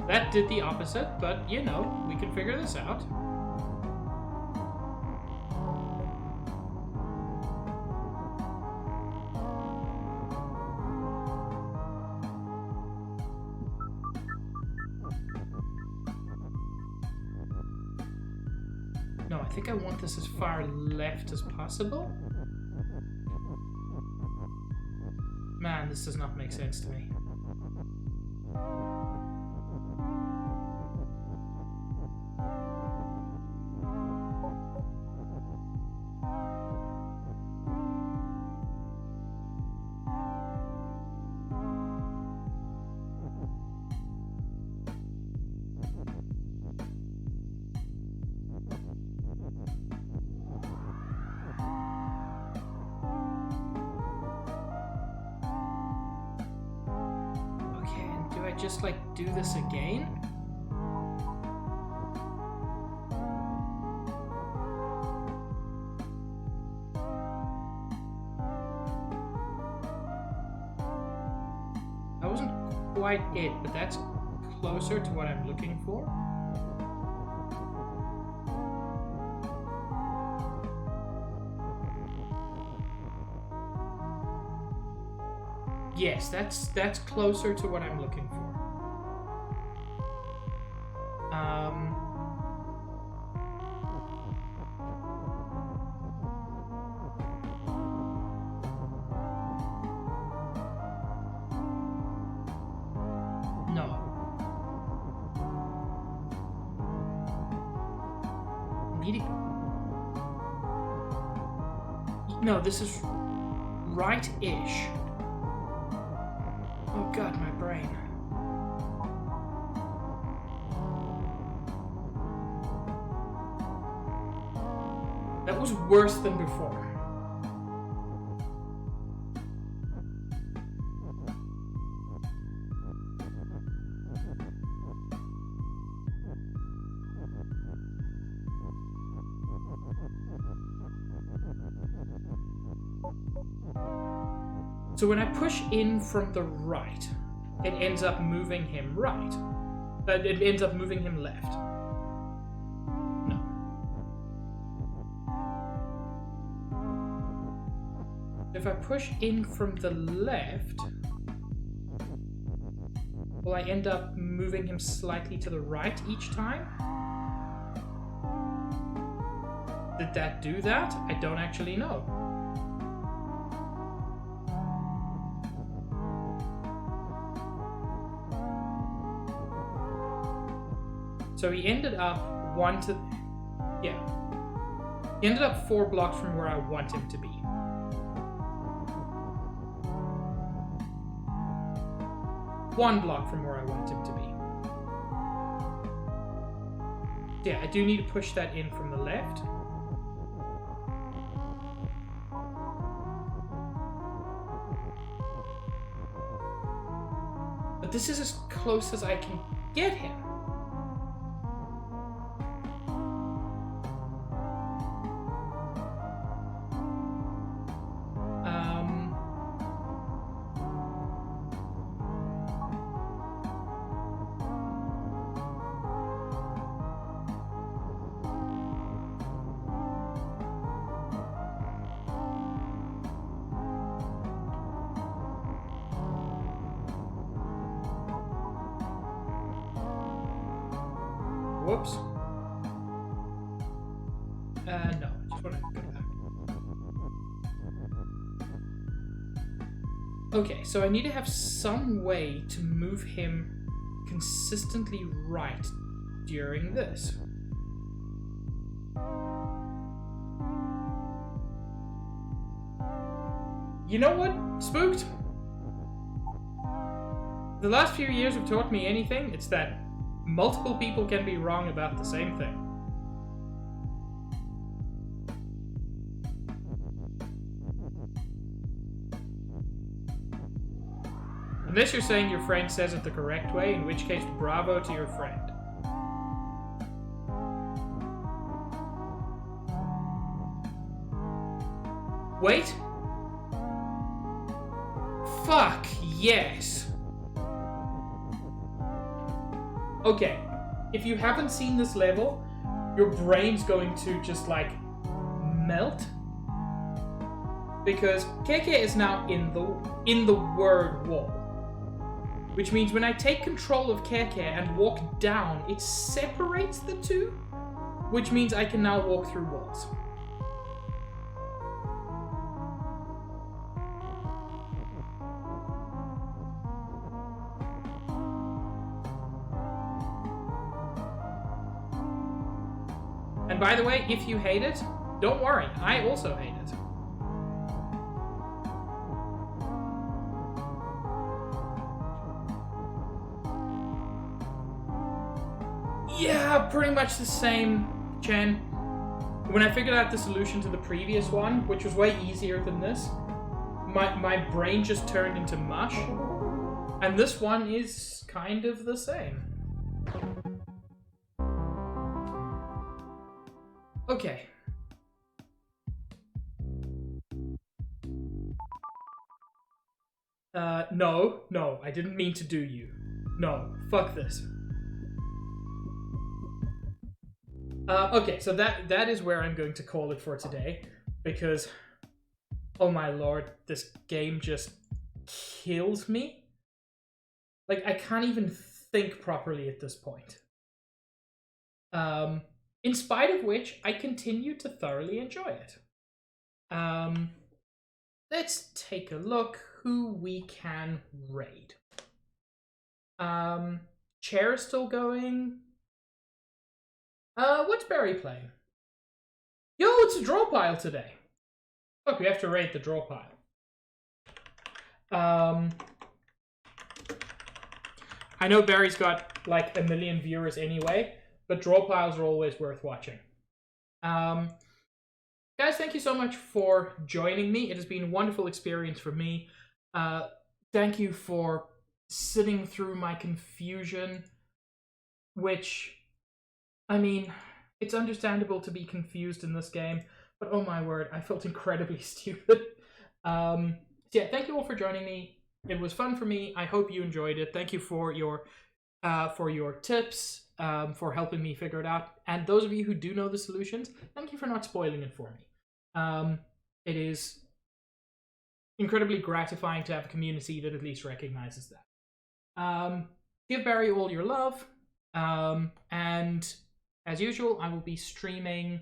That did the opposite, but you know, we can figure this out. No, I think I want this as far left as possible. Man, this does not make sense to me. Just like do this again? That wasn't quite it, but that's closer to what I'm looking for. Yes, that's closer to what I'm looking for. No. No, this is right-ish. Oh god, my brain. That was worse than before. So when I push in from the right, it ends up moving him right. It ends up moving him left. No. If I push in from the left, will I end up moving him slightly to the right each time? Did that do that? I don't actually know. So he ended up He ended up 4 blocks from where I want him to be. One block from where I want him to be. Yeah, I do need to push that in from the left. But this is as close as I can get him. Whoops. No, I just want to go back. Okay, so I need to have some way to move him consistently right during this. You know what, Spooked? The last few years have taught me anything, it's that multiple people can be wrong about the same thing. Unless you're saying your friend says it the correct way, in which case, bravo to your friend. Wait. Fuck, yes. Okay, if you haven't seen this level, your brain's going to just, like, melt. Because KK is now in the word wall. Which means when I take control of KK and walk down, it separates the two. Which means I can now walk through walls. And by the way, if you hate it, don't worry, I also hate it. Yeah, pretty much the same, Chen. When I figured out the solution to the previous one, which was way easier than this, my brain just turned into mush. And this one is kind of the same. Okay. No, I didn't mean to do you. No, fuck this. Okay, so that is where I'm going to call it for today, because, oh my lord, this game just kills me. Like, I can't even think properly at this point. In spite of which, I continue to thoroughly enjoy it. Let's take a look who we can raid. Chair is still going. What's Barry playing? Yo, it's a draw pile today. Look, we have to raid the draw pile. I know Barry's got like 1 million viewers anyway, but draw piles are always worth watching. Guys, thank you so much for joining me. It has been a wonderful experience for me. Thank you for sitting through my confusion, which, I mean, it's understandable to be confused in this game, but oh my word, I felt incredibly stupid. So yeah, thank you all for joining me. It was fun for me. I hope you enjoyed it. Thank you for your tips, for helping me figure it out. And those of you who do know the solutions, thank you for not spoiling it for me. It is incredibly gratifying to have a community that at least recognizes that. Give Barry all your love. And as usual, I will be streaming.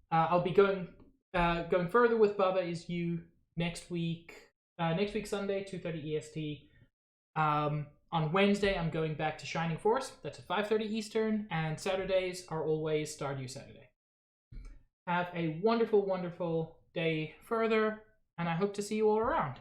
I'll be going further with Baba Is You next week. Next week Sunday, 2:30 EST. On Wednesday, I'm going back to Shining Force. That's at 5:30 Eastern. And Saturdays are always Stardew Saturday. Have a wonderful, wonderful day further, and I hope to see you all around.